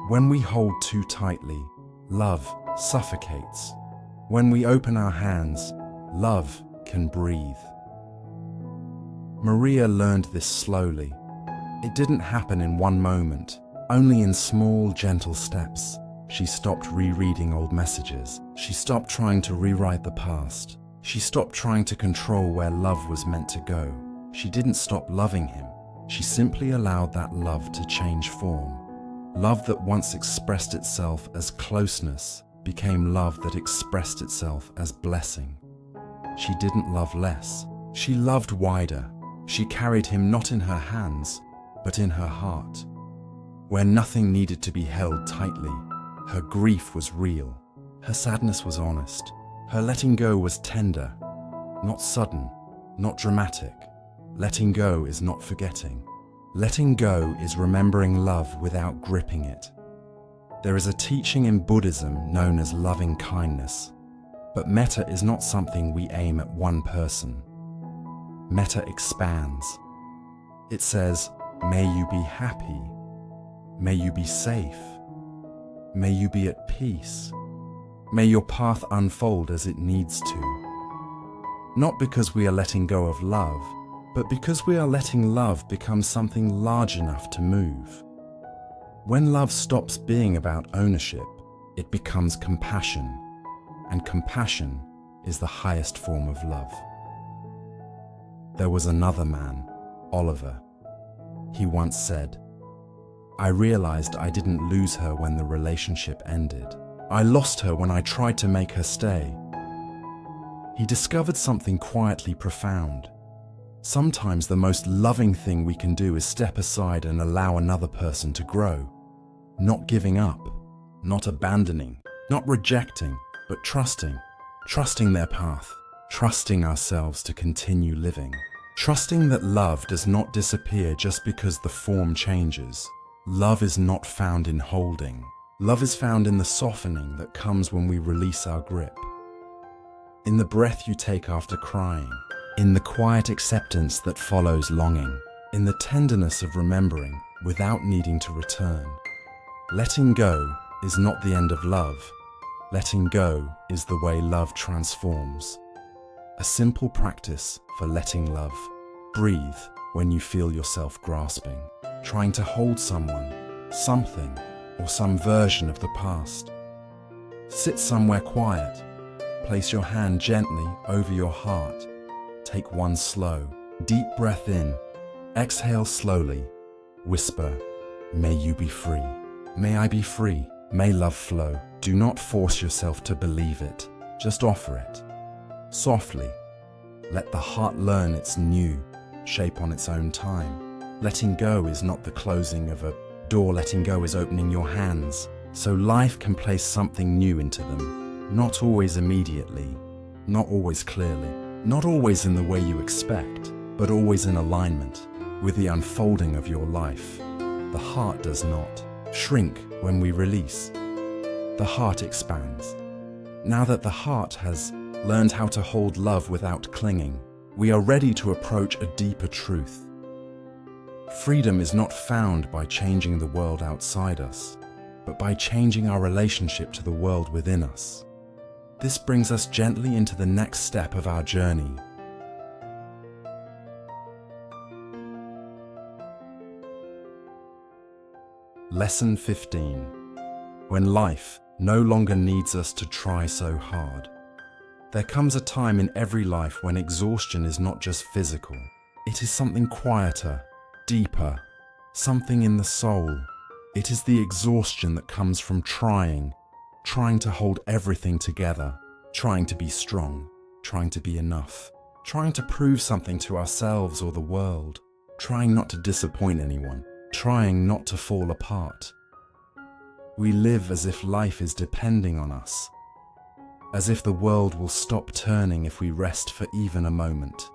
Speaker 1: When we hold too tightly, love suffocates. When we open our hands, love can breathe. Maria learned this slowly. It didn't happen in one moment, only in small, gentle steps. She stopped rereading old messages. She stopped trying to rewrite the past. She stopped trying to control where love was meant to go. She didn't stop loving him. She simply allowed that love to change form. Love that once expressed itself as closeness became love that expressed itself as blessing. She didn't love less. She loved wider. She carried him not in her hands, but in her heart. Where nothing needed to be held tightly, her grief was real. Her sadness was honest. Her letting go was tender, not sudden, not dramatic. Letting go is not forgetting. Letting go is remembering love without gripping it. There is a teaching in Buddhism known as loving kindness, but metta is not something we aim at one person. Metta expands. It says, may you be happy, may you be safe, May you be at peace. May your path unfold as it needs to. Not because we are letting go of love, but because we are letting love become something large enough to move. When love stops being about ownership, it becomes compassion, and compassion is the highest form of love. There was another man, Oliver. He once said, "I realized I didn't lose her when the relationship ended. I lost her when I tried to make her stay." He discovered something quietly profound. Sometimes the most loving thing we can do is step aside and allow another person to grow. Not giving up, not abandoning, not rejecting, but trusting. Trusting their path, trusting ourselves to continue living. Trusting that love does not disappear just because the form changes. Love is not found in holding. Love is found in the softening that comes when we release our grip. In the breath you take after crying, in the quiet acceptance that follows longing, in the tenderness of remembering without needing to return. Letting go is not the end of love. Letting go is the way love transforms. A simple practice for letting love. Breathe when you feel yourself grasping, trying to hold someone, something, or some version of the past. Sit somewhere quiet. Place your hand gently over your heart. Take one slow, deep breath in. Exhale slowly. Whisper, "May you be free. May I be free. May love flow." Do not force yourself to believe it. Just offer it. Softly. Let the heart learn its new shape on its own time. Letting go is not the closing of a door. Letting go is opening your hands, so life can place something new into them. Not always immediately, not always clearly, not always in the way you expect, but always in alignment with the unfolding of your life. The heart does not shrink when we release. The heart expands. Now that the heart has learned how to hold love without clinging, we are ready to approach a deeper truth. Freedom is not found by changing the world outside us, but by changing our relationship to the world within us. This brings us gently into the next step of our journey. Lesson 15. When life no longer needs us to try so hard. There comes a time in every life when exhaustion is not just physical. It is something quieter, deeper, something in the soul. It is the exhaustion that comes from trying to hold everything together, trying to be strong, trying to be enough, trying to prove something to ourselves or the world, trying not to disappoint anyone, trying not to fall apart. We live as if life is depending on us, as if the world will stop turning if we rest for even a moment.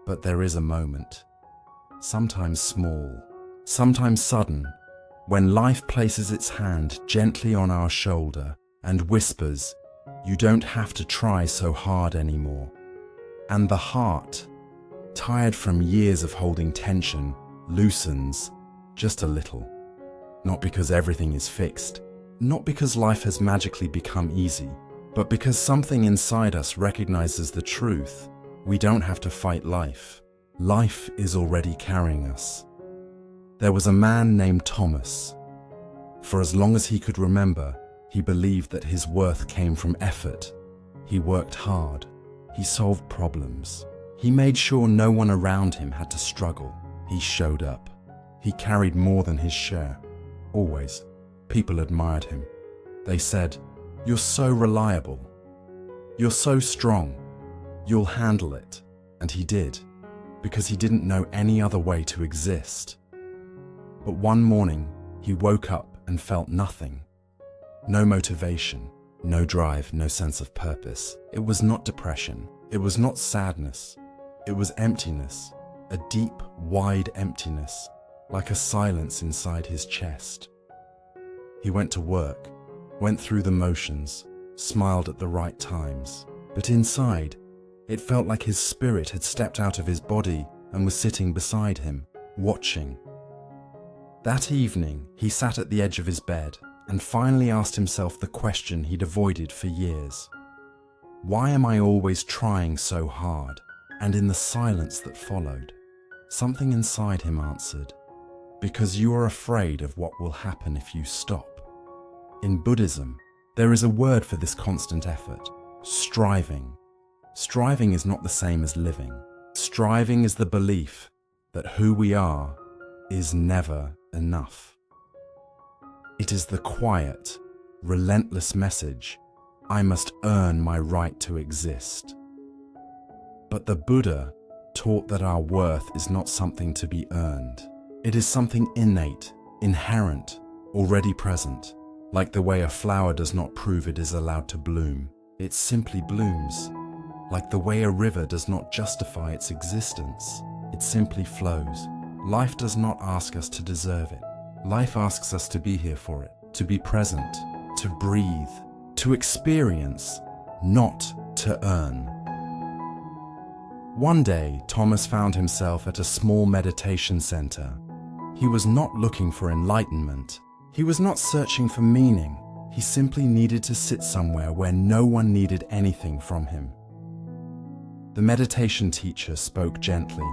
Speaker 1: But there is a moment, sometimes small, sometimes sudden, when life places its hand gently on our shoulder and whispers, "You don't have to try so hard anymore." And the heart, tired from years of holding tension, loosens just a little. Not because everything is fixed, not because life has magically become easy, but because something inside us recognizes the truth. We don't have to fight life. Life is already carrying us. There was a man named Thomas. For as long as he could remember, he believed that his worth came from effort. He worked hard. He solved problems. He made sure no one around him had to struggle. He showed up. He carried more than his share. Always. People admired him. They said, "You're so reliable. You're so strong. You'll handle it." And he did, because he didn't know any other way to exist. But one morning, he woke up and felt nothing. No motivation, no drive, no sense of purpose. It was not depression. It was not sadness. It was emptiness, a deep, wide emptiness, like a silence inside his chest. He went to work, went through the motions, smiled at the right times. But inside, it felt like his spirit had stepped out of his body and was sitting beside him, watching. That evening, he sat at the edge of his bed, and finally asked himself the question he'd avoided for years. Why am I always trying so hard? And in the silence that followed, something inside him answered, because you are afraid of what will happen if you stop. In Buddhism, there is a word for this constant effort: striving. Striving is not the same as living. Striving is the belief that who we are is never enough. It is the quiet, relentless message, I must earn my right to exist. But the Buddha taught that our worth is not something to be earned. It is something innate, inherent, already present. Like the way a flower does not prove it is allowed to bloom, it simply blooms. Like the way a river does not justify its existence, it simply flows. Life does not ask us to deserve it. Life asks us to be here for it, to be present, to breathe, to experience, not to earn. One day, Thomas found himself at a small meditation center. He was not looking for enlightenment. He was not searching for meaning. He simply needed to sit somewhere where no one needed anything from him. The meditation teacher spoke gently.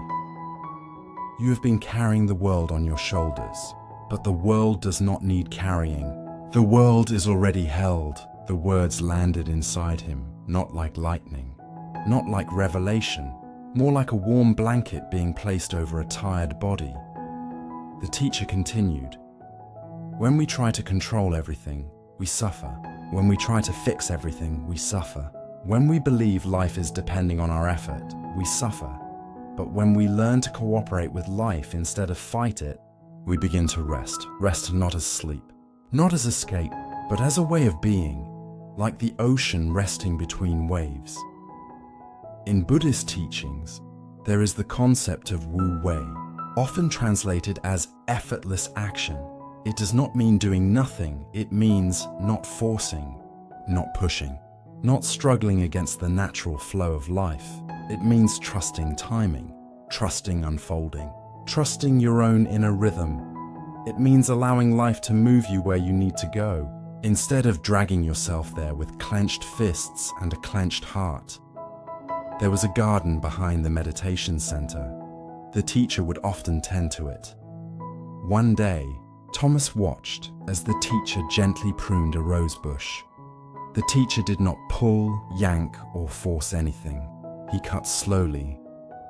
Speaker 1: You have been carrying the world on your shoulders, but the world does not need carrying. The world is already held. The words landed inside him, not like lightning, not like revelation, more like a warm blanket being placed over a tired body. The teacher continued, when we try to control everything, we suffer. When we try to fix everything, we suffer. When we believe life is depending on our effort, we suffer. But when we learn to cooperate with life instead of fight it, we begin to rest. Rest not as sleep, not as escape, but as a way of being, like the ocean resting between waves. In Buddhist teachings, there is the concept of Wu Wei, often translated as effortless action. It does not mean doing nothing, it means not forcing, not pushing, not struggling against the natural flow of life. It means trusting timing, trusting unfolding, trusting your own inner rhythm. It means allowing life to move you where you need to go, instead of dragging yourself there with clenched fists and a clenched heart. There was a garden behind the meditation center. The teacher would often tend to it. One day, Thomas watched as the teacher gently pruned a rose bush. The teacher did not pull, yank, or force anything. He cut slowly,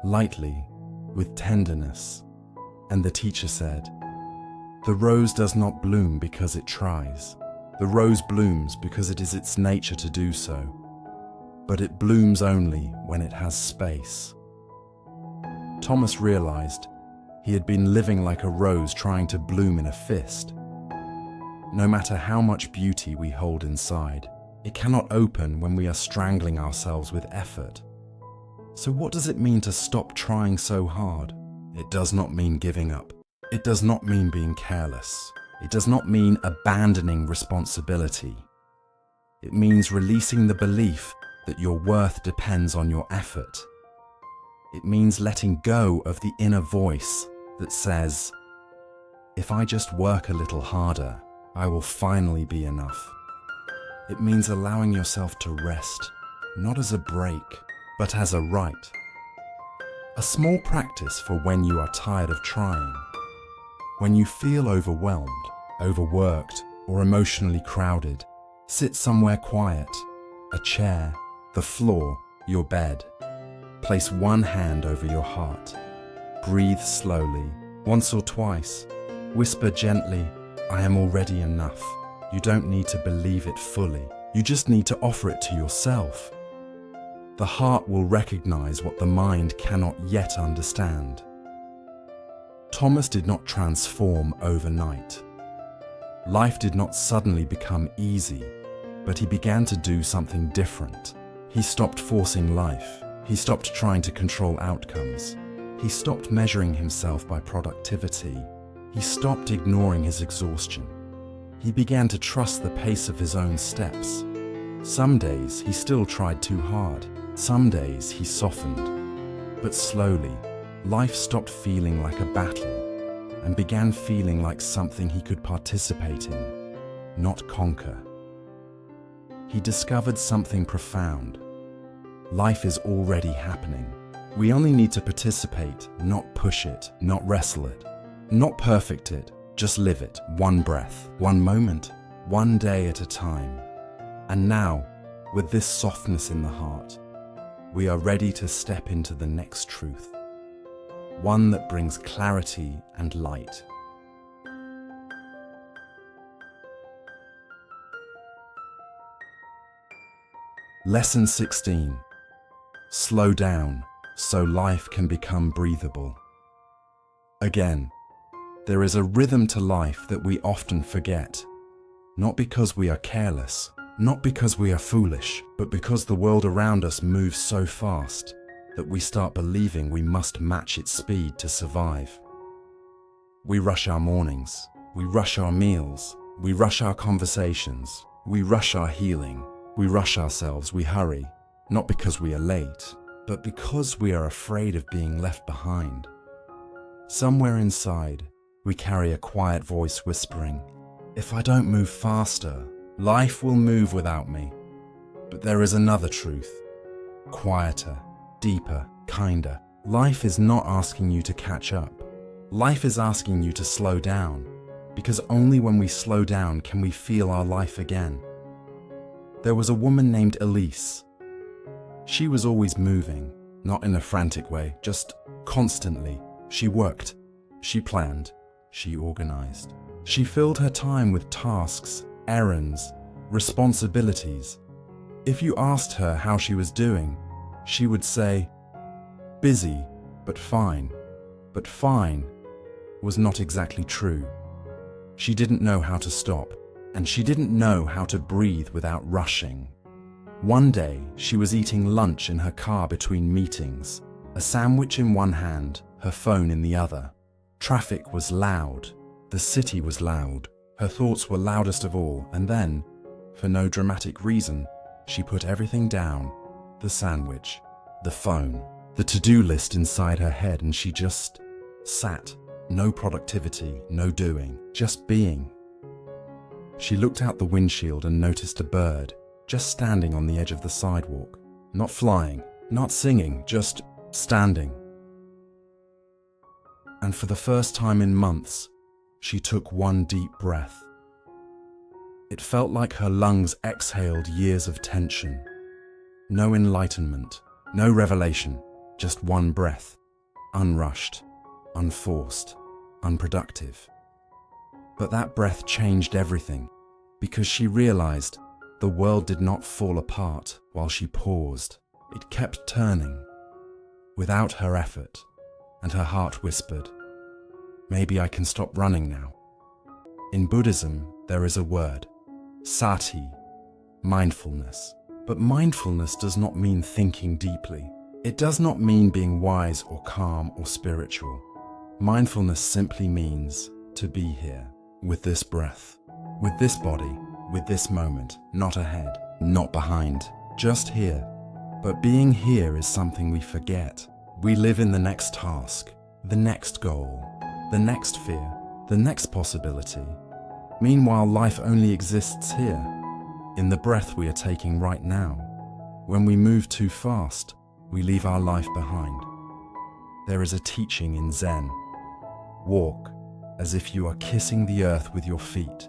Speaker 1: lightly, with tenderness. And the teacher said, "The rose does not bloom because it tries. The rose blooms because it is its nature to do so. But it blooms only when it has space." Thomas realized he had been living like a rose trying to bloom in a fist. No matter how much beauty we hold inside, it cannot open when we are strangling ourselves with effort. So what does it mean to stop trying so hard? It does not mean giving up. It does not mean being careless. It does not mean abandoning responsibility. It means releasing the belief that your worth depends on your effort. It means letting go of the inner voice that says, if I just work a little harder, I will finally be enough. It means allowing yourself to rest, not as a break, but as a right. A small practice for when you are tired of trying. When you feel overwhelmed, overworked, or emotionally crowded, sit somewhere quiet, a chair, the floor, your bed. Place one hand over your heart. Breathe slowly, once or twice. Whisper gently, I am already enough. You don't need to believe it fully. You just need to offer it to yourself. The heart will recognize what the mind cannot yet understand. Thomas did not transform overnight. Life did not suddenly become easy, but he began to do something different. He stopped forcing life. He stopped trying to control outcomes. He stopped measuring himself by productivity. He stopped ignoring his exhaustion. He began to trust the pace of his own steps. Some days he still tried too hard. Some days he softened. But slowly, life stopped feeling like a battle and began feeling like something he could participate in. not conquer. He discovered something profound. Life is already happening. We only need to participate, not push it, not wrestle it, not perfect it, just live it, one breath, one moment, one day at a time. And now, with this softness in the heart, we are ready to step into the next truth, one that brings clarity and light. Lesson 16. Slow down so life can become breathable. Again, there is a rhythm to life that we often forget, not because we are careless, not because we are foolish, but because the world around us moves so fast that we start believing we must match its speed to survive. We rush our mornings, we rush our meals, we rush our conversations, we rush our healing, we rush ourselves, we hurry, not because we are late, but because we are afraid of being left behind. Somewhere inside, we carry a quiet voice whispering, "If I don't move faster, life will move without me." But there is another truth, quieter, deeper, kinder. Life is not asking you to catch up. Life is asking you to slow down, because only when we slow down can we feel our life again. There was a woman named Elise. She was always moving, not in a frantic way, just constantly. She worked, she planned, she organized. She filled her time with tasks, errands, responsibilities. If you asked her how she was doing, she would say, "Busy, but fine." But fine was not exactly true. She didn't know how to stop, and she didn't know how to breathe without rushing. One day, she was eating lunch in her car between meetings, a sandwich in one hand, her phone in the other. Traffic was loud. The city was loud. Her thoughts were loudest of all, and then, for no dramatic reason, she put everything down, the sandwich, the phone, the to-do list inside her head, and she just sat. No productivity, no doing, just being. She looked out the windshield and noticed a bird, just standing on the edge of the sidewalk, not flying, not singing, just standing. And for the first time in months, she took one deep breath. It felt like her lungs exhaled years of tension. No enlightenment, no revelation, just one breath, unrushed, unforced, unproductive. But that breath changed everything, because she realized the world did not fall apart while she paused. It kept turning, without her effort, and her heart whispered, "Maybe I can stop running now." In Buddhism, there is a word, sati, mindfulness. But mindfulness does not mean thinking deeply. It does not mean being wise or calm or spiritual. Mindfulness simply means to be here, with this breath, with this body, with this moment, not ahead, not behind, just here. But being here is something we forget. We live in the next task, the next goal, the next fear, the next possibility. Meanwhile, life only exists here, in the breath we are taking right now. When we move too fast, we leave our life behind. There is a teaching in Zen. Walk as if you are kissing the earth with your feet,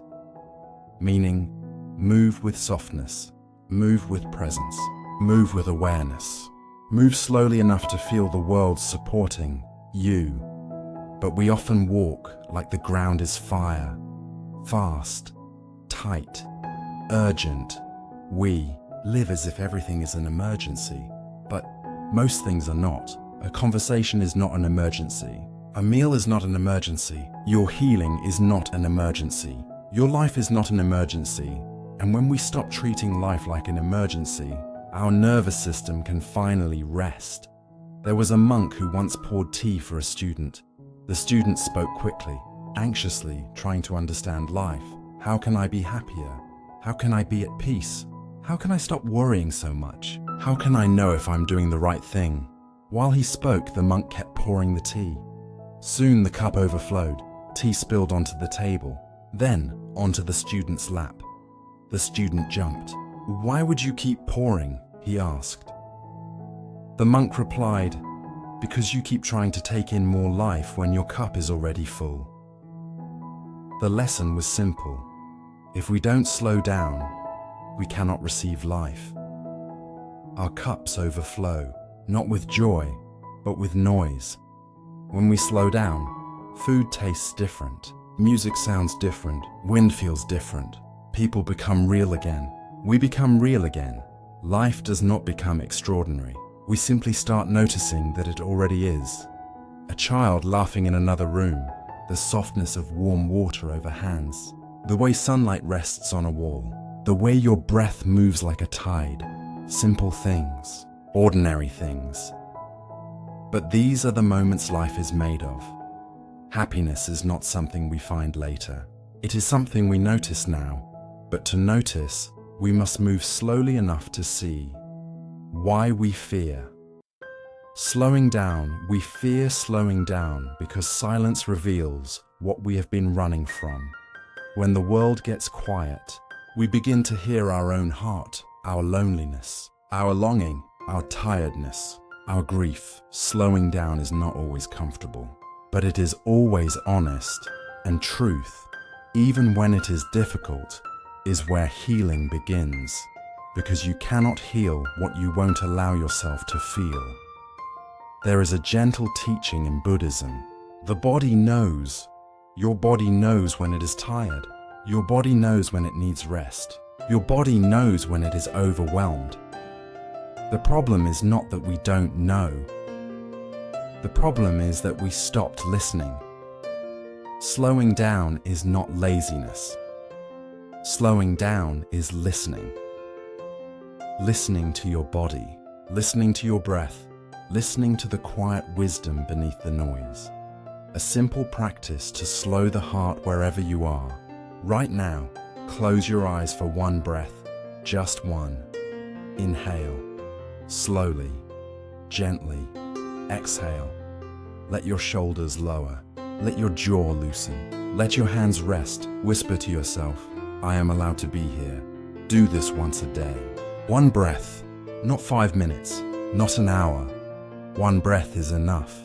Speaker 1: meaning move with softness, move with presence, move with awareness. Move slowly enough to feel the world supporting you. But we often walk like the ground is fire, fast, tight, urgent. We live as if everything is an emergency, but most things are not. A conversation is not an emergency. A meal is not an emergency. Your healing is not an emergency. Your life is not an emergency. And when we stop treating life like an emergency, our nervous system can finally rest. There was a monk who once poured tea for a student. The student spoke quickly, anxiously, trying to understand life. How can I be happier? How can I be at peace? How can I stop worrying so much? How can I know if I'm doing the right thing? While he spoke, the monk kept pouring the tea. Soon the cup overflowed. Tea spilled onto the table. Then, onto the student's lap. The student jumped. "Why would you keep pouring?" he asked. The monk replied, "Because you keep trying to take in more life when your cup is already full." The lesson was simple. If we don't slow down, we cannot receive life. Our cups overflow, not with joy, but with noise. When we slow down, food tastes different, music sounds different, wind feels different. People become real again. We become real again. Life does not become extraordinary. We simply start noticing that it already is. A child laughing in another room, the softness of warm water over hands, the way sunlight rests on a wall, the way your breath moves like a tide. Simple things, ordinary things. But these are the moments life is made of. Happiness is not something we find later. It is something we notice now. But to notice, we must move slowly enough to see why we fear. Slowing down, we fear slowing down because silence reveals what we have been running from. When the world gets quiet, we begin to hear our own heart, our loneliness, our longing, our tiredness, our grief. Slowing down is not always comfortable, but it is always honest, and truth, even when it is difficult, is where healing begins, because you cannot heal what you won't allow yourself to feel. There is a gentle teaching in Buddhism. The body knows. Your body knows when it is tired. Your body knows when it needs rest. Your body knows when it is overwhelmed. The problem is not that we don't know. The problem is that we stopped listening. Slowing down is not laziness. Slowing down is listening. Listening to your body, listening to your breath, listening to the quiet wisdom beneath the noise. A simple practice to slow the heart wherever you are. Right now, close your eyes for one breath, just one. Inhale, slowly, gently. Exhale. Let your shoulders lower. Let your jaw loosen. Let your hands rest. Whisper to yourself, "I am allowed to be here." Do this once a day. One breath, not 5 minutes, not an hour. One breath is enough.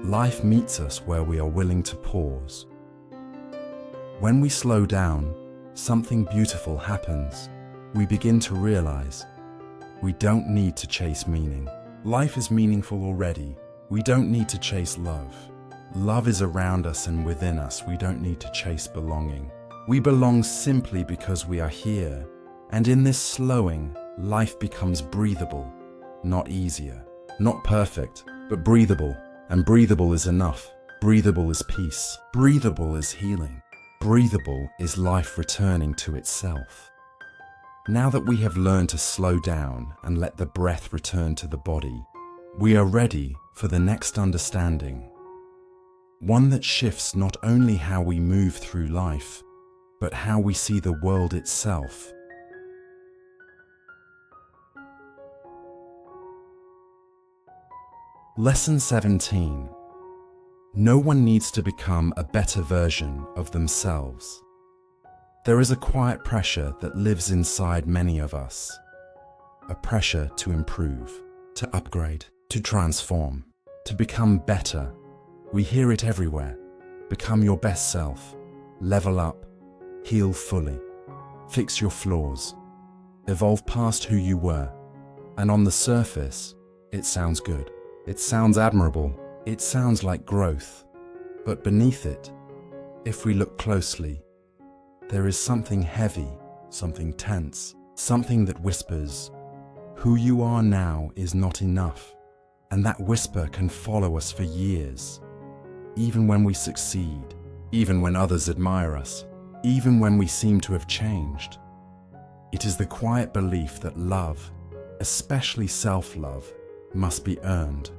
Speaker 1: Life meets us where we are willing to pause. When we slow down, something beautiful happens. We begin to realize we don't need to chase meaning. Life is meaningful already. We don't need to chase love. Love is around us and within us. We don't need to chase belonging. We belong simply because we are here. And in this slowing, life becomes breathable, not easier, not perfect, but breathable. And breathable is enough. Breathable is peace. Breathable is healing. Breathable is life returning to itself. Now that we have learned to slow down and let the breath return to the body, we are ready for the next understanding. One that shifts not only how we move through life, but how we see the world itself. Lesson 17. No one needs to become a better version of themselves. There is a quiet pressure that lives inside many of us. A pressure to improve, to upgrade, to transform, to become better. We hear it everywhere. Become your best self. Level up. Heal fully. Fix your flaws. Evolve past who you were. And on the surface, it sounds good. It sounds admirable. It sounds like growth. But beneath it, if we look closely, there is something heavy, something tense, something that whispers, "Who you are now is not enough." And that whisper can follow us for years. Even when we succeed, even when others admire us, even when we seem to have changed. It is the quiet belief that love, especially self-love, must be earned.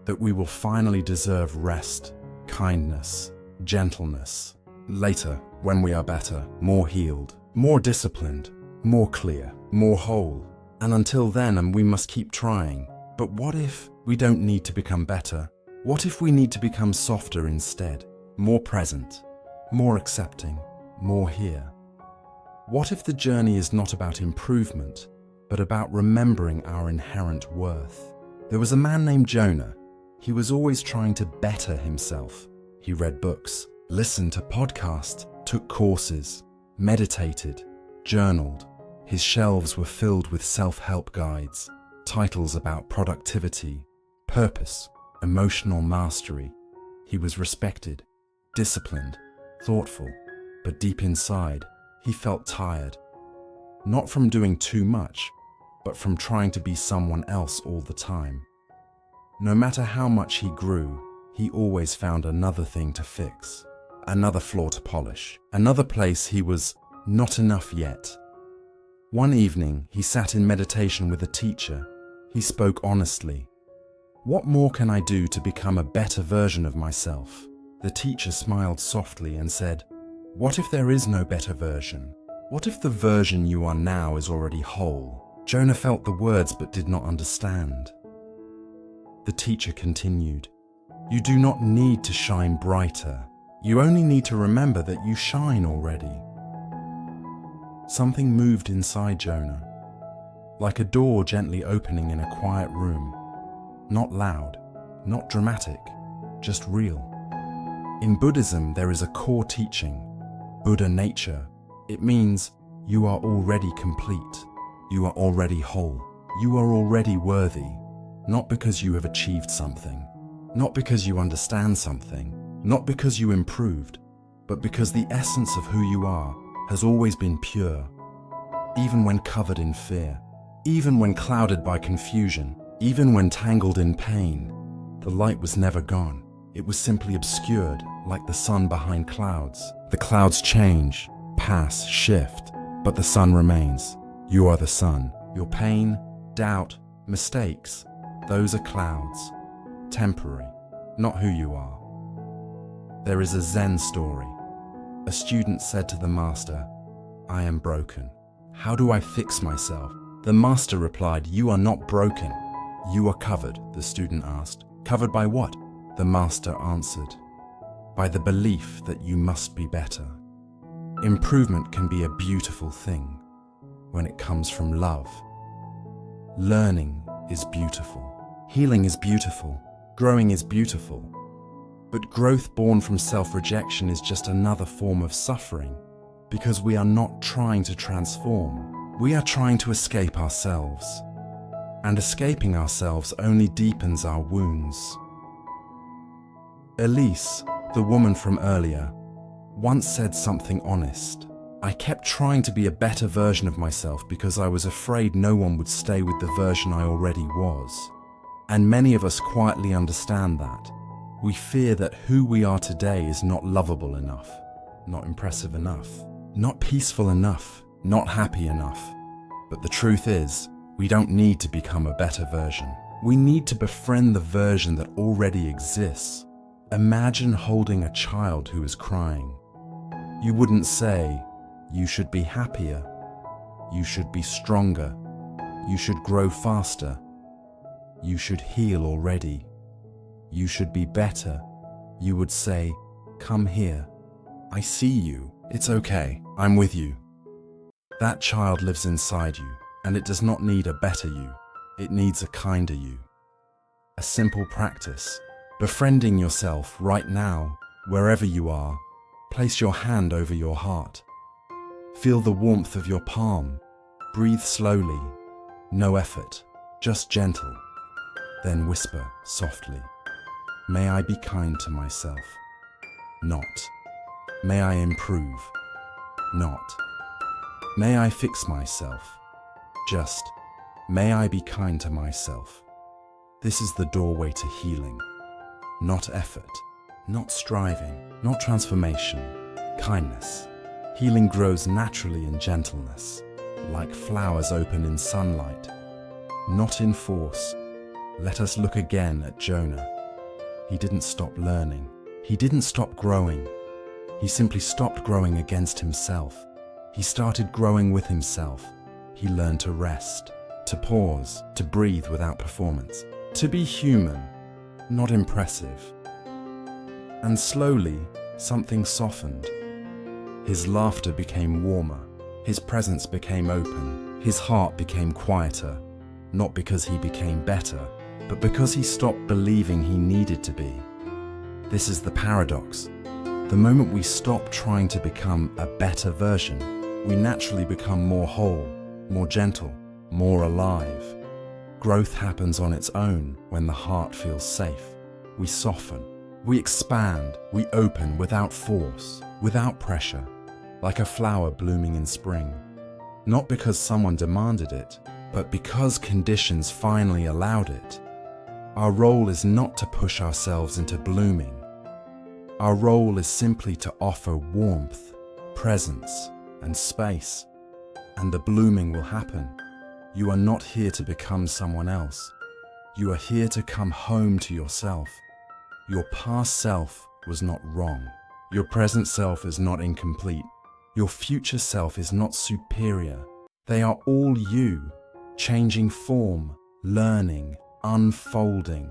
Speaker 1: That we will finally deserve rest, kindness, gentleness. Later, when we are better, more healed, more disciplined, more clear, more whole. And until then, we must keep trying. But what if we don't need to become better? What if we need to become softer instead? More present, more accepting, more here? What if the journey is not about improvement, but about remembering our inherent worth? There was a man named Jonah. He was always trying to better himself. He read books, listened to podcasts, took courses, meditated, journaled. His shelves were filled with self-help guides, titles about productivity, purpose, emotional mastery. He was respected, disciplined, thoughtful, but deep inside, he felt tired. Not from doing too much, but from trying to be someone else all the time. No matter how much he grew, he always found another thing to fix, another flaw to polish, another place he was not enough yet. One evening, he sat in meditation with a teacher. He spoke honestly. "What more can I do to become a better version of myself?" The teacher smiled softly and said, "What if there is no better version? What if the version you are now is already whole?" Jonah felt the words but did not understand. The teacher continued, "You do not need to shine brighter. You only need to remember that you shine already." Something moved inside Jonah, like a door gently opening in a quiet room. Not loud, not dramatic, just real. In Buddhism, there is a core teaching, Buddha nature. It means you are already complete. You are already whole. You are already worthy, not because you have achieved something, not because you understand something, not because you improved, but because the essence of who you are has always been pure, even when covered in fear, even when clouded by confusion, even when tangled in pain. The light was never gone. It was simply obscured, like the sun behind clouds. The clouds change, pass, shift, but the sun remains. You are the sun. Your pain, doubt, mistakes, those are clouds, temporary, not who you are. There is a Zen story. A student said to the master, "I am broken. How do I fix myself?" The master replied, "You are not broken. You are covered," the student asked. "Covered by what?" The master answered, "By the belief that you must be better." Improvement can be a beautiful thing when it comes from love. Learning is beautiful. Healing is beautiful. Growing is beautiful. But growth born from self-rejection is just another form of suffering, because we are not trying to transform. We are trying to escape ourselves. And escaping ourselves only deepens our wounds. Elise, the woman from earlier, once said something honest. "I kept trying to be a better version of myself because I was afraid no one would stay with the version I already was." And many of us quietly understand that. We fear that who we are today is not lovable enough, not impressive enough, not peaceful enough, not happy enough. But the truth is, we don't need to become a better version. We need to befriend the version that already exists. Imagine holding a child who is crying. You wouldn't say, "You should be happier. You should be stronger. You should grow faster. You should heal already. You should be better." You would say, "Come here. I see you. It's okay. I'm with you." That child lives inside you, and it does not need a better you. It needs a kinder you. A simple practice. Befriending yourself right now, wherever you are. Place your hand over your heart. Feel the warmth of your palm. Breathe slowly. No effort, just gentle. Then whisper softly, "May I be kind to myself." Not, "May I improve." Not, "May I fix myself." Just, "May I be kind to myself." This is the doorway to healing. Not effort, not striving, not transformation. Kindness. Healing grows naturally in gentleness, like flowers open in sunlight, not in force. Let us look again at Jonah. He didn't stop learning. He didn't stop growing. He simply stopped growing against himself. He started growing with himself. He learned to rest, to pause, to breathe without performance, to be human, not impressive. And slowly, something softened. His laughter became warmer. His presence became open. His heart became quieter, not because he became better, but because he stopped believing he needed to be. This is the paradox. The moment we stop trying to become a better version, we naturally become more whole, more gentle, more alive. Growth happens on its own when the heart feels safe. We soften, we expand, we open without force, without pressure, like a flower blooming in spring. Not because someone demanded it, but because conditions finally allowed it. Our role is not to push ourselves into blooming. Our role is simply to offer warmth, presence, and space, and the blooming will happen. You are not here to become someone else. You are here to come home to yourself. Your past self was not wrong. Your present self is not incomplete. Your future self is not superior. They are all you, changing form, learning, unfolding.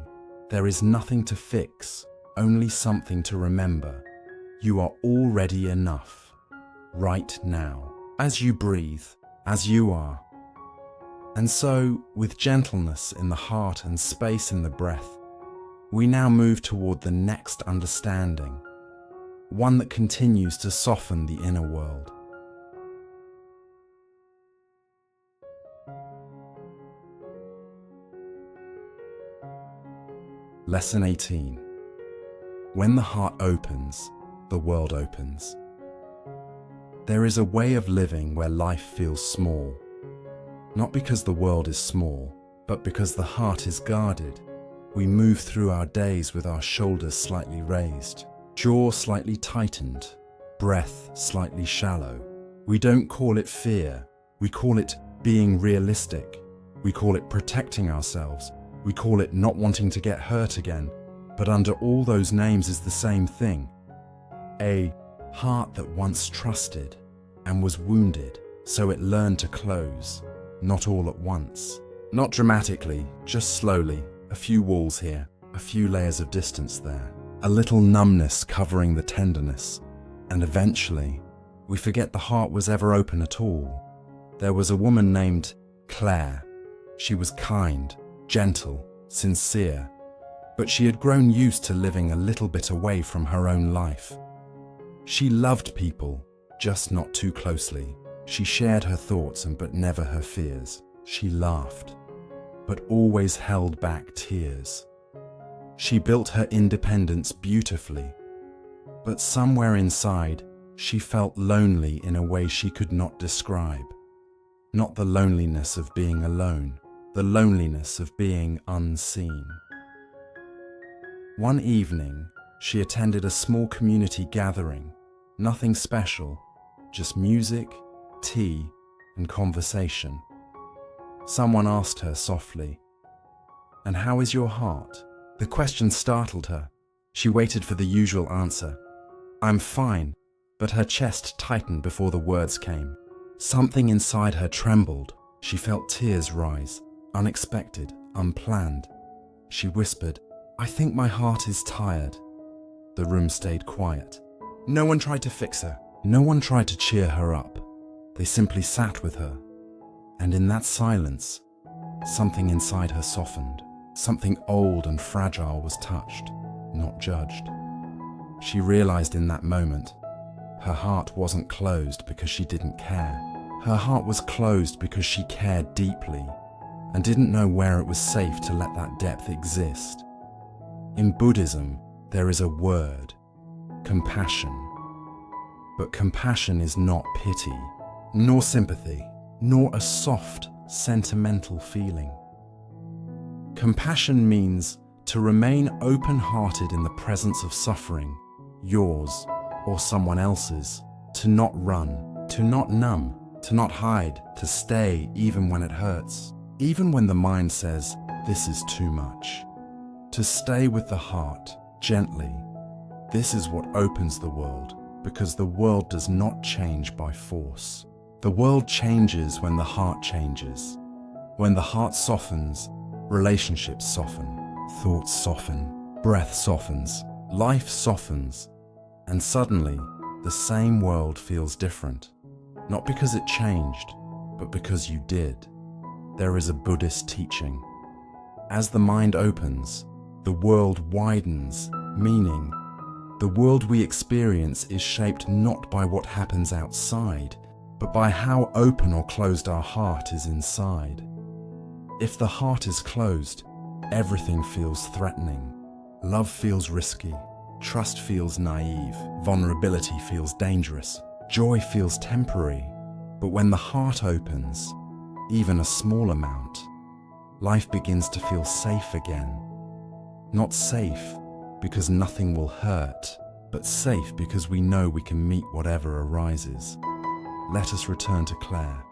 Speaker 1: There is nothing to fix, only something to remember. You are already enough, right now, as you breathe, as you are. And so, with gentleness in the heart and space in the breath, we now move toward the next understanding, one that continues to soften the inner world. Lesson 18. When the heart opens, the world opens. There is a way of living where life feels small. Not because the world is small, but because the heart is guarded. We move through our days with our shoulders slightly raised, jaw slightly tightened, breath slightly shallow. We don't call it fear. We call it being realistic. We call it protecting ourselves. We call it not wanting to get hurt again. But under all those names is the same thing. A heart that once trusted and was wounded, so it learned to close. Not all at once. Not dramatically, just slowly. A few walls here, a few layers of distance there. A little numbness covering the tenderness. And eventually, we forget the heart was ever open at all. There was a woman named Claire. She was kind, gentle, sincere. But she had grown used to living a little bit away from her own life. She loved people, just not too closely. She shared her thoughts but never her fears. She laughed, but always held back tears. She built her independence beautifully, but somewhere inside, she felt lonely in a way she could not describe. Not the loneliness of being alone, the loneliness of being unseen. One evening, she attended a small community gathering. Nothing special, just music, tea, and conversation. Someone asked her softly, "And how is your heart?" The question startled her. She waited for the usual answer, "I'm fine," but her chest tightened before the words came. Something inside her trembled. She felt tears rise, unexpected, unplanned. She whispered, "I think my heart is tired." The room stayed quiet. No one tried to fix her. No one tried to cheer her up. They simply sat with her. And in that silence, something inside her softened. Something old and fragile was touched, not judged. She realized in that moment, her heart wasn't closed because she didn't care. Her heart was closed because she cared deeply and didn't know where it was safe to let that depth exist. In Buddhism, there is a word, compassion. But compassion is not pity, nor sympathy, nor a soft, sentimental feeling. Compassion means to remain open-hearted in the presence of suffering, yours or someone else's, to not run, to not numb, to not hide, to stay even when it hurts, even when the mind says, "This is too much." To stay with the heart, gently. This is what opens the world, because the world does not change by force. The world changes when the heart changes. When the heart softens, relationships soften, thoughts soften, breath softens, life softens, and suddenly the same world feels different. Not because it changed, but because you did. There is a Buddhist teaching. As the mind opens, the world widens, meaning the world we experience is shaped not by what happens outside, but by how open or closed our heart is inside. If the heart is closed, everything feels threatening. Love feels risky, trust feels naive, vulnerability feels dangerous, joy feels temporary. But when the heart opens, even a small amount, life begins to feel safe again. Not safe because nothing will hurt, but safe because we know we can meet whatever arises. Let us return to Claire.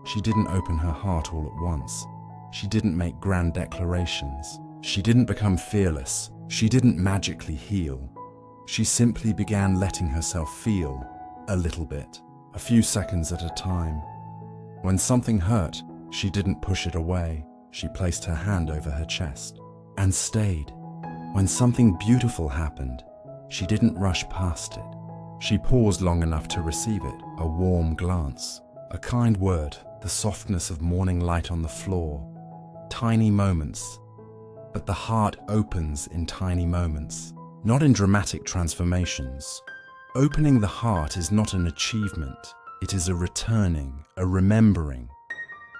Speaker 1: She didn't open her heart all at once. She didn't make grand declarations. She didn't become fearless. She didn't magically heal. She simply began letting herself feel a little bit, a few seconds at a time. When something hurt, she didn't push it away. She placed her hand over her chest and stayed. When something beautiful happened, she didn't rush past it. She paused long enough to receive it, a warm glance, a kind word, the softness of morning light on the floor. Tiny moments, but the heart opens in tiny moments, not in dramatic transformations. Opening the heart is not an achievement, it is a returning, a remembering.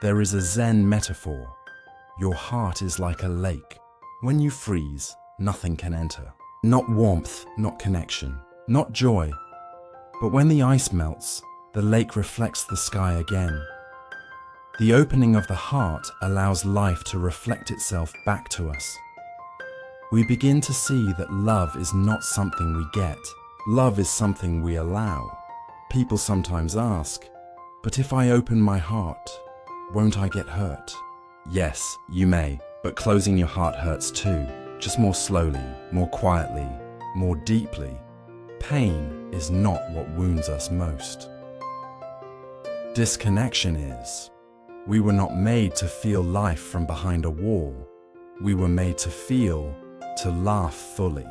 Speaker 1: There is a Zen metaphor. Your heart is like a lake. When you freeze, nothing can enter. Not warmth, not connection, not joy. But when the ice melts, the lake reflects the sky again. The opening of the heart allows life to reflect itself back to us. We begin to see that love is not something we get. Love is something we allow. People sometimes ask, but if I open my heart, won't I get hurt? Yes, you may, but closing your heart hurts too, just more slowly, more quietly, more deeply. Pain is not what wounds us most. Disconnection is. We were not made to feel life from behind a wall. We were made to feel, to laugh fully,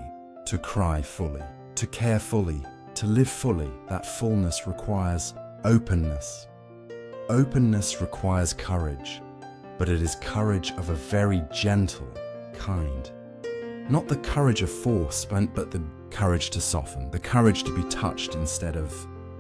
Speaker 1: to cry fully, to care fully, to live fully. That fullness requires openness. Openness requires courage, but it is courage of a very gentle kind. Not the courage of force, but the courage to soften, the courage to be touched instead of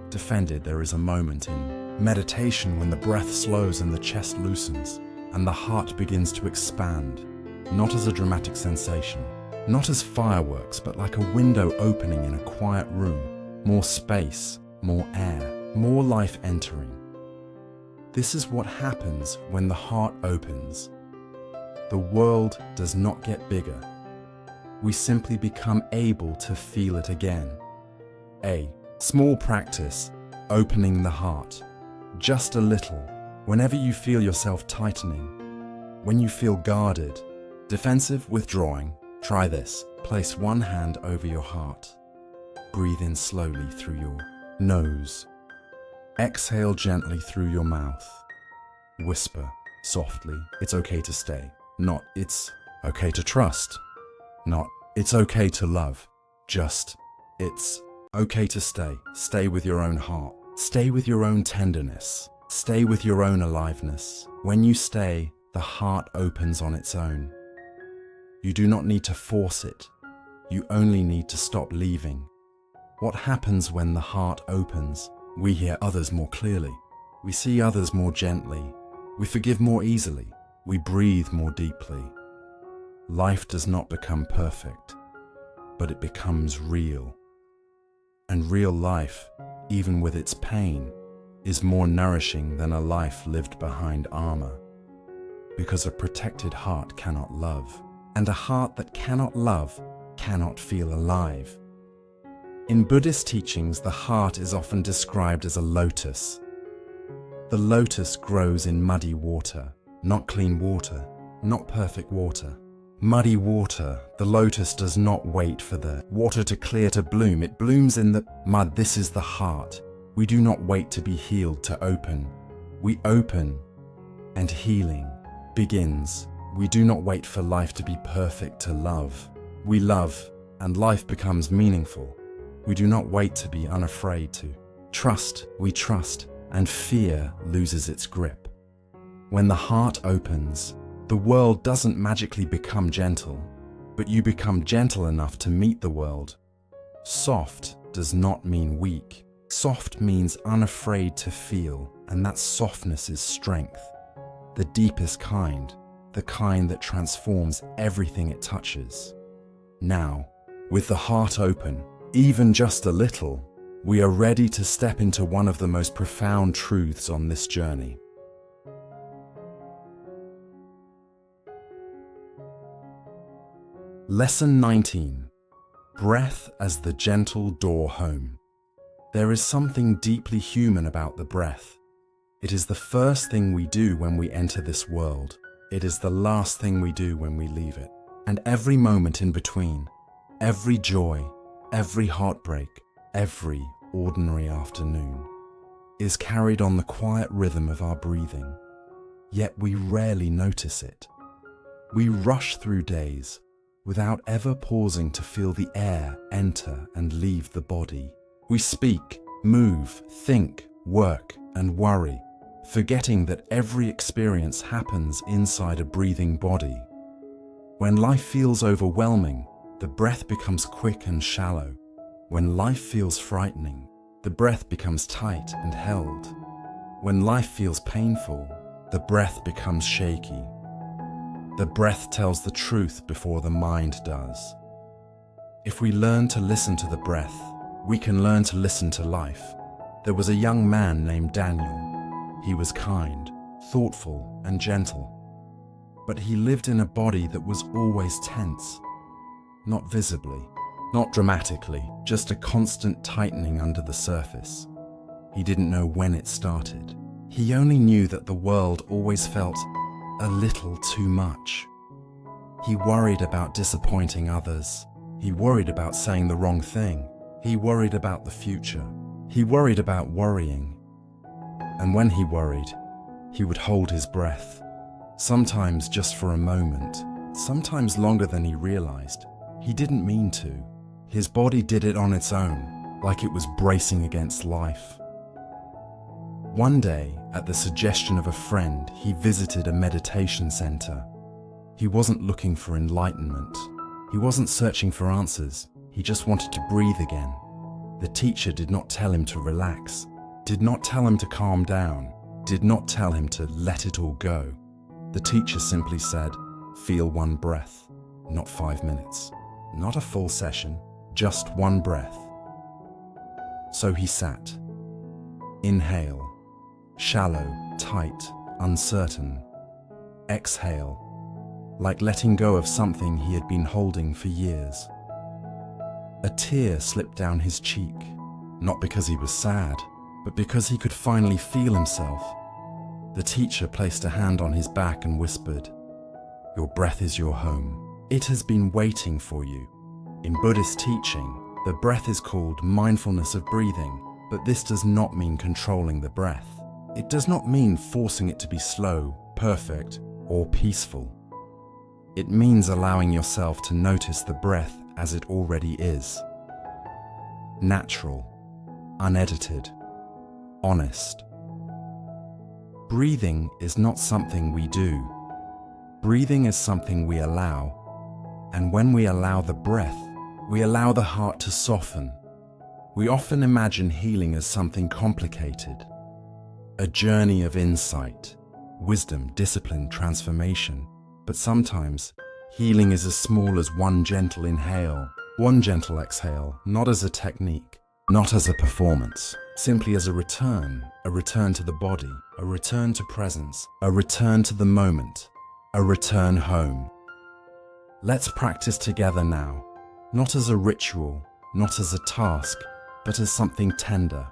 Speaker 1: defended. There is a moment in meditation when the breath slows and the chest loosens, and the heart begins to expand, not as a dramatic sensation, not as fireworks, but like a window opening in a quiet room. More space, more air, more life entering. This is what happens when the heart opens. The world does not get bigger. We simply become able to feel it again. A small practice, opening the heart. Just a little. Whenever you feel yourself tightening, when you feel guarded, defensive, withdrawing, try this. Place one hand over your heart. Breathe in slowly through your nose. Exhale gently through your mouth. Whisper softly, it's okay to stay. Not, it's okay to trust. Not, it's okay to love. Just, it's okay to stay. Stay with your own heart. Stay with your own tenderness. Stay with your own aliveness. When you stay, the heart opens on its own. You do not need to force it. You only need to stop leaving. What happens when the heart opens? We hear others more clearly. We see others more gently. We forgive more easily. We breathe more deeply. Life does not become perfect, but it becomes real. And real life, even with its pain, is more nourishing than a life lived behind armor. Because a protected heart cannot love, and a heart that cannot love cannot feel alive. In Buddhist teachings, the heart is often described as a lotus. The lotus grows in muddy water, not clean water, not perfect water. Muddy water. The lotus does not wait for the water to clear to bloom. It blooms in the mud. This is the heart. We do not wait to be healed to open. We open, and healing begins. We do not wait for life to be perfect to love. We love, and life becomes meaningful. We do not wait to be unafraid to. Trust, we trust, and fear loses its grip. When the heart opens, the world doesn't magically become gentle, but you become gentle enough to meet the world. Soft does not mean weak. Soft means unafraid to feel, and that softness is strength. The deepest kind, the kind that transforms everything it touches. Now, with the heart open, even just a little, we are ready to step into one of the most profound truths on this journey. Lesson 19. Breath as the gentle door home. There is something deeply human about the breath. It is the first thing we do when we enter this world. It is the last thing we do when we leave it. And every moment in between, every joy, every heartbreak, every ordinary afternoon, is carried on the quiet rhythm of our breathing. Yet we rarely notice it. We rush through days without ever pausing to feel the air enter and leave the body. We speak, move, think, work, and worry, forgetting that every experience happens inside a breathing body. When life feels overwhelming, the breath becomes quick and shallow. When life feels frightening, the breath becomes tight and held. When life feels painful, the breath becomes shaky. The breath tells the truth before the mind does. If we learn to listen to the breath, we can learn to listen to life. There was a young man named Daniel. He was kind, thoughtful, and gentle. But he lived in a body that was always tense. Not visibly, not dramatically, just a constant tightening under the surface. He didn't know when it started. He only knew that the world always felt a little too much. He worried about disappointing others. He worried about saying the wrong thing. He worried about the future. He worried about worrying. And when he worried, he would hold his breath. Sometimes just for a moment, sometimes longer than he realized. He didn't mean to. His body did it on its own, like it was bracing against life. One day, at the suggestion of a friend, he visited a meditation center. He wasn't looking for enlightenment. He wasn't searching for answers. He just wanted to breathe again. The teacher did not tell him to relax, did not tell him to calm down, did not tell him to let it all go. The teacher simply said, "Feel one breath," not 5 minutes, not a full session, just one breath. So he sat. Inhale, shallow, tight, uncertain. Exhale, like letting go of something he had been holding for years. A tear slipped down his cheek, not because he was sad, but because he could finally feel himself. The teacher placed a hand on his back and whispered, "Your breath is your home. It has been waiting for you." In Buddhist teaching, the breath is called mindfulness of breathing, but this does not mean controlling the breath. It does not mean forcing it to be slow, perfect, or peaceful. It means allowing yourself to notice the breath as it already is. Natural, unedited, honest. Breathing is not something we do. Breathing is something we allow. And when we allow the breath, we allow the heart to soften. We often imagine healing as something complicated. A journey of insight, wisdom, discipline, transformation. But sometimes, healing is as small as one gentle inhale, one gentle exhale, not as a technique, not as a performance, simply as a return to the body, a return to presence, a return to the moment, a return home. Let's practice together now, not as a ritual, not as a task, but as something tender.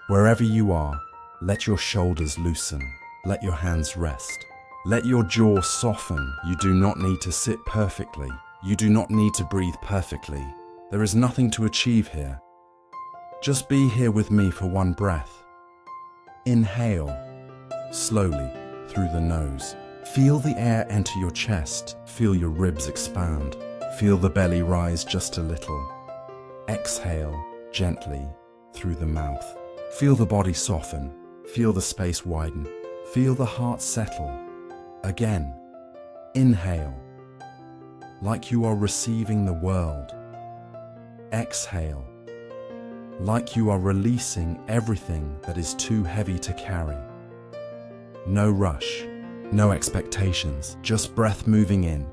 Speaker 1: Wherever you are, let your shoulders loosen, let your hands rest. Let your jaw soften. You do not need to sit perfectly. You do not need to breathe perfectly. There is nothing to achieve here. Just be here with me for one breath. Inhale, slowly, through the nose. Feel the air enter your chest. Feel your ribs expand. Feel the belly rise just a little. Exhale, gently through the mouth. Feel the body soften. Feel the space widen. Feel the heart settle. Again, inhale, like you are receiving the world. Exhale, like you are releasing everything that is too heavy to carry. No rush, no expectations, just breath moving in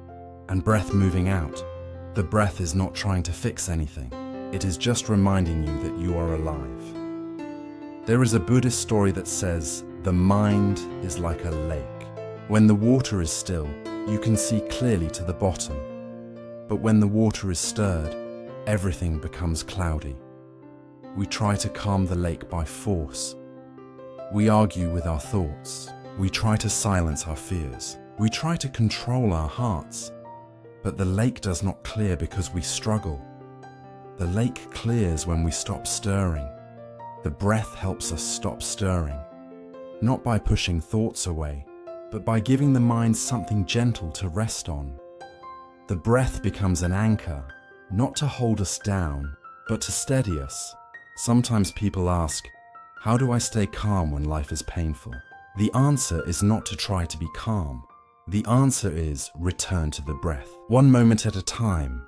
Speaker 1: and breath moving out. The breath is not trying to fix anything. It is just reminding you that you are alive. There is a Buddhist story that says, the mind is like a lake. When the water is still, you can see clearly to the bottom. But when the water is stirred, everything becomes cloudy. We try to calm the lake by force. We argue with our thoughts. We try to silence our fears. We try to control our hearts. But the lake does not clear because we struggle. The lake clears when we stop stirring. The breath helps us stop stirring, not by pushing thoughts away, but by giving the mind something gentle to rest on. The breath becomes an anchor, not to hold us down, but to steady us. Sometimes people ask, how do I stay calm when life is painful? The answer is not to try to be calm. The answer is return to the breath, one moment at a time,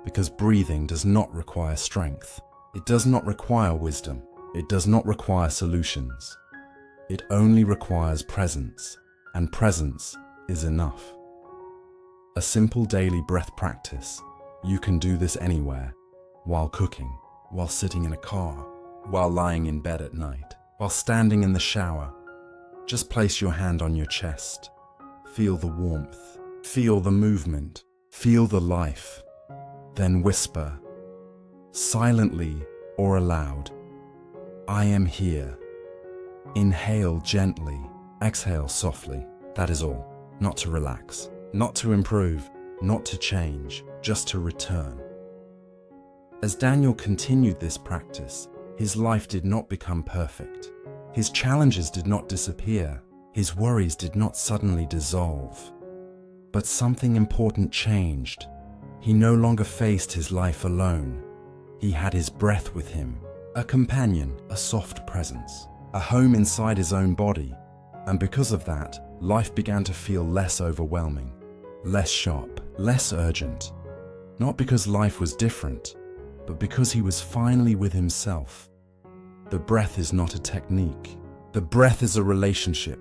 Speaker 1: because breathing does not require strength. It does not require wisdom. It does not require solutions. It only requires presence, and presence is enough. A simple daily breath practice. You can do this anywhere, while cooking, while sitting in a car, while lying in bed at night, while standing in the shower. Just place your hand on your chest. Feel the warmth, feel the movement, feel the life. Then whisper, silently or aloud, I am here. Inhale gently, exhale softly. That is all. Not to relax, not to improve, not to change, just to return. As Daniel continued this practice, his life did not become perfect. His challenges did not disappear. His worries did not suddenly dissolve. But something important changed. He no longer faced his life alone. He had his breath with him, a companion, a soft presence, a home inside his own body. And because of that, life began to feel less overwhelming, less sharp, less urgent. Not because life was different, but because he was finally with himself. The breath is not a technique. The breath is a relationship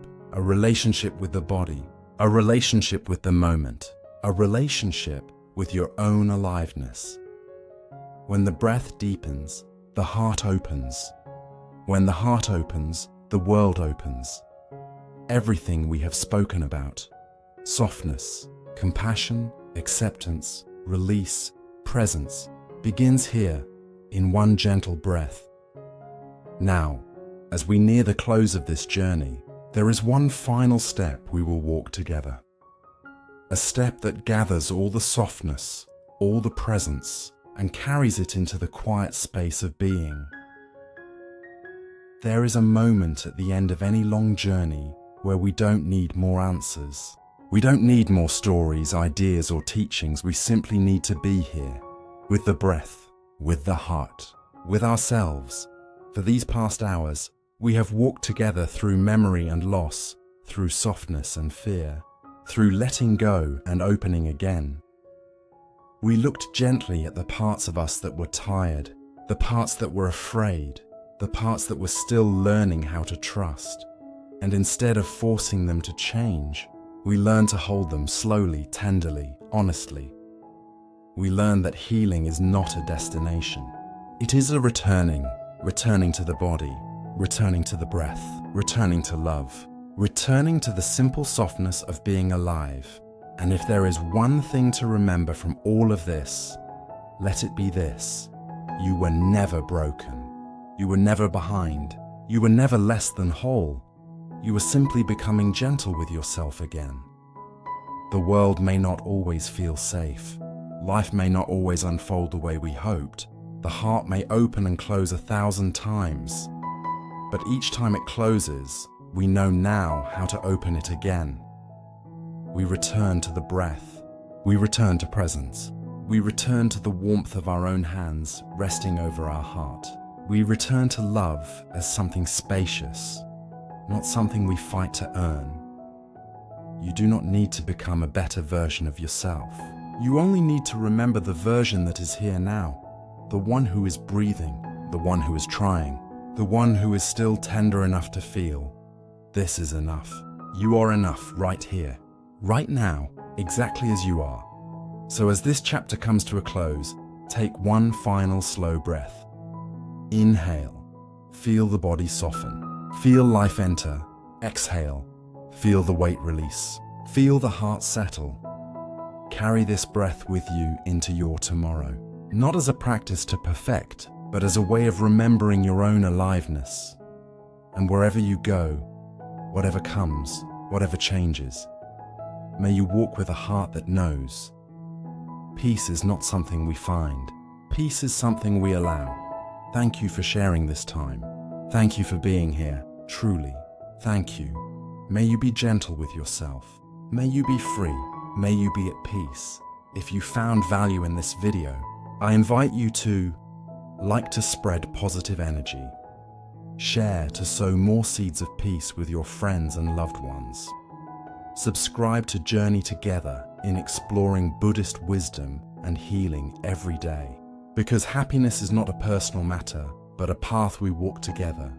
Speaker 1: with the body, a relationship with the moment, a relationship with your own aliveness. When the breath deepens, the heart opens. When the heart opens, the world opens. Everything we have spoken about, softness, compassion, acceptance, release, presence, begins here in one gentle breath. Now, as we near the close of this journey, there is one final step we will walk together. A step that gathers all the softness, all the presence, and carries it into the quiet space of being. There is a moment at the end of any long journey where we don't need more answers. We don't need more stories, ideas, or teachings. We simply need to be here, with the breath, with the heart, with ourselves. For these past hours, we have walked together through memory and loss, through softness and fear, through letting go and opening again. We looked gently at the parts of us that were tired, the parts that were afraid, the parts that were still learning how to trust. And instead of forcing them to change, we learned to hold them slowly, tenderly, honestly. We learned that healing is not a destination. It is a returning to the body, returning to the breath, returning to love, returning to the simple softness of being alive. And if there is one thing to remember from all of this, let it be this: you were never broken. You were never behind. You were never less than whole. You were simply becoming gentle with yourself again. The world may not always feel safe. Life may not always unfold the way we hoped. The heart may open and close 1,000 times. But each time it closes, we know now how to open it again. We return to the breath. We return to presence. We return to the warmth of our own hands resting over our heart. We return to love as something spacious, not something we fight to earn. You do not need to become a better version of yourself. You only need to remember the version that is here now, the one who is breathing, the one who is trying, the one who is still tender enough to feel. This is enough. You are enough right here, right now, exactly as you are. So as this chapter comes to a close, take one final slow breath. Inhale, feel the body soften. Feel life enter. Exhale, feel the weight release. Feel the heart settle. Carry this breath with you into your tomorrow, not as a practice to perfect, but as a way of remembering your own aliveness. And wherever you go, whatever comes, whatever changes, may you walk with a heart that knows. Peace is not something we find. Peace is something we allow. Thank you for sharing this time. Thank you for being here, truly. Thank you. May you be gentle with yourself. May you be free. May you be at peace. If you found value in this video, I invite you to like to spread positive energy. Share to sow more seeds of peace with your friends and loved ones. Subscribe to journey together in exploring Buddhist wisdom and healing every day. Because happiness is not a personal matter, but a path we walk together.